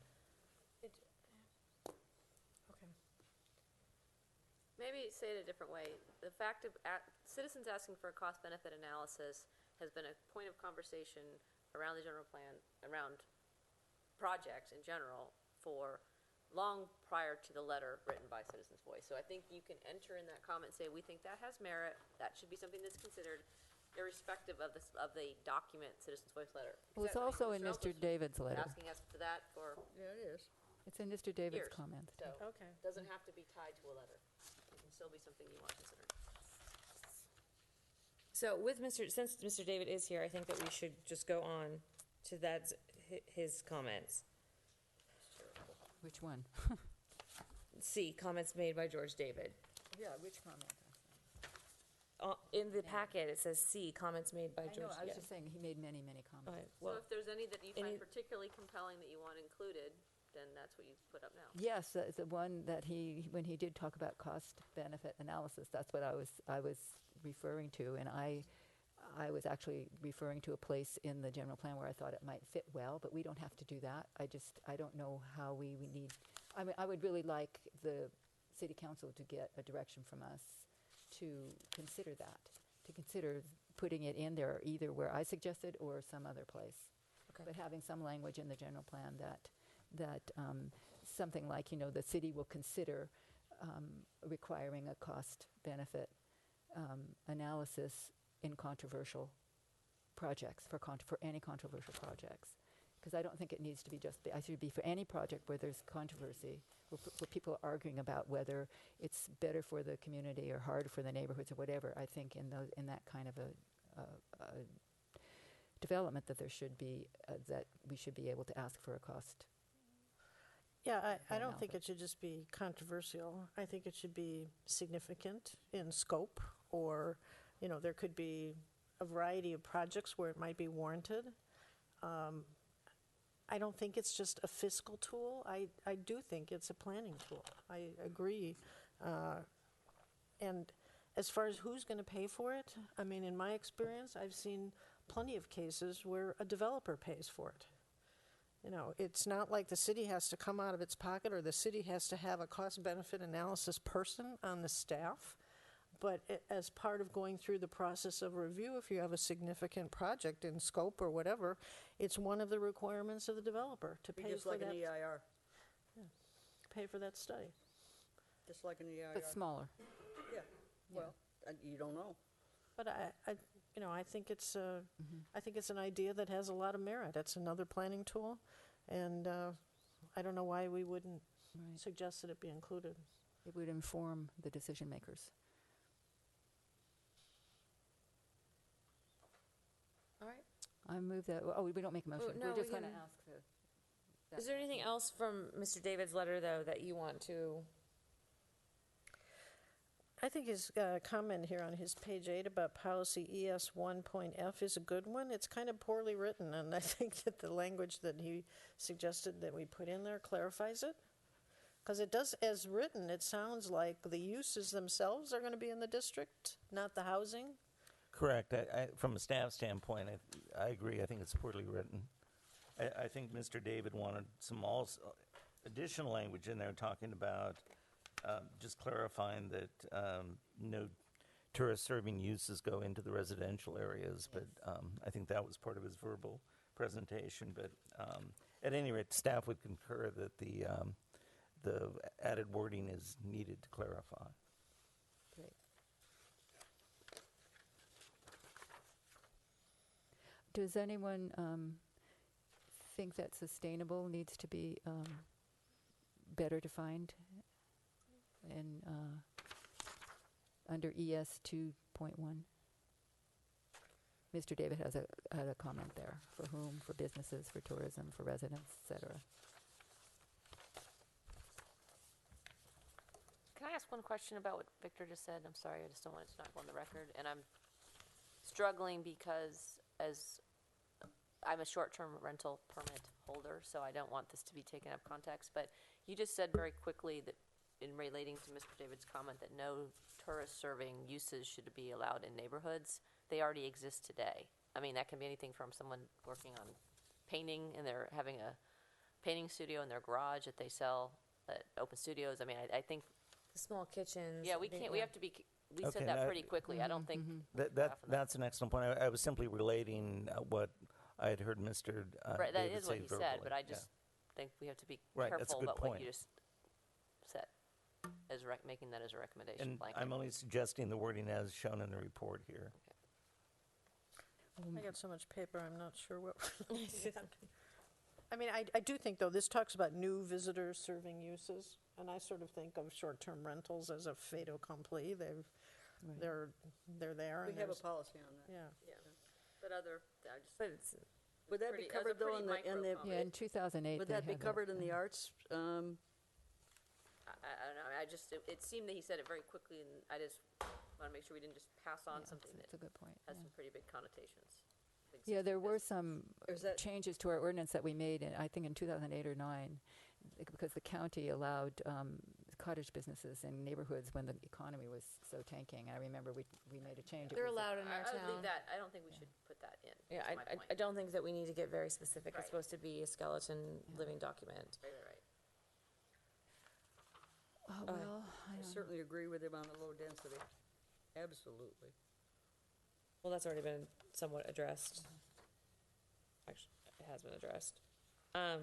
E: Okay.
J: Maybe say it a different way. The fact of citizens asking for a cost-benefit analysis has been a point of conversation around the general plan, around projects in general, for long prior to the letter written by Citizens' Voice. So I think you can enter in that comment and say, we think that has merit, that should be something that's considered irrespective of the document Citizens' Voice letter.
C: Well, it's
J: Exactly.
C: also in
J: Mr.
C: Mr.
J: Elkins
C: David's letter.
J: Asking us for that for
D: Yeah, it is.
C: It's in Mr. David's
J: years.
C: comments.
J: So,
E: Okay.
J: it doesn't have to be tied to a letter. It can still be something you want considered.
A: So since Mr. David is here, I think that we should just go on to his comments.
C: Which one?
A: C, comments made by George David.
C: Yeah, which comment?
A: In the packet, it says C, comments made by
C: I
A: George.
C: know, I was
A: yeah.
C: just saying, he made many, many comments.
A: Alright,
J: So
A: well,
J: if there's any that you find
A: any-
J: particularly compelling that you want included, then that's what you put up now.
C: Yes, the one that when he did talk about cost-benefit analysis, that's what I was referring to, and I was actually referring to a place in the general plan where I thought it might fit well, but we don't have to do that. I don't know how we need, I mean, I would really like the city council to get a direction from us to consider that, to consider putting it in there either where I suggested or some other place.
A: Okay.
C: But having some language in the general plan that something like, the city will consider requiring a cost-benefit analysis in controversial projects, for any controversial projects. Because I don't think it needs to be I should be for any project where there's controversy, where people are arguing about whether it's better for the community or harder for the neighborhoods or whatever. I think in that kind of a development that there should be, that we should be able to ask for a cost.
E: Yeah, I don't think it should just be controversial. I think it should be significant in scope, or, there could be a variety of projects where it might be warranted. I don't think it's just a fiscal tool. I do think it's a planning tool. I agree. And as far as who's going to pay for it, I mean, in my experience, I've seen plenty of cases where a developer pays for it. It's not like the city has to come out of its pocket, or the city has to have a cost-benefit analysis person on the staff. But as part of going through the process of review, if you have a significant project in scope or whatever, it's one of the requirements of the developer to pay
D: Just
E: for
D: like
E: that.
D: an EIR.
E: Pay for that study.
D: Just like an EIR.
C: But smaller.
D: Yeah, well, you don't know.
E: But I think it's I think it's an idea that has a lot of merit. It's another planning tool, and I don't know why we wouldn't suggest that it be included.
C: It would inform the decision makers.
A: All right.
C: I move that. We don't make a motion.
A: no,
C: We're just
A: we
C: going to
A: can-
C: ask.
A: Is there anything else from Mr. David's letter, though, that you want to?
E: I think his comment here on his page 8 about policy ES 1.F is a good one. It's kind of poorly written, and I think that the language that he suggested that we put in there clarifies it. Because it does, as written, it sounds like the uses themselves are going to be in the district, not the housing.
H: Correct. From a staff standpoint, I agree. I think it's poorly written. I think Mr. David wanted some additional language in there talking about just clarifying that no tourist-serving uses go into the residential areas, but I think that was part of his verbal presentation. But at any rate, staff would concur that the added wording is needed to clarify.
C: Great. Does anyone think that sustainable needs to be better defined in under ES 2.1? Mr. David had a comment there. For whom? For businesses, for tourism, for residents, etc.
J: Can I ask one question about what Victor just said? I'm sorry, I just don't want it to not go on the record. And I'm struggling because as I'm a short-term rental permit holder, so I don't want this to be taken out of context. But you just said very quickly that in relating to Mr. David's comment that no tourist-serving uses should be allowed in neighborhoods. They already exist today. I mean, that can be anything from someone working on painting and they're having a painting studio in their garage that they sell at Open Studios. I mean, I think
A: The small kitchens.
J: yeah, we can't. We have to be. We
H: Okay,
J: said that
H: that-
J: pretty quickly. I don't think.
H: That's an excellent point. I was simply relating what I had heard Mr.
J: Right, that
H: David
J: is what
H: say
J: he said,
H: verbally.
J: but I just think we have to be
H: Right, that's a
J: careful
H: good
J: about what
H: point.
J: you just said, as making that as a recommendation.
H: And
J: blanket.
H: I'm only suggesting the wording as shown in the report here.
E: I got so much paper, I'm not sure what. I mean, I do think, though, this talks about new visitors serving uses, and I sort of think of short-term rentals as a fait accompli. They're there.
D: We
E: and
D: have a
E: there's-
D: policy on that.
E: Yeah.
J: But other, I just.
A: But it's,
D: Would that be covered, though, in the,
C: Yeah, in 2008.
D: would
C: they
D: that be
C: had
D: covered in the arts?
J: I don't know. I just it seemed that he said it very quickly, and I just want to make sure we didn't just pass on something
C: That's
J: that
C: a good point.
J: has
C: yeah.
J: some pretty big connotations. Big
C: Yeah, there were
J: significance.
C: some
D: Is that-
C: changes to our ordinance that we made, I think in 2008 or 9, because the county allowed cottage businesses in neighborhoods when the economy was so tanking. I remember we made a change. It
A: they're
C: was a-
A: allowed in our
J: I would
A: town.
J: leave that. I don't think we should put that in.
A: Yeah,
J: That's my
A: I
J: point.
A: don't think that we need to get very specific.
J: Right.
A: It's supposed to be a skeleton living document.
J: Right.
C: Oh, well,
D: I certainly agree with him on the low density. Absolutely.
A: Well, that's already been somewhat addressed. Actually, it has been addressed. All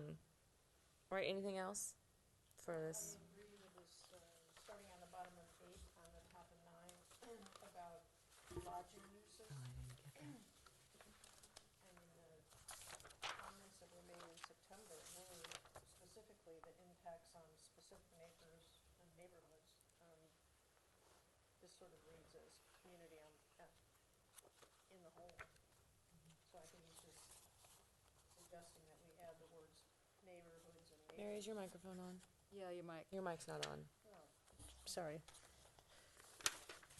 A: right, anything else? for this?
E: I agree with this, starting on the bottom of 8, on the top of 9, about lodging uses. And the comments that were made in September were specifically the impacts on specific neighbors and neighborhoods. This sort of reads as community in the whole. So I think he's just suggesting that we add the words neighborhoods and neighbors.
A: Mary, is your microphone on?
C: Yeah, your mic.
A: Your mic's not on.
E: Sorry.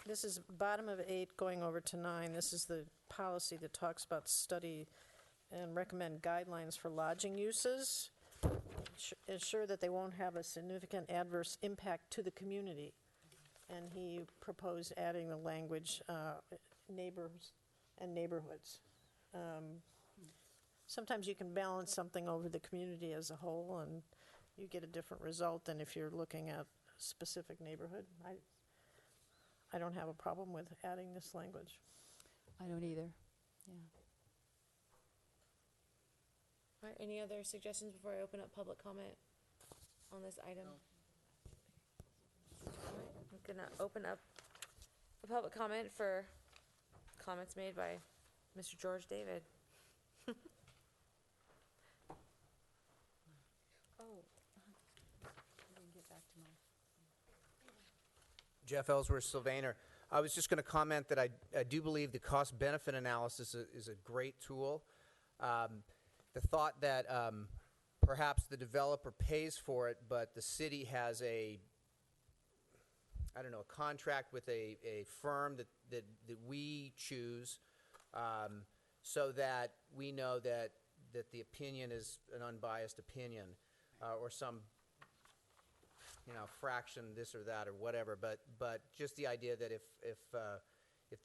E: This is bottom of 8 going over to 9. This is the policy that talks about study and recommend guidelines for lodging uses. Ensure that they won't have a significant adverse impact to the community. And he proposed adding the language neighbors and neighborhoods. Sometimes you can balance something over the community as a whole, and you get a different result than if you're looking at a specific neighborhood. I don't have a problem with adding this language.
C: I don't either. Yeah.
A: All right, any other suggestions before I open up public comment on this item? All right, I'm gonna open up the public comment for comments made by Mr. George David.
O: Jeff Ellsworth, Sylvaner. I was just going to comment that I do believe the cost-benefit analysis is a great tool. The thought that perhaps the developer pays for it, but the city has a contract with a firm that we choose, so that we know that the opinion is an unbiased opinion, or some fraction this or that or whatever, but just the idea that if the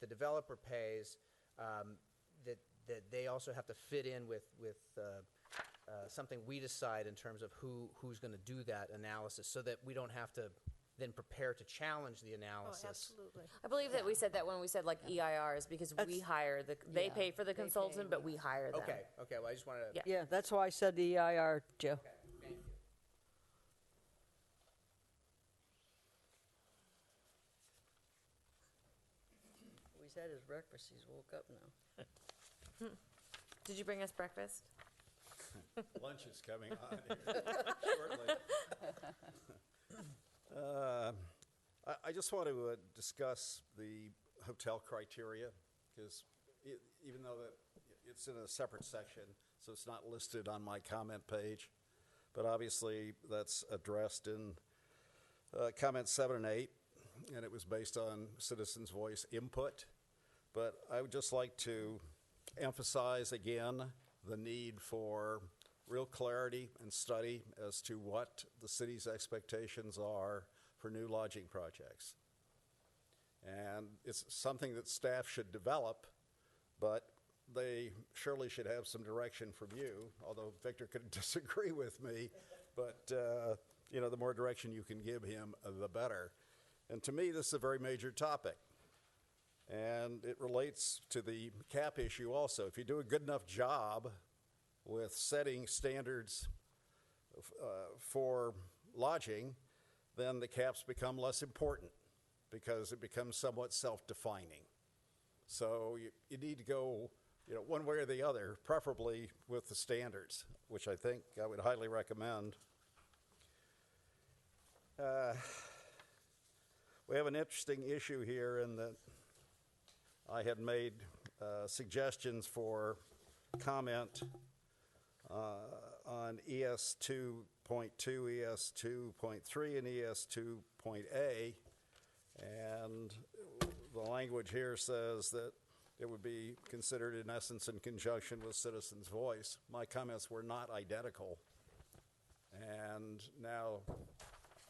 O: developer pays, that they also have to fit in with something we decide in terms of who's going to do that analysis, so that we don't have to then prepare to challenge the analysis.
E: Oh, absolutely.
A: I believe that we said that when we said like EIRs, because we hire they pay for the consultant, but we hire them.
O: Okay, well, I just wanted to...
D: Yeah, that's why I said the EIR, Joe.
O: Okay, thank you.
D: He's had his breakfast, he's woke up now.
A: Did you bring us breakfast?
N: Lunch is coming on here shortly. I just want to discuss the hotel criteria, because even though it's in a separate section, so it's not listed on my comment page, but obviously that's addressed in comments 7 and 8, and it was based on citizens' voice input. But I would just like to emphasize again the need for real clarity and study as to what the city's expectations are for new lodging projects. And it's something that staff should develop, but they surely should have some direction from you, although Victor could disagree with me, but the more direction you can give him, the better. And to me, this is a very major topic. And it relates to the cap issue also. If you do a good enough job with setting standards for lodging, then the caps become less important because it becomes somewhat self-defining. So you need to go one way or the other, preferably with the standards, which I think I would highly recommend. We have an interesting issue here in that I had made suggestions for comment on ES 2.2, ES 2.3, and ES 2.A, and the language here says that it would be considered in essence in conjunction with citizens' voice. My comments were not identical, and now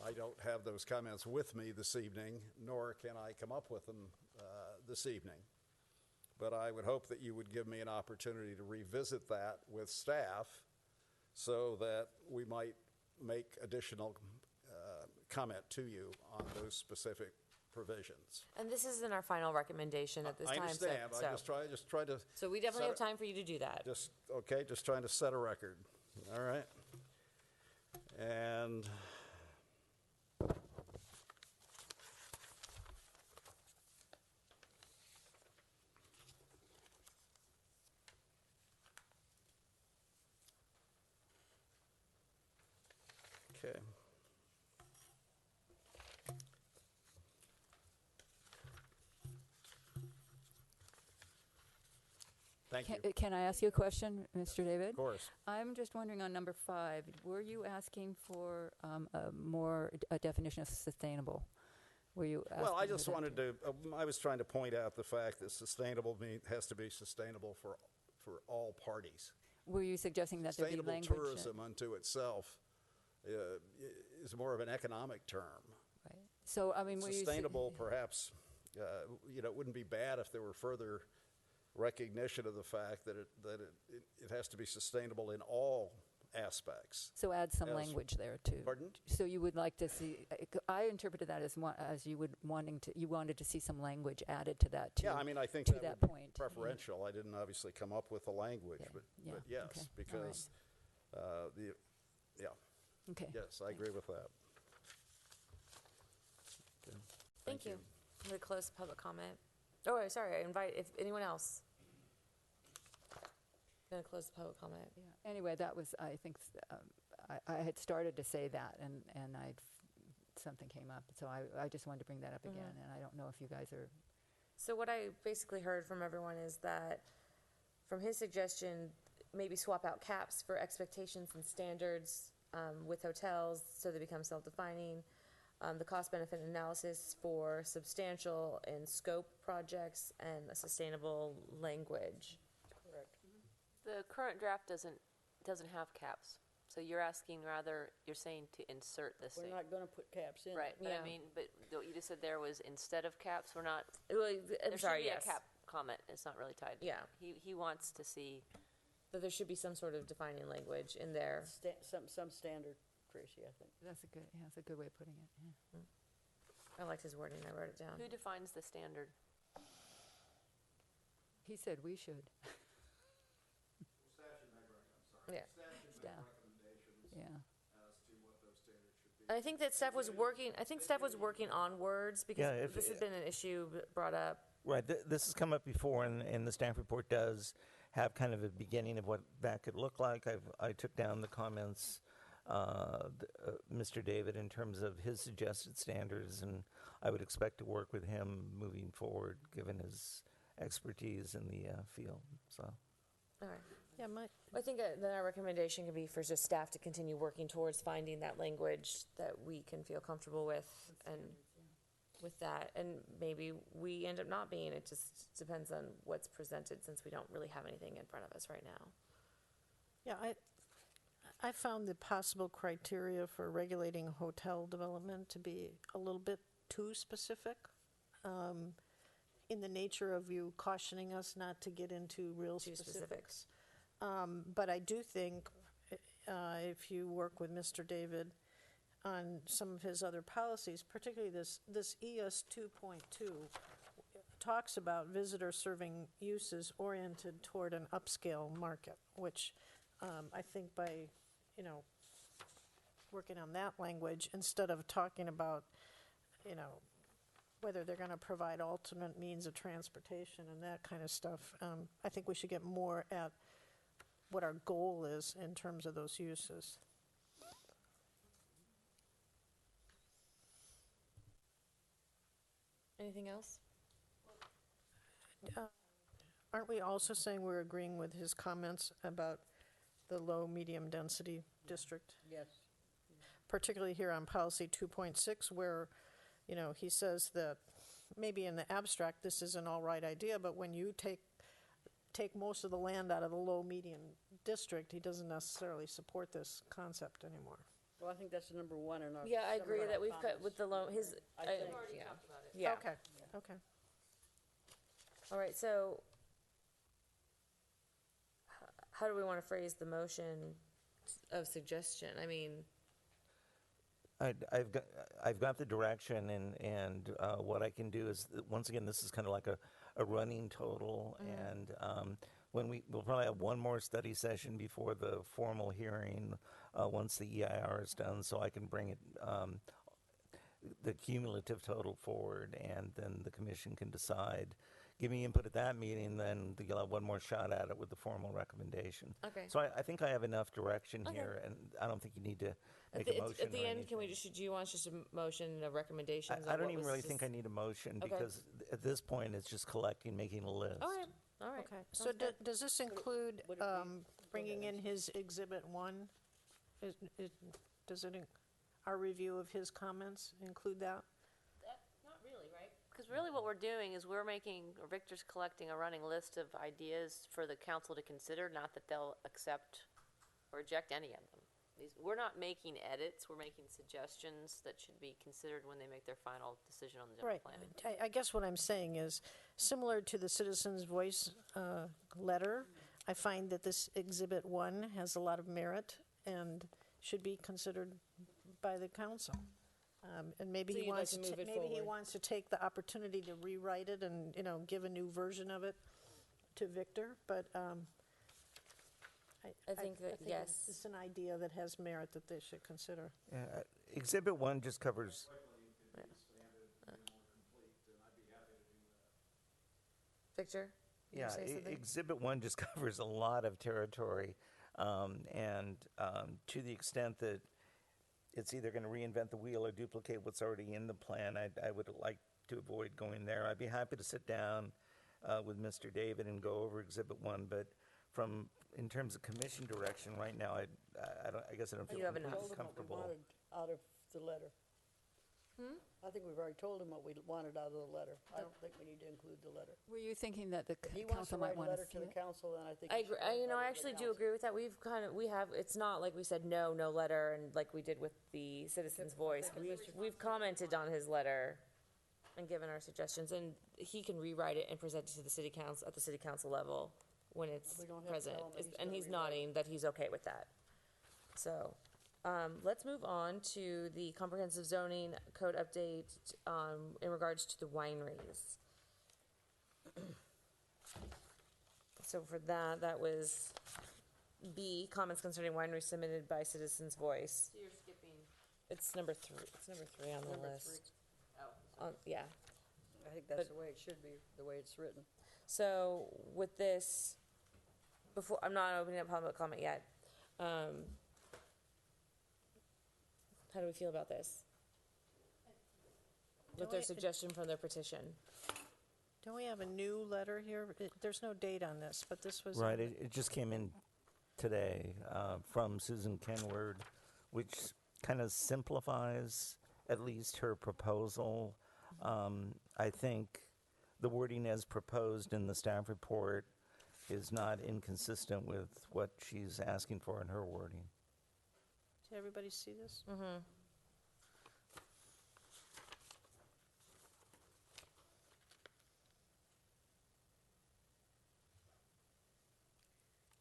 N: I don't have those comments with me this evening, nor can I come up with them this evening. But I would hope that you would give me an opportunity to revisit that with staff so that we might make additional comment to you on those specific provisions.
A: And this isn't our final recommendation at this time.
N: I understand.
A: So,
N: I just try to.
A: so we definitely have time for you to do that.
N: Just trying to set a record. All right. And Okay. Thank you.
C: Can I ask you a question, Mr. David?
N: Of course.
C: I'm just wondering on number 5, were you asking for a definition of sustainable? Were you
N: Well, I
C: asking
N: just
C: for that
N: wanted to, I was trying to point out the fact that sustainable has to be sustainable for all parties.
C: Were you suggesting that there be
N: Sustainable
C: language?
N: tourism unto itself is more of an economic term.
C: Right. So, I mean, were you
N: Sustainable, perhaps, it wouldn't be bad if there were further recognition of the fact that it has to be sustainable in all aspects.
C: So add some
N: As-
C: language there too.
N: Pardon?
C: So you would like to see? I interpreted that as you wanted to see some language added to that too.
N: Yeah, I mean, I think
C: to
N: that
C: that
N: would
C: point.
N: be preferential. I didn't obviously come up with the language,
C: Okay,
N: but
C: yeah,
N: yes,
C: okay, all right.
N: because
C: Okay.
N: yes, I agree with that. Okay.
A: Thank you. I'm going to close public comment. Oh, sorry, I invite, if anyone else. I'm going to close the public comment.
C: Yeah. Anyway, that was, I think, I had started to say that, and something came up, so I just wanted to bring that up again, and I don't know if you guys are.
A: So what I basically heard from everyone is that, from his suggestion, maybe swap out caps for expectations and standards with hotels so they become self-defining. The cost-benefit analysis for substantial and scope projects and a sustainable language.
N: Correct.
J: The current draft doesn't have caps. So you're asking you're saying to insert this.
D: We're not going to put caps in.
J: Right, but
A: Yeah.
J: I mean, but what you just said there was instead of caps, we're not.
A: Well, I'm
J: There
A: sorry,
J: should be
A: yes.
J: a cap comment. It's not really tied.
A: Yeah.
J: He wants to see.
A: That there should be some sort of defining language in there.
D: Some standard, Tracy, I think.
C: That's a good way of putting it. Yeah.
A: I liked his wording, I wrote it down.
J: Who defines the standard?
C: He said we should.
A: Yeah.
C: Staff. Yeah.
A: And I think that staff was working on words because
H: Yeah, if-
A: this has been an issue brought up.
H: Right, this has come up before, and the staff report does have kind of a beginning of what that could look like. I took down the comments, Mr. David, in terms of his suggested standards, and I would expect to work with him moving forward, given his expertise in the field, so.
A: All right.
E: Yeah,
A: I think then our recommendation could be for just staff to continue working towards finding that language that we can feel comfortable with and with that. And maybe we end up not being, it just depends on what's presented since we don't really have anything in front of us right now.
E: Yeah, I found the possible criteria for regulating hotel development to be a little bit too specific, in the nature of you cautioning us not to get into real
A: Too
E: specifics. But I do think if you work with Mr. David on some of his other policies, particularly this ES 2.2 talks about visitor serving uses oriented toward an upscale market, which I think by, working on that language instead of talking about, whether they're going to provide alternate means of transportation and that kind of stuff, I think we should get more at what our goal is in terms of those uses.
A: Anything else?
E: Aren't we also saying we're agreeing with his comments about the low, medium density district?
D: Yes.
E: Particularly here on policy 2.6 where, he says that maybe in the abstract this is an all right idea, but when you take most of the land out of the low, medium district, he doesn't necessarily support this concept anymore.
D: Well, I think that's number one in our.
A: Yeah, I agree
D: some of
A: that
D: our
A: we've cut
D: comments.
A: with the low, his,
D: I think.
A: yeah. Yeah.
E: Okay.
A: All right, so how do we want to phrase the motion of suggestion? I mean,
H: I've got the direction, and what I can do is, once again, this is kind of like a running total, and we'll probably have one more study session before the formal hearing, once the EIR is done, so I can bring it, the cumulative total forward, and then the commission can decide give me input at that meeting, then you'll have one more shot at it with the formal recommendation.
A: Okay.
H: So I think I have enough direction
A: Okay.
H: here, and I don't think you need to
A: At
H: make a
A: the,
H: motion
A: at the
H: or
A: end, can we
H: anything.
A: just, do you want just a motion of recommendations?
H: I
A: on
H: don't
A: what
H: even
A: was
H: really
A: just-
H: think I need a motion,
A: Okay.
H: because at this point, it's just collecting, making a list.
A: All right, all right.
E: Okay, so
A: sounds good.
E: does this include
D: would it be-
E: bringing in his Exhibit 1? Does it, our review of his comments include that?
J: Not really, right? Because really what we're doing is we're making, or Victor's collecting a running list of ideas for the council to consider, not that they'll accept or reject any of them. We're not making edits, we're making suggestions that should be considered when they make their final decision on the general
E: Right.
J: plan.
E: I guess what I'm saying is, similar to the Citizens' Voice letter, I find that this Exhibit 1 has a lot of merit and should be considered by the council. And maybe
A: So
E: he
A: you'd like
E: wants
A: to move it
E: maybe he
A: forward.
E: wants to take the opportunity to rewrite it and, give a new version of it to Victor, but
A: I think that, yes.
E: it's an idea that has merit that they should consider.
H: Exhibit 1 just covers,
A: Victor? you
H: yeah,
A: say something?
H: Exhibit 1 just covers a lot of territory. And to the extent that it's either going to reinvent the wheel or duplicate what's already in the plan, I would like to avoid going there. I'd be happy to sit down with Mr. David and go over Exhibit 1, but in terms of commission direction right now, I guess I don't feel
A: You have enough.
H: completely
D: Told them what we
H: comfortable.
D: wanted out of the letter. I think we've already told him what we wanted out of the letter. I don't think we need to include the letter.
C: Were you thinking that the
D: If he wants to
C: council might
D: write a
C: want to
D: letter
C: see
D: to the
C: it?
D: council, then I think.
A: I
D: he
A: agree,
D: should write a
A: I
D: letter to the
A: actually do
D: council.
A: agree with that. We have, it's not like we said no letter, and like we did with the Citizens' Voice. We've commented on his letter and given our suggestions, and he can rewrite it and present it to the city council, at the city council level when it's
D: We don't have to
A: present.
D: tell him that he's
A: And
D: gonna
A: he's
D: rewrite it.
A: nodding that he's okay with that. So, let's move on to the comprehensive zoning code update, in regards to the wineries. So for that was B, comments concerning wineries submitted by Citizens' Voice.
J: So you're skipping,
A: It's number 3, on the
D: Number
A: list.
J: oh,
A: Yeah.
D: I think that's
A: But-
D: the way it should be, the way it's written.
A: So with this, I'm not opening up public comment yet. How do we feel about this? With their
E: we-
A: suggestion from their petition.
E: Don't we have a new letter here? There's no date on this, but this was.
H: Right, it just came in today from Susan Kenward, which kind of simplifies at least her proposal. I think the wording as proposed in the staff report is not inconsistent with what she's asking for in her wording.
E: Did everybody see this?
A: Mm-hmm.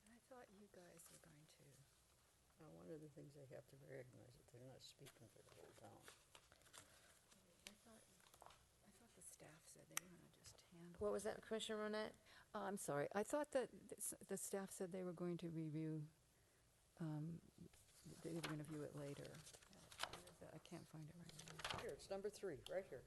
C: I thought you guys were going to.
D: One of the things they have to recognize that they're not speaking for the whole town.
C: I thought the staff said they were going to just handle.
A: What was that, Commissioner Monette?
C: I'm sorry. I thought that the staff said they were going to review. They were going to view it later. I can't find it right now.
D: Here, it's number 3, right here.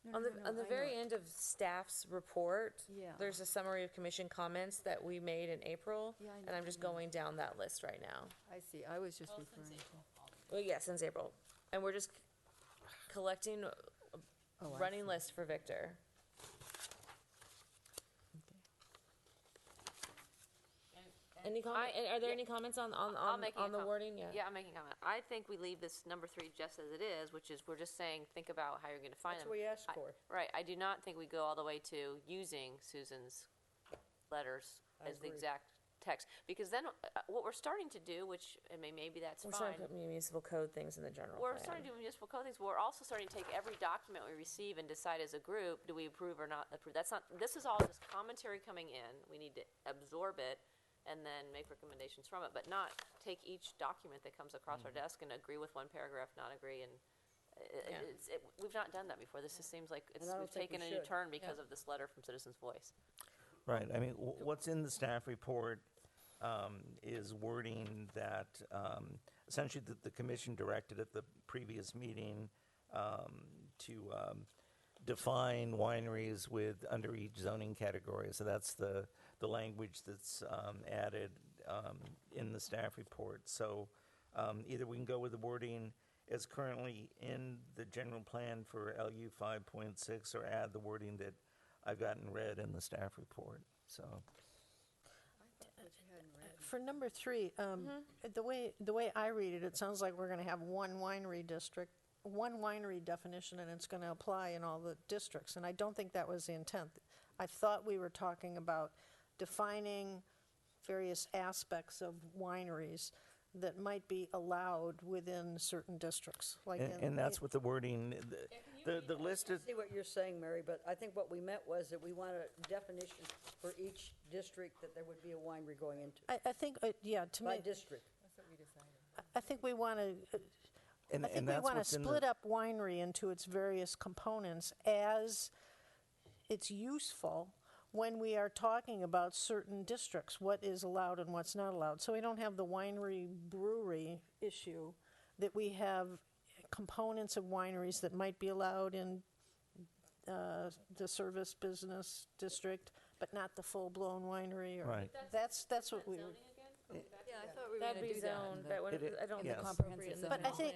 C: No, no, no,
A: On the
C: I
A: very
C: know.
A: end of staff's report,
C: Yeah.
A: there's a summary of commission comments that we made in April,
C: Yeah, I know,
A: and I'm just
C: I know.
A: going down that list right now.
C: I see. I was just referring to.
A: Well, yeah, since April. And we're just collecting a
C: Oh, I
A: running
C: see.
A: list for Victor. Any comment, are there any comments on
J: I'll make
A: the wording? Yeah.
J: Yeah, I'm making a comment. I think we leave this number 3 just as it is, which is we're just saying, think about how you're going to find
D: That's
J: them.
D: what we asked
J: I-
D: for.
J: Right, I do not think we go all the way to using Susan's letters
D: I
J: as the
D: agree.
J: exact text. Because then, what we're starting to do, which, and maybe that's
A: We're
J: fine.
A: starting to put municipal code things in the general
J: We're
A: plan.
J: starting to do municipal code things, but we're also starting to take every document we receive and decide as a group, do we approve or not approve? That's not, this is all just commentary coming in. We need to absorb it and then make recommendations from it, but not take each document that comes across our desk and agree with one paragraph, not agree, and we've not done that before. This just seems like
D: And I don't
J: we've
D: think we
J: taken a new
D: should.
J: turn because of this letter from Citizens Voice.
H: Right, I mean, what's in the staff report is wording that essentially the commission directed at the previous meeting to define wineries under each zoning category. So that's the language that's added in the staff report. So either we can go with the wording as currently in the general plan for LU 5.6 or add the wording that I've gotten read in the staff report. So
E: For number 3, the way I read it, it sounds like we're going to have one winery district, one winery definition, and it's going to apply in all the districts. And I don't think that was the intent. I thought we were talking about defining various aspects of wineries that might be allowed within certain districts. Like
H: and that's what the wording, the list
D: I
H: is,
D: see what you're saying, Mary, but I think what we meant was that we want a definition for each district that there would be a winery going into.
E: I think, yeah, to
D: By
E: me,
D: district.
E: I think we want to.
H: and
E: I think we
H: that's
E: want to
H: what's in
E: split
H: the,
E: up winery into its various components as it's useful when we are talking about certain districts, what is allowed and what's not allowed. So we don't have the winery brewery issue, that we have components of wineries that might be allowed in the service business district, but not the full-blown winery. Or
H: Right.
E: That's what we were.
C: Yeah, I thought we were
A: That'd
C: going
A: be
C: to do that.
A: zoned, that would, I don't
H: yes.
A: think it's
C: Comprehensive
A: appropriate in the
C: zoning.
E: But I think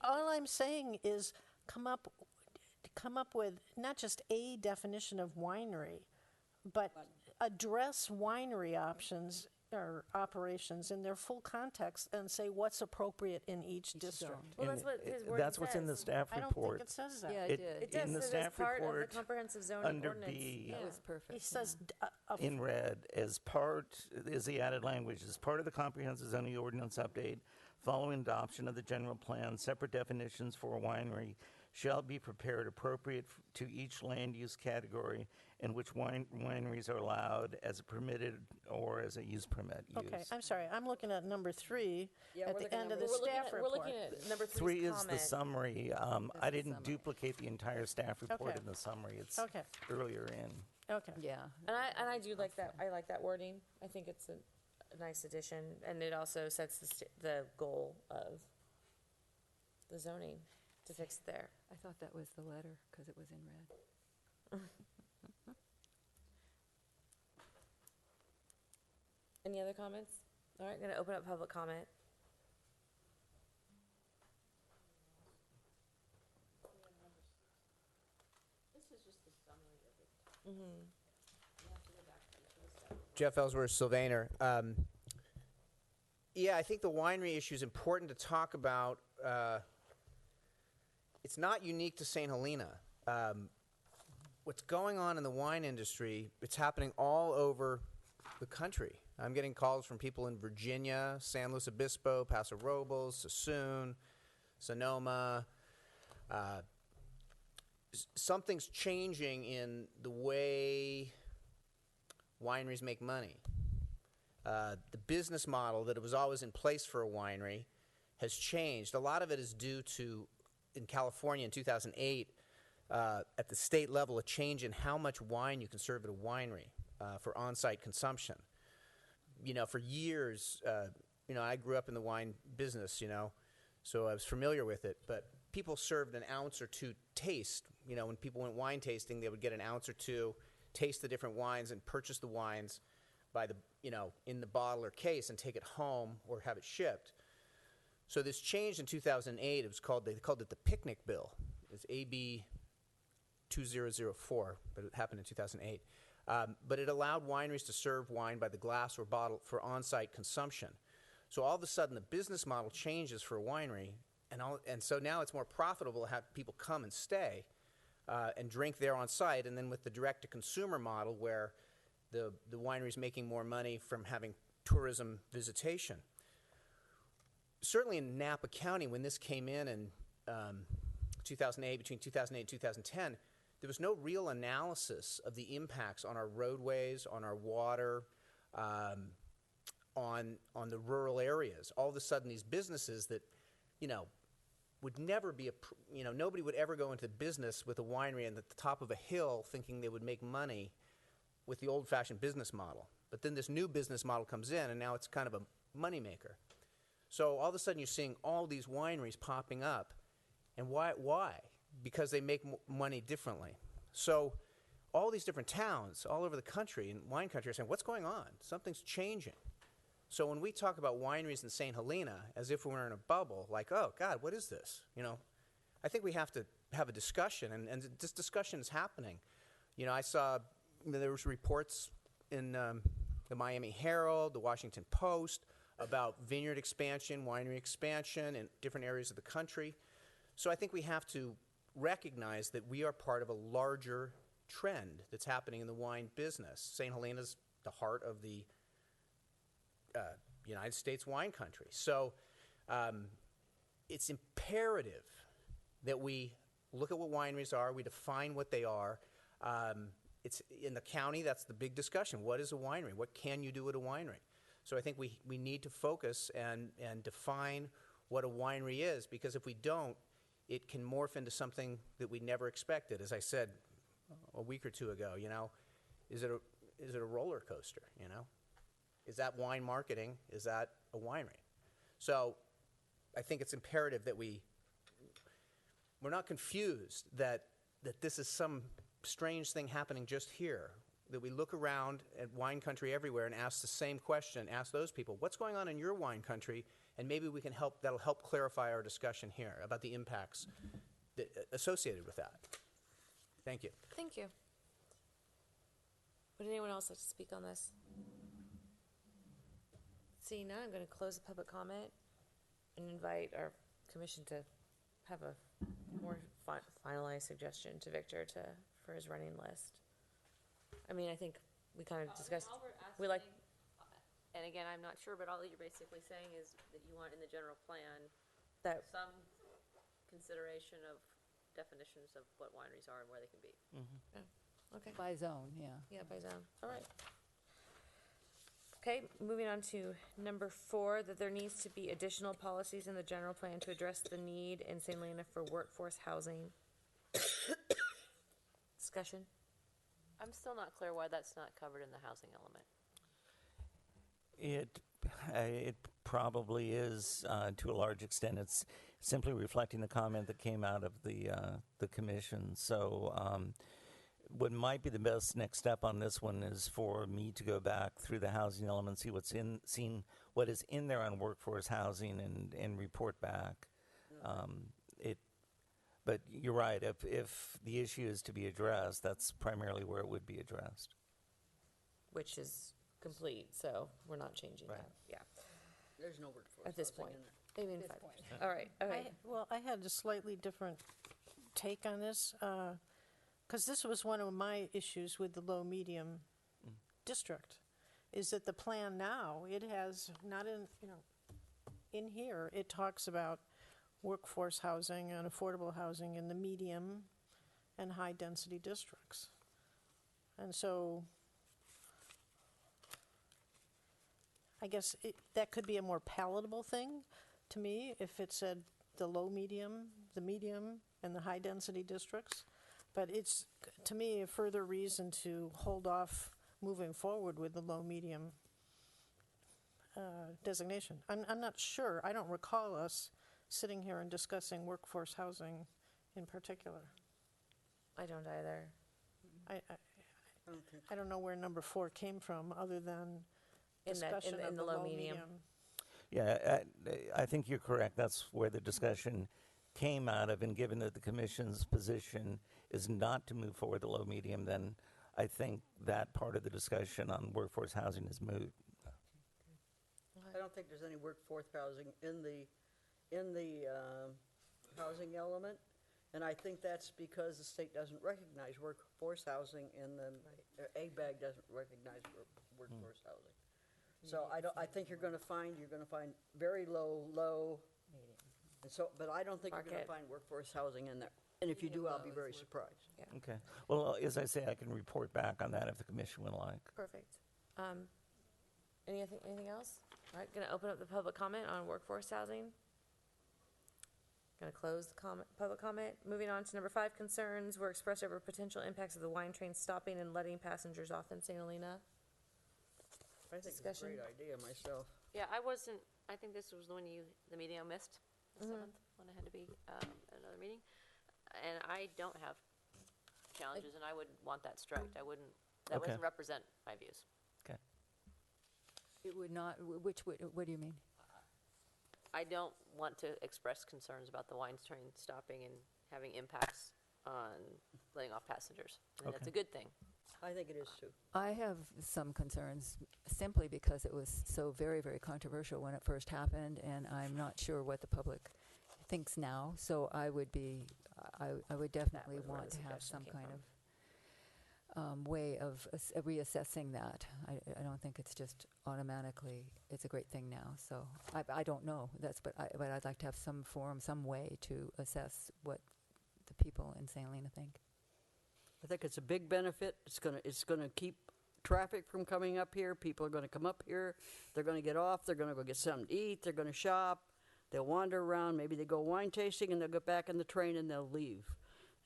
E: all I'm saying is come up with not just a definition of winery, but address winery options or operations in their full context and say what's appropriate in each district.
A: Well,
H: and
A: that's what his wording
H: that's what's in the
A: says.
H: staff
E: I don't
H: report.
E: think it says that.
C: Yeah,
H: It-
C: it
A: It
C: did.
A: does,
H: in the
A: it
H: staff
A: as part of the
H: report,
A: comprehensive zoning
H: under
A: ordinance.
H: B,
A: Yeah.
C: That was perfect.
E: He says
H: in red, as part, is the added language, as part of the comprehensive zoning ordinance update, following adoption of the general plan, separate definitions for a winery shall be prepared appropriate to each land use category in which wineries are allowed as a permitted or as a use permit use.
E: okay, I'm sorry, I'm looking at number 3
D: Yeah,
E: at
D: we're
E: the
D: looking
E: end
D: at
E: of the
D: number-
E: staff report.
A: We're looking at number
H: 3
A: three's
H: is the
A: comment.
H: summary. I didn't duplicate the entire staff report
E: Okay.
H: in the summary. It's
E: Okay.
H: earlier in.
E: Okay.
C: Yeah.
A: And I do like that. I like that wording. I think it's a nice addition, and it also sets the goal of the zoning to fix it there.
C: I thought that was the letter because it was in red.
A: Any other comments? All right, going to open up public comment.
O: Jeff Ellsworth, Sylvaner. Yeah, I think the winery issue is important to talk about. It's not unique to St. Helena. What's going on in the wine industry, it's happening all over the country. I'm getting calls from people in Virginia, San Luis Obispo, Paso Robles, Sassoon, Sonoma. Something's changing in the way wineries make money. The business model that was always in place for a winery has changed. A lot of it is due to, in California in 2008, at the state level, a change in how much wine you can serve at a winery for on-site consumption. You know, for years, I grew up in the wine business, so I was familiar with it, but people served an ounce or two taste. When people went wine tasting, they would get an ounce or two, taste the different wines, and purchase the wines by the, in the bottle or case and take it home or have it shipped. So this changed in 2008. They called it the Picnic Bill. It's AB 2004, but it happened in 2008. But it allowed wineries to serve wine by the glass or bottle for on-site consumption. So all of a sudden, the business model changes for a winery, and so now it's more profitable to have people come and stay and drink there on site, and then with the direct-to-consumer model where the winery's making more money from having tourism visitation. Certainly in Napa County, when this came in 2008, between 2008 and 2010, there was no real analysis of the impacts on our roadways, on our water, on the rural areas. All of a sudden, these businesses that, would never be nobody would ever go into business with a winery and at the top of a hill thinking they would make money with the old-fashioned business model. But then this new business model comes in, and now it's kind of a moneymaker. So all of a sudden, you're seeing all these wineries popping up. And why? because they make money differently. So all these different towns all over the country, in wine country, are saying, what's going on? Something's changing. So when we talk about wineries in St. Helena as if we're in a bubble, like, oh, God, what is this? You know, I think we have to have a discussion, and this discussion is happening. You know, I saw there was reports in the Miami Herald, the Washington Post, about vineyard expansion, winery expansion in different areas of the country. So I think we have to recognize that we are part of a larger trend that's happening in the wine business. St. Helena's the heart of the United States wine country. So it's imperative that we look at what wineries are, we define what they are. It's in the county, that's the big discussion. What is a winery? What can you do at a winery? So I think we need to focus and define what a winery is, because if we don't, it can morph into something that we never expected. As I said a week or two ago, you know, is it a roller coaster, you know? Is that wine marketing? Is that a winery? So I think it's imperative that we're not confused that this is some strange thing happening just here, that we look around at wine country everywhere and ask the same question, ask those people, what's going on in your wine country? And maybe we can that'll help clarify our discussion here about the impacts associated with that. Thank you.
A: Thank you. Would anyone else like to speak on this? Seeing none, I'm going to close the public comment and invite our commission to have a more finalized suggestion to Victor for his running list. I mean, I think we kind of discussed. We like.
J: And again, I'm not sure, but all that you're basically saying is that you want in the general plan
A: That
J: some consideration of definitions of what wineries are and where they can be.
A: okay.
C: By zone, yeah.
A: Yeah, by zone. All right. Okay, moving on to number 4, that there needs to be additional policies in the general plan to address the need in St. Helena for workforce housing. Discussion?
J: I'm still not clear why that's not covered in the housing element.
H: It probably is to a large extent. It's simply reflecting the comment that came out of the commission. So what might be the best next step on this one is for me to go back through the housing element, see what is in there on workforce housing, and report back. But you're right. If the issue is to be addressed, that's primarily where it would be addressed.
A: Which is complete, so we're not changing that. Yeah.
D: There's no workforce
A: At this
D: housing
A: point.
D: in there.
A: Maybe in 5 years. All right. Okay.
E: I had a slightly different take on this, because this was one of my issues with the low-medium district, is that the plan now, it has, not in, in here, it talks about workforce housing and affordable housing in the medium and high-density districts. And so I guess that could be a more palatable thing to me if it said the low-medium, the medium, and the high-density districts. But it's, to me, a further reason to hold off moving forward with the low-medium designation. I'm not sure. I don't recall us sitting here and discussing workforce housing in particular.
A: I don't either.
E: I don't know where number 4 came from, other than discussion
A: in
E: of
A: the
E: the
A: low medium.
H: Yeah, I think you're correct. That's where the discussion came out of, and given that the commission's position is not to move forward the low medium, then I think that part of the discussion on workforce housing is moot.
D: I don't think there's any workforce housing in the housing element, and I think that's because the state doesn't recognize workforce housing in the, ABAG doesn't recognize workforce housing. So I think you're going to find very low, and so, but I don't think you're going to find workforce housing in there. And if you do, I'll be very surprised.
A: Yeah.
H: Okay. Well, as I say, I can report back on that if the commission would like.
A: Perfect. Anything else? All right, going to open up the public comment on workforce housing. Going to close the public comment. Moving on to number 5, concerns were expressed over potential impacts of the wine train stopping and letting passengers off in St. Helena.
D: I think it's a great idea myself.
J: Yeah, I think this was the one the meeting I missed, the 7th, when I had to be at another meeting. And I don't have challenges, and I would want that striked. I wouldn't, that
H: Okay.
J: doesn't represent my views.
H: Okay.
C: It would not, what do you mean?
J: I don't want to express concerns about the wine train stopping and having impacts on letting off passengers. I think that's a good thing.
D: I think it is too.
C: I have some concerns simply because it was so very, very controversial when it first happened, and I'm not sure what the public thinks now. So I would definitely
J: was where
C: want
J: the
C: to have
J: suggestion
C: some
J: came
C: kind
J: from.
C: of way of reassessing that. I don't think it's just automatically, it's a great thing now. So I don't know. But I'd like to have some forum, some way to assess what the people in St. Helena think.
D: I think it's a big benefit. It's gonna keep traffic from coming up here. People are gonna come up here. They're gonna get off. They're gonna go get something to eat. They're gonna shop. They'll wander around. Maybe they go wine tasting, and they'll get back in the train and they'll leave.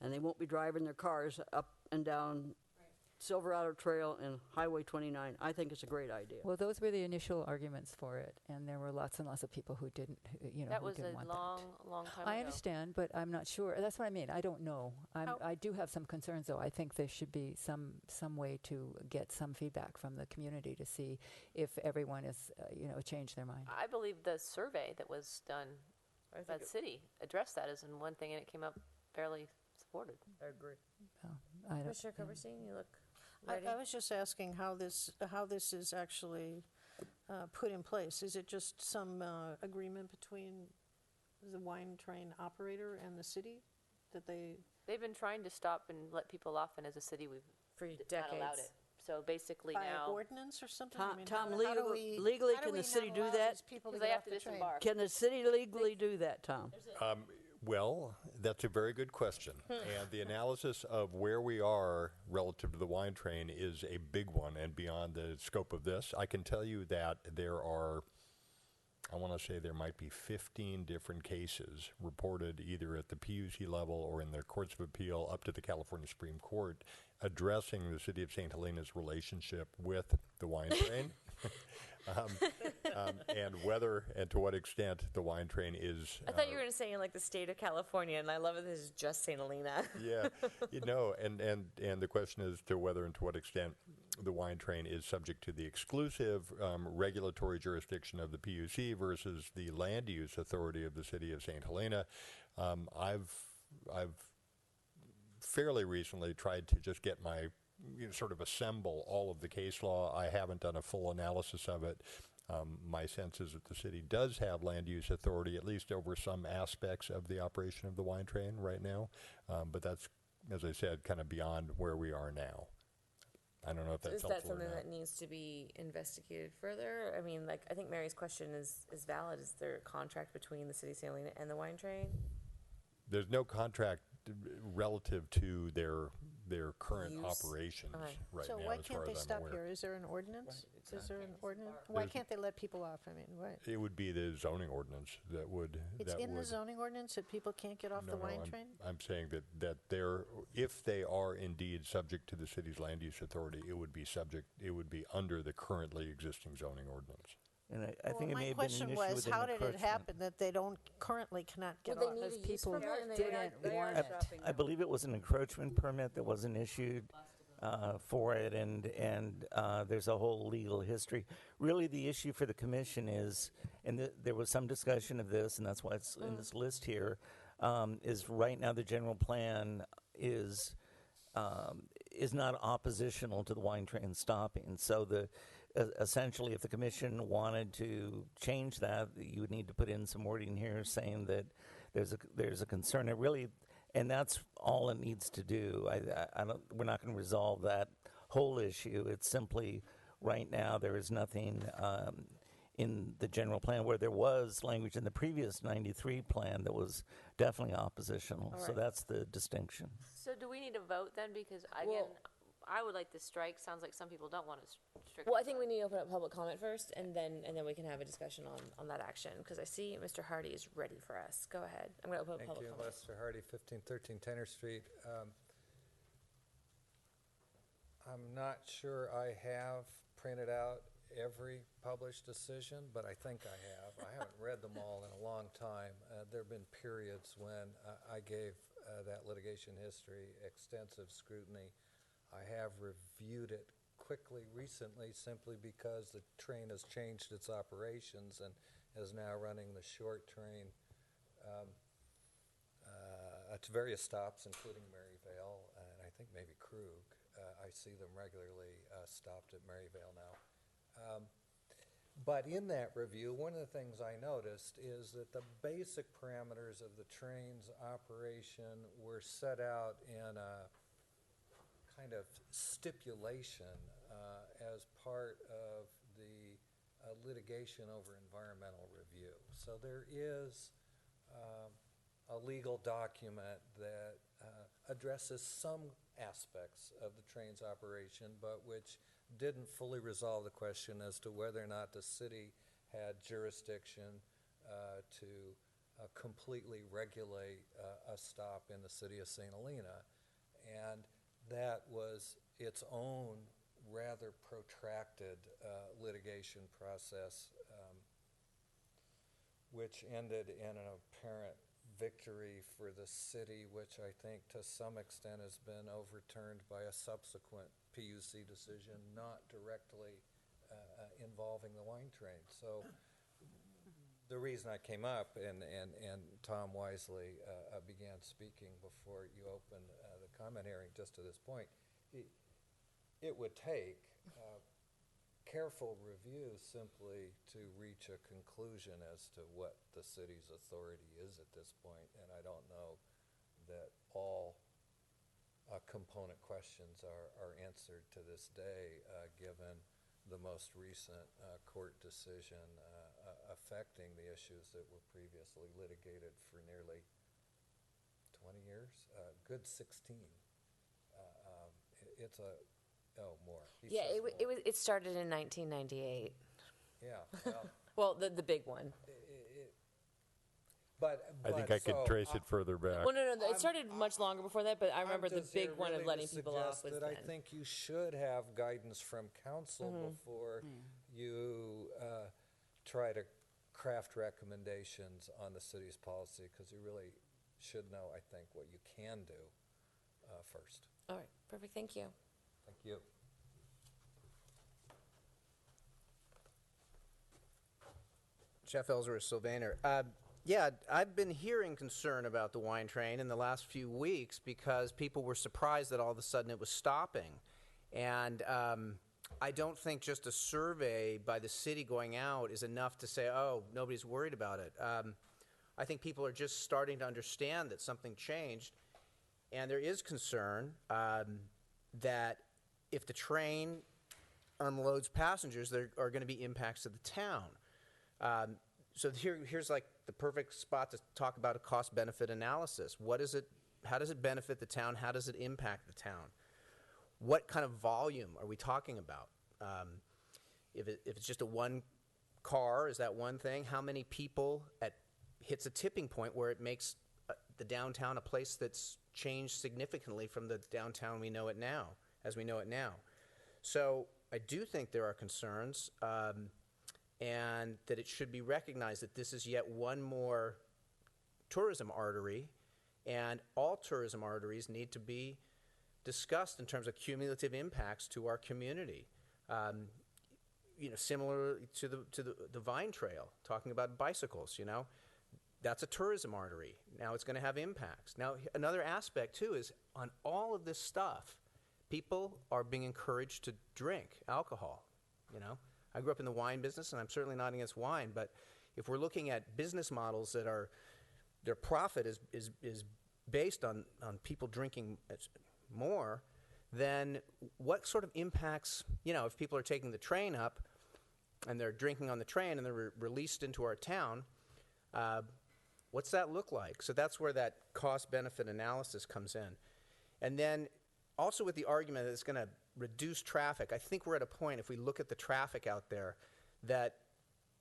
D: And they won't be driving their cars up and down Silverado Trail and Highway 29. I think it's a great idea.
C: Well, those were the initial arguments for it, and there were lots and lots of people who didn't,
J: That
C: who
J: was
C: didn't
J: a
C: want
J: long,
C: that.
J: long time ago.
C: I understand, but I'm not sure. That's what I mean. I don't know. I do have some concerns, though. I think there should be some way to get some feedback from the community to see if everyone is, changed their mind.
J: I believe the survey that was done by the city addressed that as in one thing, and it came up fairly supported.
D: I agree.
C: I don't,
A: Commissioner Koberstein, you look ready.
E: I was just asking how this is actually put in place. Is it just some agreement between the wine train operator and the city that
J: They've been trying to stop and let people off, and as a city, we've
A: For
J: not allowed
A: decades.
J: it. So basically
E: by
J: now,
E: ordinance or something?
D: Tom,
E: I mean,
D: Tom,
E: how do we,
D: legally,
E: how do
D: can
E: we
D: the city
E: not
D: do
E: allow
D: that?
E: these people to
J: because they
E: get
J: have
E: off
J: to
E: the train?
J: disembark.
D: Can the city legally do that, Tom?
I: Well, that's a very good question. And the analysis of where we are relative to the wine train is a big one and beyond the scope of this. I can tell you that there are, I want to say there might be 15 different cases reported either at the PUC level or in the courts of appeal up to the California Supreme Court addressing the city of St. Helena's relationship with the wine train. And whether and to what extent the wine train is.
A: I thought you were going to say in like the state of California, and I love it. This is just St. Helena.
I: Yeah, and the question is to whether and to what extent the wine train is subject to the exclusive regulatory jurisdiction of the PUC versus the land use authority of the city of St. Helena. I've fairly recently tried to just get my sort of assemble all of the case law. I haven't done a full analysis of it. My sense is that the city does have land use authority, at least over some aspects of the operation of the wine train right now. But that's, as I said, kind of beyond where we are now. I don't know if that's
A: Is
I: helpful
A: that something
I: or not.
A: that needs to be investigated further? I mean, like, I think Mary's question is valid. Is there a contract between the city of St. Helena and the wine train?
I: There's no contract relative to their current
A: Use?
I: operations
A: Okay.
I: right
E: So
I: now,
E: why
I: as
E: can't
I: far
E: they
I: as I'm
E: stop
I: aware.
E: here? Is there an ordinance? Is there an ordinance? Why
I: There's-
E: can't they let people off? I mean, what?
I: It would be the zoning ordinance that would.
E: It's
I: that
E: in the
I: would-
E: zoning ordinance that people can't get off the wine train?
I: I'm saying that they're, if they are indeed subject to the city's land use authority, it would be under the currently existing zoning ordinance.
H: And I think it may
E: My
H: have been an
E: question
H: issue
E: was,
H: with an
E: how did it
H: encroachment.
E: happen that they currently cannot get
A: Well,
E: off?
A: they need
C: Because
A: a use
C: people
A: permit and they
C: didn't want it.
H: I believe it was an encroachment permit that wasn't issued for it, and there's a whole legal history. Really, the issue for the commission is, and there was some discussion of this, and that's why it's in this list here, is right now the general plan is not oppositional to the wine train stopping. So essentially, if the commission wanted to change that, you would need to put in some wording here saying that there's a concern. It really, and that's all it needs to do. We're not going to resolve that whole issue. It's simply right now there is nothing in the general plan where there was language in the previous 93 plan that was definitely oppositional.
A: All
H: So
A: right.
H: that's the distinction.
J: So do we need to vote then? Because again, I would like to strike. Sounds like some people don't want to strike.
A: Well, I think we need to open up public comment first, and then we can have a discussion on that action, because I see Mr. Hardy is ready for us. Go ahead. I'm going to open up
P: Thank
A: public
P: you,
A: comment.
P: Lester Hardy, 1513 Tanner Street. I'm not sure I have printed out every published decision, but I think I have. I haven't read them all in a long time. There have been periods when I gave that litigation history, extensive scrutiny. I have reviewed it quickly recently simply because the train has changed its operations and is now running the short train to various stops, including Maryvale and I think maybe Krug. I see them regularly stopped at Maryvale now. But in that review, one of the things I noticed is that the basic parameters of the train's operation were set out in a kind of stipulation as part of the litigation over environmental review. So there is a legal document that addresses some aspects of the train's operation, but which didn't fully resolve the question as to whether or not the city had jurisdiction to completely regulate a stop in the city of St. Helena. And that was its own rather protracted litigation process, which ended in an apparent victory for the city, which I think to some extent has been overturned by a subsequent PUC decision not directly involving the wine train. So the reason I came up, and Tom wisely began speaking before you opened the comment hearing just to this point, it would take careful review simply to reach a conclusion as to what the city's authority is at this point, and I don't know that all component questions are answered to this day, given the most recent court decision affecting the issues that were previously litigated for nearly 20 years, good 16. It's a more. He
A: Yeah,
P: says more.
A: it started in 1998.
P: Yeah. Well,
A: Well, the big one.
I: I think I could trace it further back.
A: Well, no, it started much longer before that, but I remember the
P: just here
A: big one of
P: really
A: letting
P: to
A: people off
P: suggest
A: was
P: that
A: then.
P: I think you should have guidance from council before you try to craft recommendations on the city's policy, because you really should know, I think, what you can do first.
A: All right, perfect, thank you.
P: Thank you.
O: Jeff Ellsworth, Sylvaner. Yeah, I've been hearing concern about the wine train in the last few weeks because people were surprised that all of a sudden it was stopping. And I don't think just a survey by the city going out is enough to say, oh, nobody's worried about it. I think people are just starting to understand that something changed. And there is concern that if the train unloads passengers, there are going to be impacts to the town. So here's like the perfect spot to talk about a cost-benefit analysis. How does it benefit the town? How does it impact the town? What kind of volume are we talking about? If it's just a one car, is that one thing? How many people hits a tipping point where it makes the downtown a place that's changed significantly from the downtown we know it now, as we know it now? So I do think there are concerns. And that it should be recognized that this is yet one more tourism artery, and all tourism arteries need to be discussed in terms of cumulative impacts to our community. Similar to the Vine Trail, talking about bicycles, that's a tourism artery. Now it's going to have impacts. Now, another aspect, too, is on all of this stuff, people are being encouraged to drink alcohol, I grew up in the wine business, and I'm certainly not against wine, but if we're looking at business models that their profit is based on people drinking more, then what sort of impacts, if people are taking the train up and they're drinking on the train and they're released into our town, what's that look like? So that's where that cost-benefit analysis comes in. And then also with the argument that it's going to reduce traffic, I think we're at a point, if we look at the traffic out there, that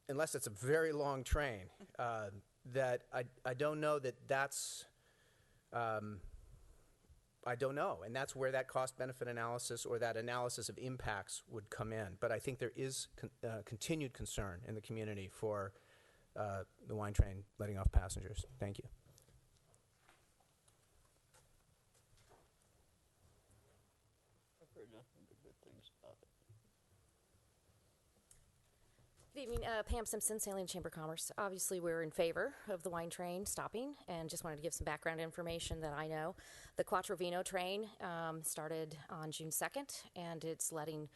O: unless it's a very long train, that I don't know that's, I don't know. And that's where that cost-benefit analysis or that analysis of impacts would come in. But I think there is continued concern in the community for the wine train letting off passengers. Thank you.
D: heard nothing but good things about it.
L: Good evening, Pam Simpson, Salem Chamber of Commerce. Obviously, we're in favor of the wine train stopping, and just wanted to give some background information that I know. The Quattro Vino train started on June 2nd, and it's letting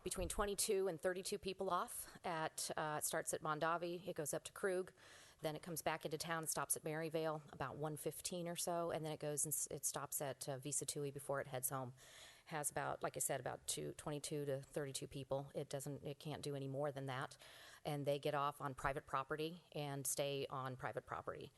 L: between 22 and 32 people off. It starts at Mondavi, it goes up to Krug, then it comes back into town, stops at Maryvale about 1:15 or so, and then it goes and it stops at Visa Tui before it heads home. Has about, like I said, about 22 to 32 people. It can't do any more than that. And they get off on private property and stay on private property.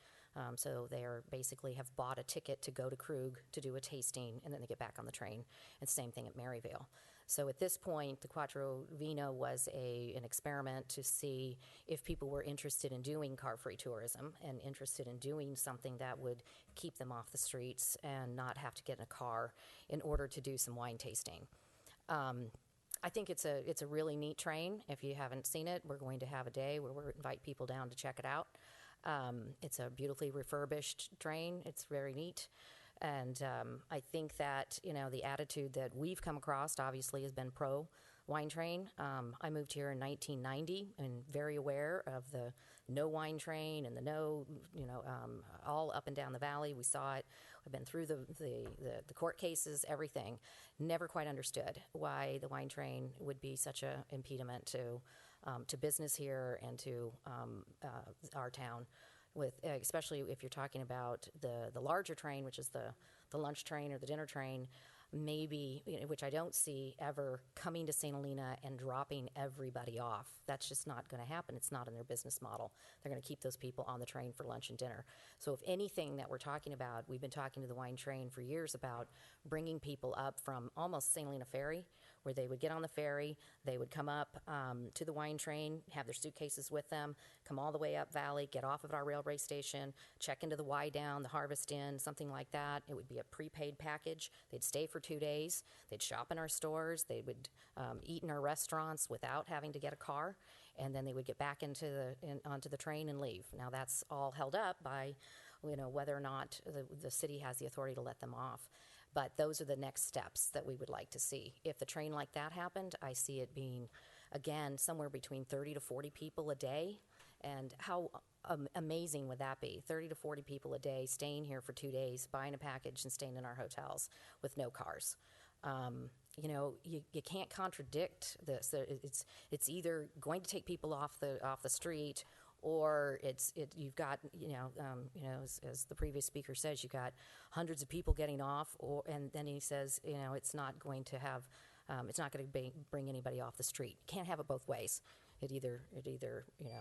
L: So they basically have bought a ticket to go to Krug to do a tasting, and then they get back on the train. And same thing at Maryvale. So at this point, the Quattro Vino was an experiment to see if people were interested in doing car-free tourism and interested in doing something that would keep them off the streets and not have to get in a car in order to do some wine tasting. I think it's a really neat train. If you haven't seen it, we're going to have a day where we invite people down to check it out. It's a beautifully refurbished train. It's very neat. And I think that, the attitude that we've come across obviously has been pro wine train. I moved here in 1990 and very aware of the no wine train and the no, all up and down the valley. We saw it. I've been through the court cases, everything. Never quite understood why the wine train would be such an impediment to business here and to our town. Especially if you're talking about the larger train, which is the lunch train or the dinner train, maybe, which I don't see ever coming to St. Helena and dropping everybody off. That's just not going to happen. It's not in their business model. They're going to keep those people on the train for lunch and dinner. So if anything that we're talking about, we've been talking to the wine train for years about bringing people up from almost St. Helena Ferry, where they would get on the ferry, they would come up to the wine train, have their suitcases with them, come all the way up Valley, get off of our railway station, check into the Y Down, the Harvest Inn, something like that. It would be a prepaid package. They'd stay for 2 days. They'd shop in our stores. They would eat in our restaurants without having to get a car, and then they would get back onto the train and leave. Now that's all held up by, whether or not the city has the authority to let them off. But those are the next steps that we would like to see. If the train like that happened, I see it being, again, somewhere between 30 to 40 people a day. And how amazing would that be? 30 to 40 people a day staying here for 2 days, buying a package and staying in our hotels with no cars. You can't contradict this. It's either going to take people off the street, or you've got as the previous speaker says, you've got hundreds of people getting off, and then he says it's not going to bring anybody off the street. Can't have it both ways. It either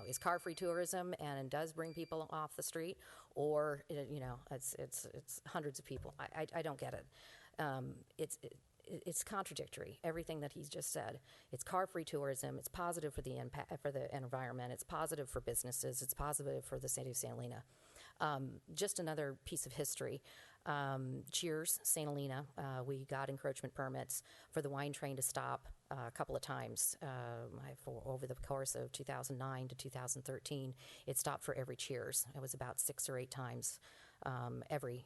L: is car-free tourism and does bring people off the street, or it's hundreds of people. I don't get it. It's contradictory, everything that he's just said. It's car-free tourism. It's positive for the environment. It's positive for businesses. It's positive for the city of St. Helena. Just another piece of history. Cheers, St. Helena. We got encroachment permits for the wine train to stop a couple of times over the course of 2009 to 2013. It stopped for every Cheers. It was about 6 or 8 times every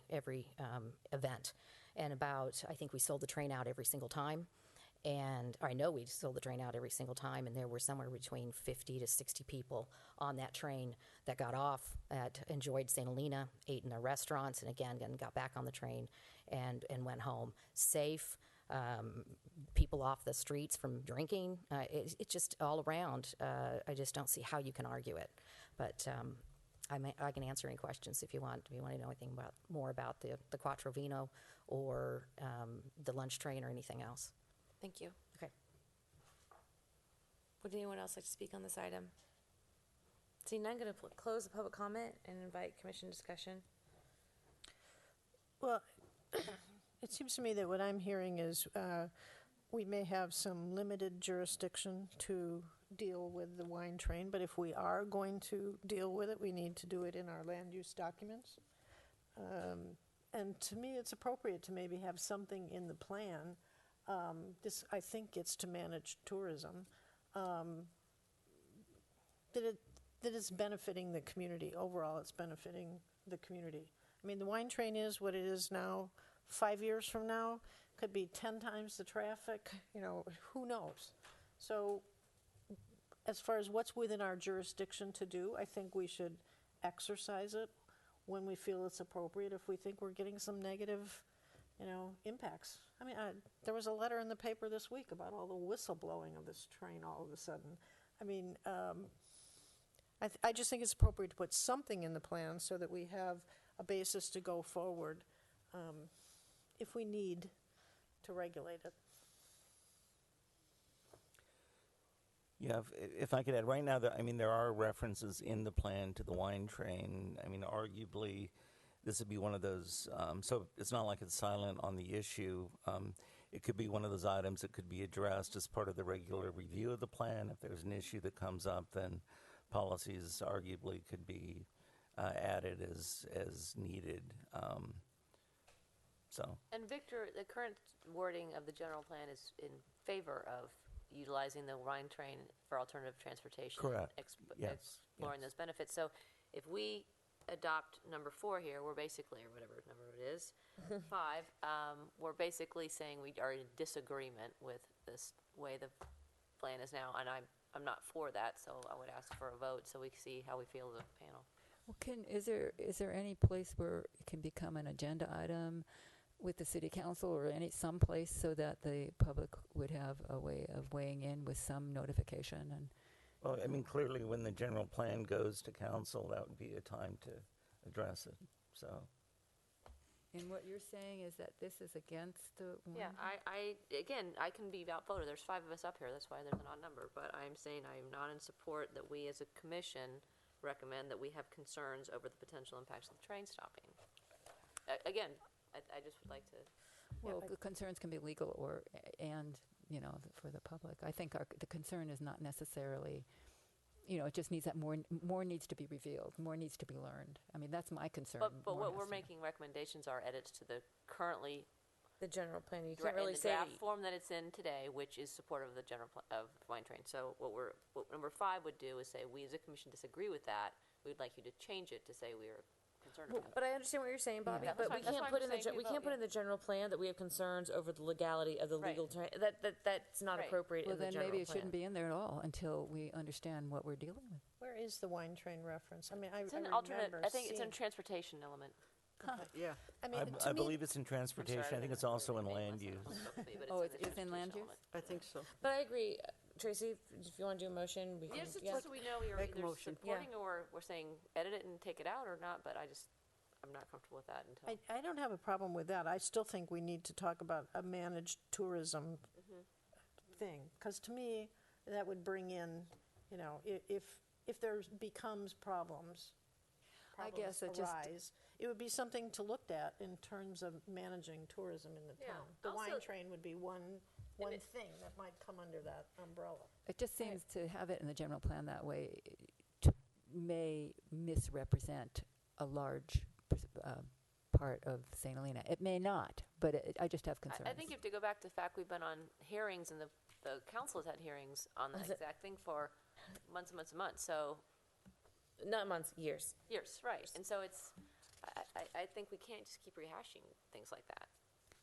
L: event. And I think we sold the train out every single time. And I know we sold the train out every single time, and there were somewhere between 50 to 60 people on that train that got off, enjoyed St. Helena, ate in the restaurants, and again got back on the train and went home safe. People off the streets from drinking. It's just all around. I just don't see how you can argue it. But I can answer any questions if you want. If you want to know anything more about the Quattro Vino or the lunch train or anything else.
A: Thank you. Okay. Would anyone else like to speak on this item? Seeing none, I'm going to close the public comment and invite commission discussion.
E: Well, it seems to me that what I'm hearing is we may have some limited jurisdiction to deal with the wine train, but if we are going to deal with it, we need to do it in our land use documents. And to me, it's appropriate to maybe have something in the plan. I think it's to manage tourism, that is benefiting the community. Overall, it's benefiting the community. I mean, the wine train is what it is now. 5 years from now could be 10 times the traffic, who knows? So as far as what's within our jurisdiction to do, I think we should exercise it when we feel it's appropriate, if we think we're getting some negative, impacts. I mean, there was a letter in the paper this week about all the whistleblowing of this train all of a sudden. I mean, I just think it's appropriate to put something in the plan so that we have a basis to go forward if we need to regulate it.
H: Yeah, if I could add, right now, there are references in the plan to the wine train. I mean, arguably, this would be one of those, so it's not like it's silent on the issue. It could be one of those items that could be addressed as part of the regular review of the plan. If there's an issue that comes up, then policies arguably could be added as needed.
J: And Victor, the current wording of the general plan is in favor of utilizing the wine train for alternative transportation.
H: Correct. Yes.
J: Exploring those benefits. So if we adopt number 4 here, we're basically, or whatever number it is, 5, we're basically saying we are in disagreement with this way the plan is now, and I'm not for that, so I would ask for a vote so we can see how we feel as a panel.
C: Well, is there any place where it can become an agenda item with the city council or some place so that the public would have a way of weighing in with some notification? And
H: Well, clearly when the general plan goes to council, that would be a time to address it, so.
C: And what you're saying is that this is against the one?
J: Yeah, I can be outvoted. There's 5 of us up here, that's why there's an odd number, but I'm saying I'm not in support that we as a commission recommend that we have concerns over the potential impacts of the train stopping. Again, I just would like to.
C: Well, the concerns can be legal for the public. I think the concern is not necessarily, it just needs that more needs to be revealed, more needs to be learned. I mean, that's my concern.
J: But what we're making recommendations are edits to the currently.
A: The general plan, you can't really
J: in the
A: say.
J: draft form that it's in today, which is supportive of the general of wine train. So what number 5 would do is say, we as a commission disagree with that. We'd like you to change it to say we are concerned about it.
A: But I understand what you're saying, Bobby.
J: Yeah,
A: But
J: that's
A: we
J: fine.
A: can't
J: That's
A: put
J: why I'm saying we
A: we can't
J: vote,
A: put in the general plan that we have concerns over the legality of the legal train. That's not
J: Right.
A: appropriate
C: Well,
A: in the
C: then
A: general
C: maybe it
A: plan.
C: shouldn't be in there at all until we understand what we're dealing with.
E: Where is the wine train reference? I mean,
J: It's
E: I
J: an
E: remember
J: alternate. I think it's a
E: seeing-
J: transportation element.
D: Yeah.
E: I mean,
H: I
E: to me,
H: believe it's in transportation. I think it's also in land use.
C: Oh, it's in land use?
D: I think so.
A: But I agree, Tracy. If you want to do a motion, we can.
J: Yes, it's
A: yeah.
J: just so we know you're
D: Make a
J: either
D: motion.
J: supporting or we're saying edit it and take it out or not. But I'm not comfortable with that until.
E: I don't have a problem with that. I still think we need to talk about a managed tourism thing, because to me, that would bring in, if there becomes problems
C: I guess it just-
E: arise, it would be something to look at in terms of managing tourism in the
J: Yeah.
E: town. The wine
J: Also-
E: train would be one thing that might come under that umbrella.
C: It just seems to have it in the general plan that way may misrepresent a large part of St. Helena. It may not, but I just have concerns.
J: I think you have to go back to the fact we've been on hearings and the council has had hearings on that exact thing for months and months and months. So
A: Not months, years.
J: years, right? And so I think we can't just keep rehashing things like that.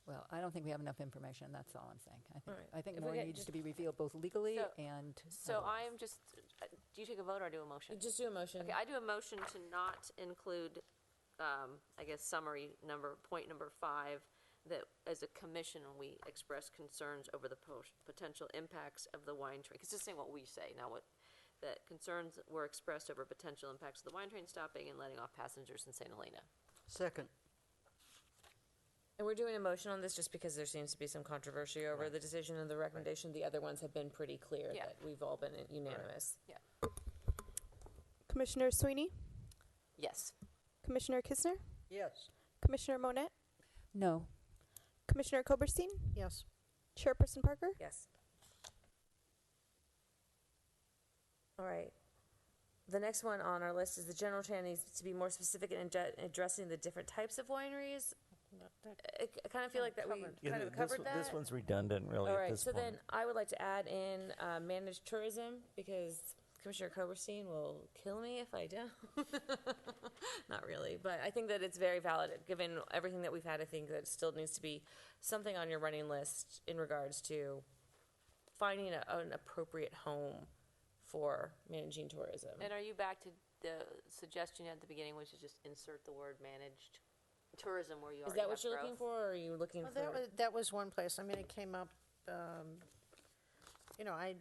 C: Well, I don't think we have enough information, that's all I'm saying.
A: All right.
C: I think
A: If we
C: more
A: get
C: needs
A: just-
C: to be revealed both legally
J: So-
C: and
J: So
C: otherwise.
J: I'm just. Do you take a vote or do a motion?
A: Just do a motion.
J: Okay, I do a motion to not include, summary point number 5, that as a commission, we express concerns over the potential impacts of the wine train. Because just saying what we say, not what, that concerns were expressed over potential impacts of the wine train stopping and letting off passengers in St. Helena.
D: Second.
A: And we're doing a motion on this just because there seems to be some controversy over the decision and the recommendation. The other ones have been pretty clear
J: Yeah.
A: that we've all been unanimous.
J: Yeah.
B: Commissioner Sweeney,
J: Yes.
B: Commissioner Kistner,
D: Yes.
B: Commissioner Monette,
C: No.
B: Commissioner Koberstein,
E: Yes.
B: Chairperson Parker.
A: Yes. All right. The next one on our list is the general plan needs to be more specific in addressing the different types of wineries. I kind of feel like that we kind of covered that.
H: This one's redundant, really,
A: All
H: at
A: right,
H: this
A: so
H: point.
A: then I would like to add in managed tourism, because Commissioner Koberstein will kill me if I don't. Not really, but I think that it's very valid, given everything that we've had. I think that still needs to be something on your running list in regards to finding an appropriate home for managing tourism.
J: And are you back to the suggestion at the beginning, which is just insert the word managed tourism where you
A: Is
J: already
A: that what
J: have
A: you're
J: growth?
A: looking for, or are you looking
E: Well,
A: for?
E: that was one place. I mean, it came up, you know, I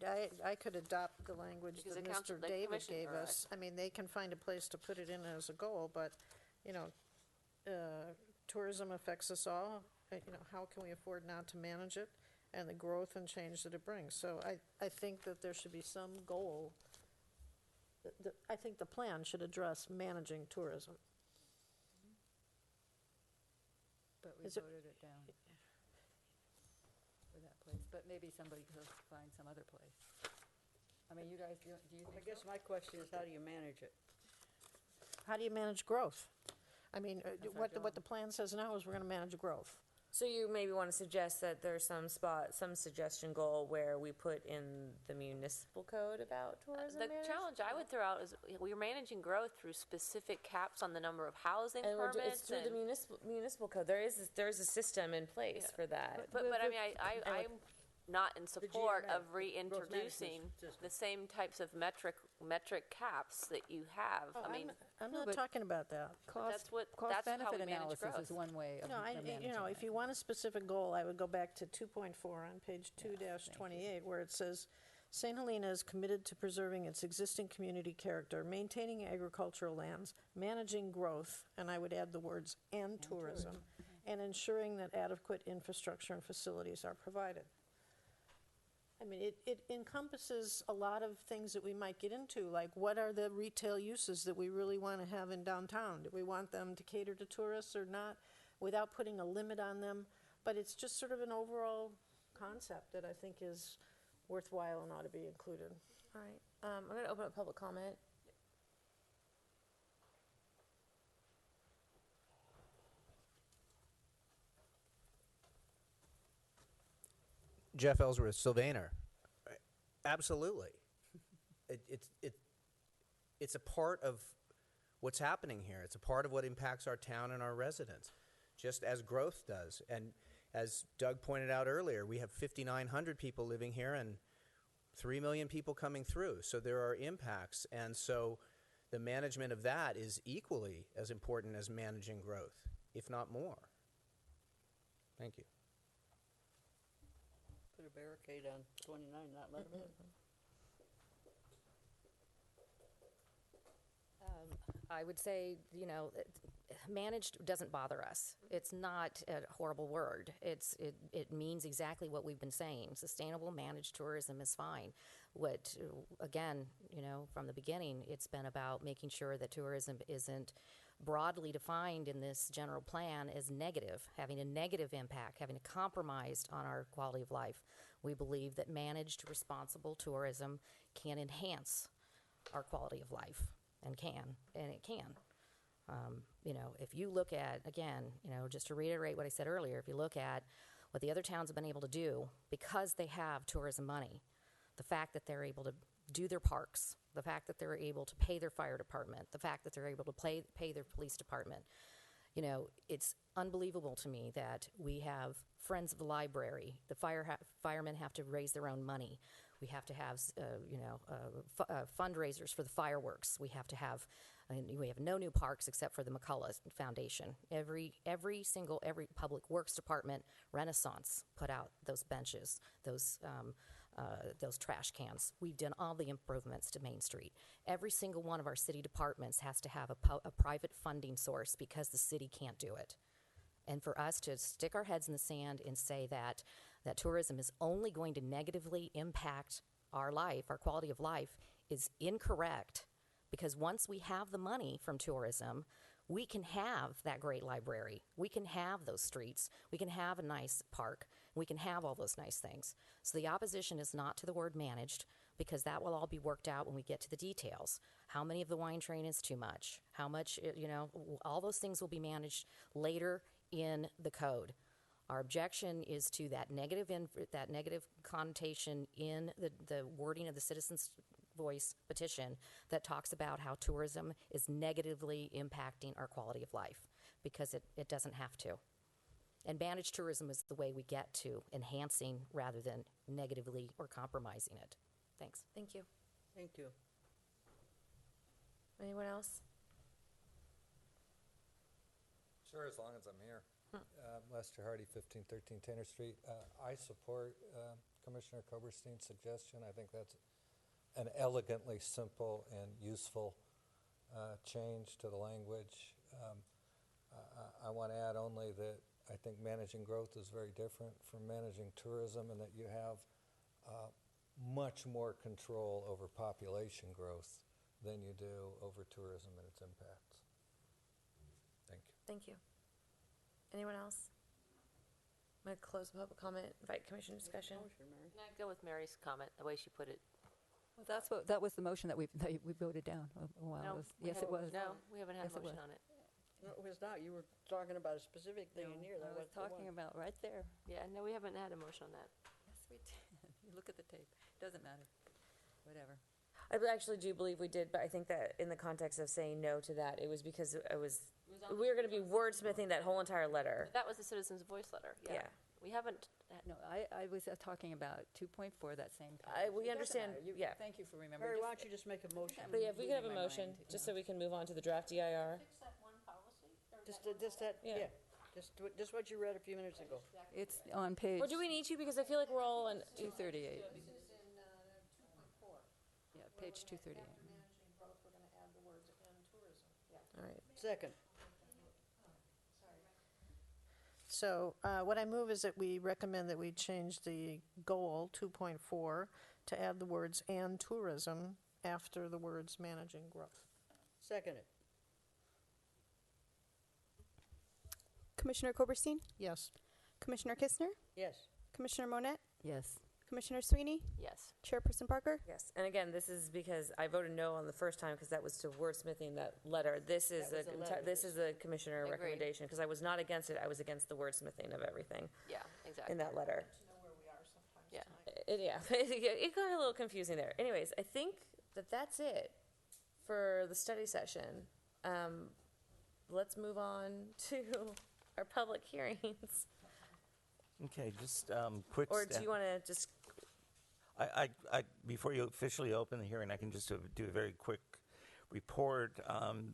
E: could adopt the language
J: Because
E: that
J: the council-
E: Mr.
J: the
E: David
J: commission-
E: gave
J: or,
E: us. I mean, they can find a place to put it in as a goal, but, you know, tourism affects us all. You know, how can we afford not to manage it and the growth and change that it brings? So I think that there should be some goal. I think the plan should address managing tourism.
C: But we
E: Is it-
C: voted it down for that place. But maybe somebody could find some other place. I mean, you guys, do you
D: I
C: think
D: guess
C: so?
D: my question is, how do you manage it?
E: How do you manage growth? I mean,
C: our
E: what
C: job.
E: the plan says now is we're going to manage growth.
A: So you maybe want to suggest that there's some suggestion goal where we put in the municipal code about tourism
J: The
A: management?
J: challenge I would throw out is we're managing growth through specific caps on the number of housing
A: And it's
J: permits.
A: through the municipal code. There's a system in place
J: Yeah.
A: for that.
J: But I mean, I'm not in support
D: GMA,
J: of
D: the growth management
J: reintroducing
D: system.
J: the same types of metric caps that you have.
E: Oh,
J: I mean,
E: I'm
C: No,
E: not
C: but
E: talking about that.
J: that's what
C: Cost
J: that's how we
C: benefit
J: manage
C: analysis
J: growth.
C: is one way of
E: No,
C: of managing
E: you know,
C: it.
E: if you want a specific goal, I would go back to 2.4 on page 2-28, where it says, St. Helena is committed to preserving its existing community character, maintaining agricultural lands, managing growth, and I would add the words, and tourism, and ensuring that adequate infrastructure and facilities are provided. I mean, it encompasses a lot of things that we might get into, like what are the retail uses that we really want to have in downtown? Do we want them to cater to tourists or not, without putting a limit on them? But it's just sort of an overall concept that I think is worthwhile and ought to be included.
A: All right. I'm going to open up public comment.
O: Jeff Ellsworth, Sylvaner. Absolutely. It's a part of what's happening here. It's a part of what impacts our town and our residents, just as growth does. And as Doug pointed out earlier, we have 5,900 people living here and 3 million people coming through. So there are impacts. And so the management of that is equally as important as managing growth, if not more. Thank you.
D: Put a barricade on 29, not let them in.
L: I would say, you know, managed doesn't bother us. It's not a horrible word. It means exactly what we've been saying. Sustainable managed tourism is fine. What, again, you know, from the beginning, it's been about making sure that tourism isn't broadly defined in this general plan as negative, having a negative impact, having a compromise on our quality of life. We believe that managed, responsible tourism can enhance our quality of life, and it can. You know, if you look at, again, you know, just to reiterate what I said earlier, if you look at what the other towns have been able to do because they have tourism money, the fact that they're able to do their parks, the fact that they're able to pay their fire department, the fact that they're able to pay their police department, you know, it's unbelievable to me that we have Friends of the Library. The firemen have to raise their own money. We have to have, fundraisers for the fireworks. We have to have, we have no new parks except for the McCullough Foundation. Every public works department, Renaissance, put out those benches, those trash cans. We've done all the improvements to Main Street. Every single one of our city departments has to have a private funding source because the city can't do it. And for us to stick our heads in the sand and say that tourism is only going to negatively impact our life, our quality of life, is incorrect. Because once we have the money from tourism, we can have that great library. We can have those streets. We can have a nice park. We can have all those nice things. So the opposition is not to the word managed, because that will all be worked out when we get to the details. How many of the wine train is too much? How much, you know, all those things will be managed later in the code. Our objection is to that negative connotation in the wording of the citizens voice petition that talks about how tourism is negatively impacting our quality of life, because it doesn't have to. And managed tourism is the way we get to enhancing rather than negatively or compromising it. Thanks.
A: Thank you.
D: Thank you.
A: Anyone else?
P: Sure, as long as I'm here. Lester Hardy, 1513 Tanner Street. I support Commissioner Koberstein's suggestion. I think that's an elegantly simple and useful change to the language. I want to add only that I think managing growth is very different from managing tourism, and that you have much more control over population growth than you do over tourism and its impacts. Thank you.
A: Thank you. Anyone else? I'm going to close the public comment, invite commission discussion.
J: Can I go with Mary's comment, the way she put it?
C: Well, that was the motion that we voted down a while
J: No,
C: ago. Yes, it was.
J: No, we haven't had
C: Yes,
J: a
C: it
J: motion
C: was.
J: on it.
D: No, it was not. You were talking about a specific thing in here.
C: I was talking about right there.
J: Yeah, no, we haven't had a motion on that.
C: Yes, we did. You look at the tape. Doesn't matter. Whatever.
A: I actually do believe we did, but I think that in the context of saying no to that, it was because we were going to be wordsmithing that whole entire letter.
J: That was the citizens' voice letter.
A: Yeah.
J: We haven't.
C: No, I was talking about 2.4, that same page.
A: We
C: It doesn't
A: understand,
C: matter.
A: yeah.
C: Thank you for remembering.
D: Mary, why don't you just make a motion?
A: But yeah, if we could have a
C: Losing my
A: motion,
C: mind,
A: just so we can move on to the draft DIR.
D: Just that,
A: Yeah.
D: yeah. Just what you read a few minutes ago.
C: It's on page
A: Or do we need to, because I feel like we're all on,
C: 238. Yeah, page 238.
A: all right.
D: Second.
E: So what I move is that we recommend that we change the goal 2.4 to add the words "and tourism" after the words "managing growth."
D: Second it.
B: Commissioner Koberstein?
E: Yes.
B: Commissioner Kistner?
D: Yes.
B: Commissioner Monette?
C: Yes.
B: Commissioner Sweeney?
J: Yes.
B: Chairperson Parker?
A: Yes, and again, this is because I voted no on the first time because that was to wordsmithing that letter. This is
D: That was a letter.
A: this is a commissioner
J: Agreed.
A: recommendation, because I was not against it, I was against the wordsmithing of everything
J: Yeah, exactly.
A: in that letter.
J: Yeah.
A: Yeah, it got a little confusing there. Anyways, I think that's it for the study session. Let's move on to our public hearings.
H: Okay, just quick.
A: Or do you want to just,
H: Before you officially open the hearing, I can just do a very quick report.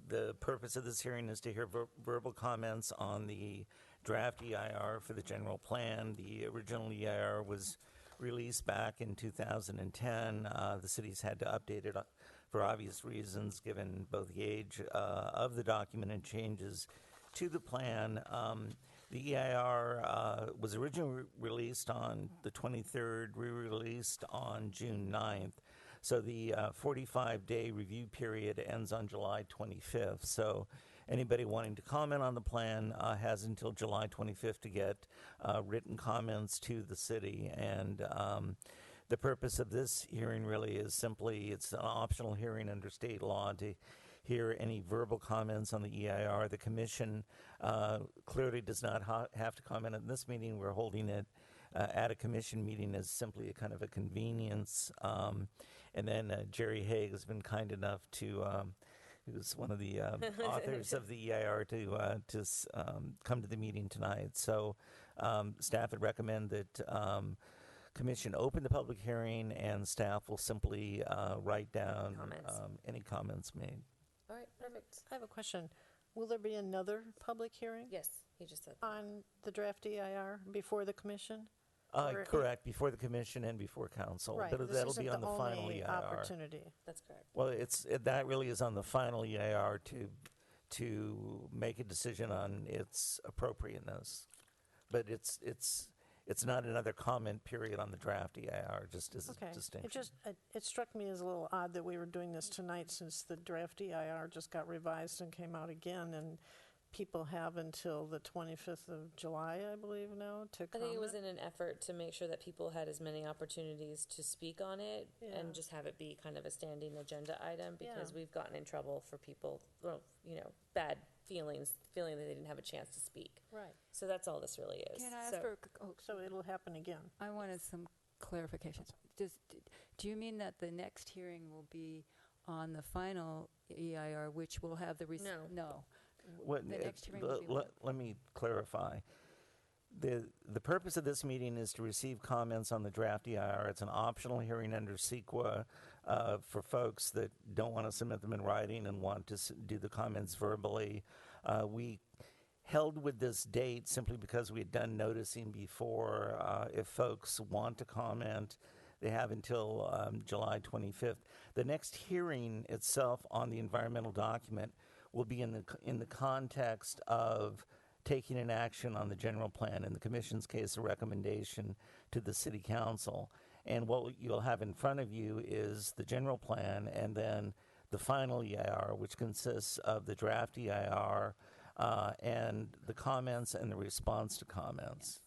H: The purpose of this hearing is to hear verbal comments on the draft EIR for the general plan. The original EIR was released back in 2010. The city's had to update it for obvious reasons, given both the age of the document and changes to the plan. The EIR was originally released on the 23rd, re-released on June 9th. So the 45-day review period ends on July 25th. So anybody wanting to comment on the plan has until July 25th to get written comments to the city. And the purpose of this hearing really is simply, it's an optional hearing under state law to hear any verbal comments on the EIR. The commission clearly does not have to comment on this meeting. We're holding it at a commission meeting as simply a kind of a convenience. And then Jerry Haig has been kind enough to, who's one of the authors of the EIR, to come to the meeting tonight. So staff would recommend that commission open the public hearing, and staff will simply write down any comments made.
A: all right, perfect.
E: I have a question. Will there be another public hearing
A: Yes, he just said.
E: on the draft EIR before the commission? Or-
H: Correct, before the commission and before council.
E: Right,
H: But
E: this
H: that'll
E: isn't
H: be on the final
E: only
H: EIR.
E: opportunity.
A: That's correct.
H: Well, that really is on the final EIR to make a decision on its appropriateness. But it's not another comment period on the draft EIR, just as
E: Okay.
H: a distinction.
E: It struck me as a little odd that we were doing this tonight, since the draft EIR just got revised and came out again, and people have until the 25th of July, I believe now, to
A: I
E: comment.
A: think it was in an effort to make sure that people had as many opportunities to speak on it
E: Yeah.
A: and just have it be kind of a standing agenda item, because
E: Yeah.
A: we've gotten in trouble for people, well, bad feeling that they didn't have a chance to speak.
E: Right.
A: So that's all this really is.
C: Can I ask
A: So-
C: for,
E: So it'll happen again.
C: I wanted some clarification. Do you mean that the next hearing will be on the final EIR, which will have the... No. The next hearing will be...
H: Let me clarify. The purpose of this meeting is to receive comments on the draft EIR. It's an optional hearing under CEQA for folks that don't want to submit them in writing and want to do the comments verbally. We held with this date simply because we had done noticing before. If folks want to comment, they have until July 25th. The next hearing itself on the environmental document will be in the context of taking an action on the general plan, in the Commission's case, a recommendation to the City Council. And what you'll have in front of you is the general plan and then the final EIR, which consists of the draft EIR and the comments and the response to comments.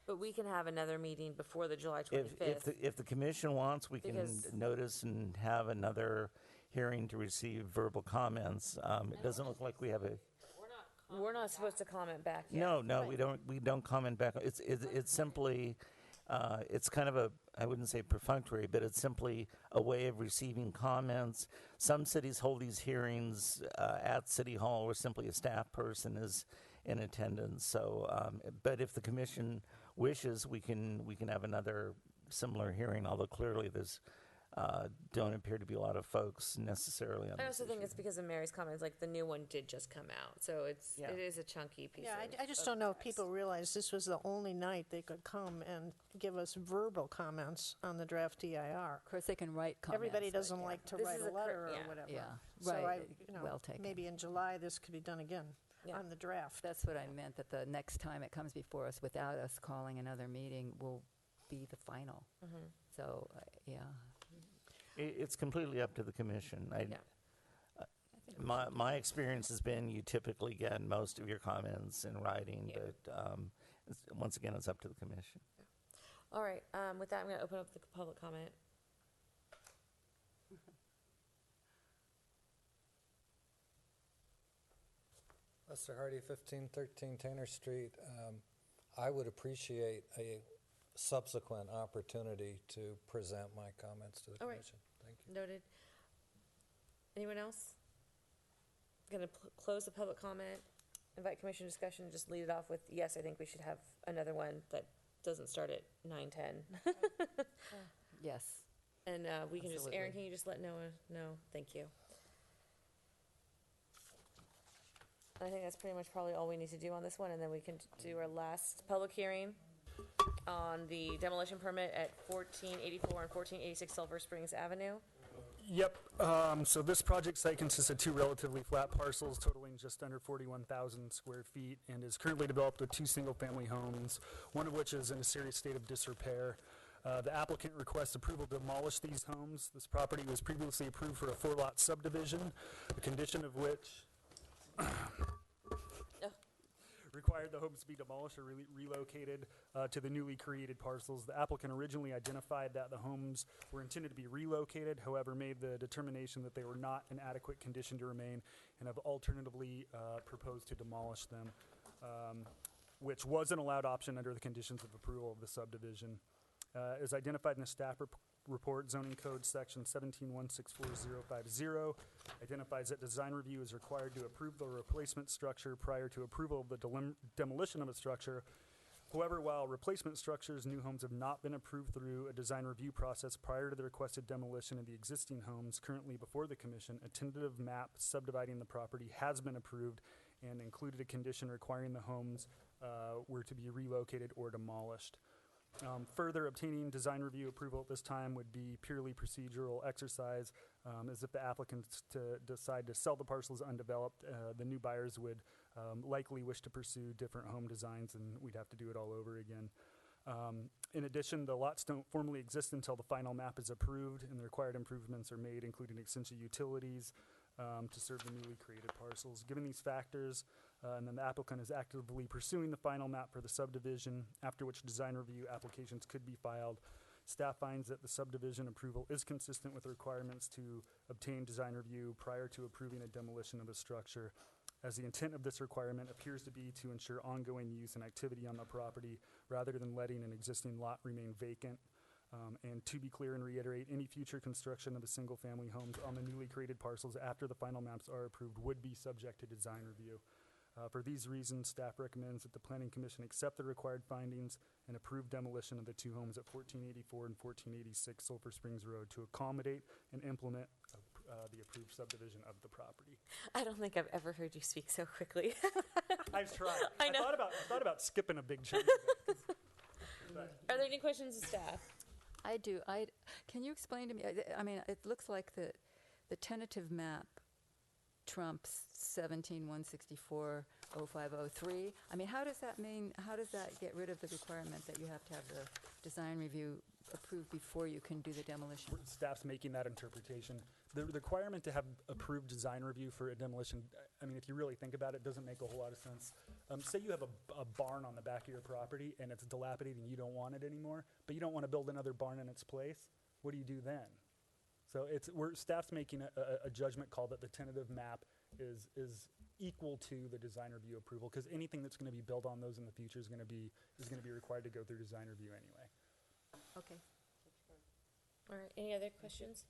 A: But we can have another meeting before the July 25th.
H: If the Commission wants, we can notice and have another hearing to receive verbal comments. It doesn't look like we have a...
A: We're not supposed to comment back yet.
H: No, we don't comment back. It's simply, it's kind of I wouldn't say perfunctory, but it's simply a way of receiving comments. Some cities hold these hearings at City Hall where simply a staff person is in attendance. So, but if the Commission wishes, we can have another similar hearing, although clearly there's don't appear to be a lot of folks necessarily on
A: I
H: this
A: also think
H: issue.
A: it's because of Mary's comments, like the new one did just come out, so it is a chunky piece.
E: Yeah, I just don't know if people realize this was the only night they could come and give us verbal comments on the draft EIR.
C: Of course, they can write comments.
E: Everybody doesn't like to
A: This
E: write
A: is
E: a
A: a
E: letter
A: yeah.
E: or whatever.
C: Yeah,
E: So
C: right,
E: well taken. Maybe in July this could be done again on the draft.
C: That's what I meant, that the next time it comes before us without us calling another meeting will be the final. So, yeah.
H: It's completely up to the Commission. My experience has been you typically get most of your comments in writing, but once again, it's up to the Commission.
A: All right, with that, I'm going to open up the public comment.
P: Lester Hardy, 1513 Tanner Street. I would appreciate a subsequent opportunity to present my comments to the Commission. Thank you.
A: Noted. Anyone else? Going to close the public comment, invite Commission discussion, and just lead it off with, yes, I think we should have another one that doesn't start at 9:10.
C: Yes.
A: And we can just, Aaron,
C: Absolutely.
A: can you just let Noah know? Thank you. I think that's pretty much probably all we need to do on this one, and then we can do our last public hearing on the demolition permit at 1484 and 1486 Silver Springs Avenue.
F: Yep. So this project site consists of two relatively flat parcels totaling just under 41,000 square feet and is currently developed with two single-family homes, one of which is in a serious state of disrepair. The applicant requests approval to demolish these homes. This property was previously approved for a 4-lot subdivision, the condition of which required the homes to be demolished or relocated to the newly created parcels. The applicant originally identified that the homes were intended to be relocated, however, made the determination that they were not in adequate condition to remain and have alternatively proposed to demolish them, which was an allowed option under the conditions of approval of the subdivision. As identified in the staff report, zoning code section 17164050 identifies that design review is required to approve the replacement structure prior to approval of the demolition of a structure. However, while replacement structures, new homes have not been approved through a design review process prior to the requested demolition of the existing homes currently before the Commission, a tentative map subdividing the property has been approved and included a condition requiring the homes were to be relocated or demolished. Further, obtaining design review approval at this time would be purely procedural exercise, as if the applicants decide to sell the parcels undeveloped, the new buyers would likely wish to pursue different home designs, and we'd have to do it all over again. In addition, the lots don't formally exist until the final map is approved and the required improvements are made, including extension utilities to serve the newly created parcels. Given these factors, and then the applicant is actively pursuing the final map for the subdivision, after which design review applications could be filed. Staff finds that the subdivision approval is consistent with the requirements to obtain design review prior to approving a demolition of the structure, as the intent of this requirement appears to be to ensure ongoing use and activity on the property rather than letting an existing lot remain vacant. And to be clear and reiterate, any future construction of the single-family homes on the newly created parcels after the final maps are approved would be subject to design review. For these reasons, staff recommends that the Planning Commission accept the required findings and approve demolition of the two homes at 1484 and 1486 Sulphur Springs Road to accommodate and implement the approved subdivision of the property.
A: I don't think I've ever heard you speak so quickly.
F: I've tried.
A: I know.
F: I thought about skipping a big chunk of it.
A: Are there any questions of staff?
C: I do. Can you explain to me? I mean, it looks like the tentative map trumps 17-164-0503. I mean, how does that get rid of the requirement that you have to have the design review approved before you can do the demolition?
F: Staff's making that interpretation. The requirement to have approved design review for a demolition, I mean, if you really think about it, doesn't make a whole lot of sense. Say you have a barn on the back of your property and it's dilapidated and you don't want it anymore, but you don't want to build another barn in its place. What do you do then? So staff's making a judgment call that the tentative map is equal to the design review approval, because anything that's going to be built on those in the future is going to be required to go through design review anyway.
C: Okay.
A: All right, any other questions?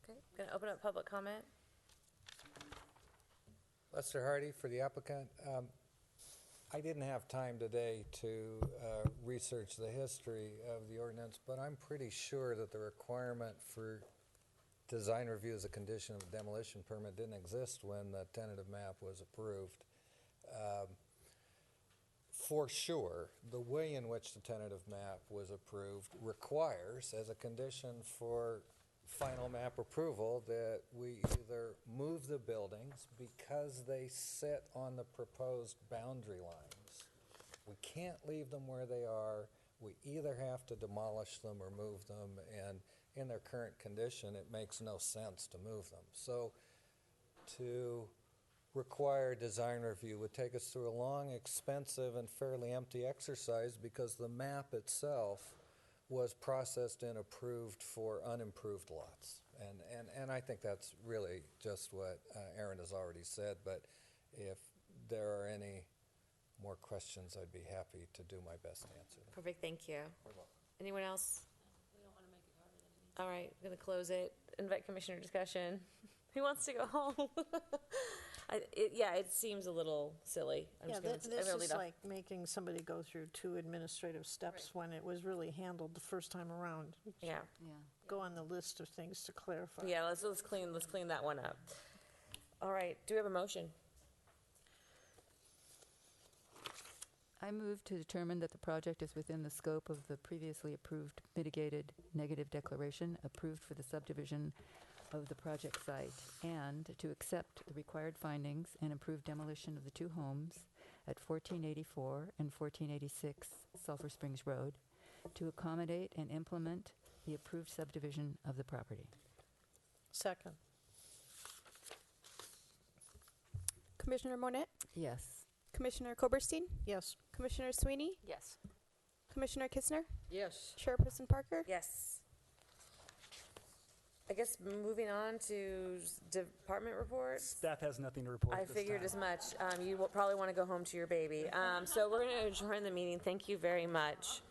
A: Okay, going to open up public comment.
P: Lester Hardy for the applicant. I didn't have time today to research the history of the ordinance, but I'm pretty sure that the requirement for design review as a condition of demolition permit didn't exist when the tentative map was approved. For sure, the way in which the tentative map was approved requires, as a condition for final map approval, that we either move the buildings because they sit on the proposed boundary lines. We can't leave them where they are. We either have to demolish them or move them, and in their current condition, it makes no sense to move them. So to require design review would take us through a long, expensive, and fairly empty exercise, because the map itself was processed and approved for unimproved lots. And I think that's really just what Aaron has already said, but if there are any more questions, I'd be happy to do my best to answer them.
A: Perfect, thank you. Anyone else? We don't want to make it harder than it needs. All right, I'm going to close it. Invite commissioner discussion. Who wants to go home? It seems a little silly.
E: This is like making somebody go through 2 administrative steps when it was really handled the first time around.
A: Yeah.
E: Go on the list of things to clarify.
A: Yeah, let's clean that one up. All right, do we have a motion?
C: I move to determine that the project is within the scope of the previously approved mitigated negative declaration approved for the subdivision of the project site, and to accept the required findings and approve demolition of the two homes at 1484 and 1486 Sulphur Springs Road to accommodate and implement the approved subdivision of the property.
E: Second.
B: Commissioner Monette,
C: Yes.
B: Commissioner Koberstein,
E: Yes.
B: Commissioner Sweeney,
J: Yes.
B: Commissioner Kistner,
D: Yes.
B: Chairperson Parker.
A: Yes. I guess moving on to department reports.
F: Staff has nothing to report
A: I
F: at this
A: figured
F: time.
A: as much. You will probably want to go home to your baby. So we're going to adjourn the meeting. Thank you very much.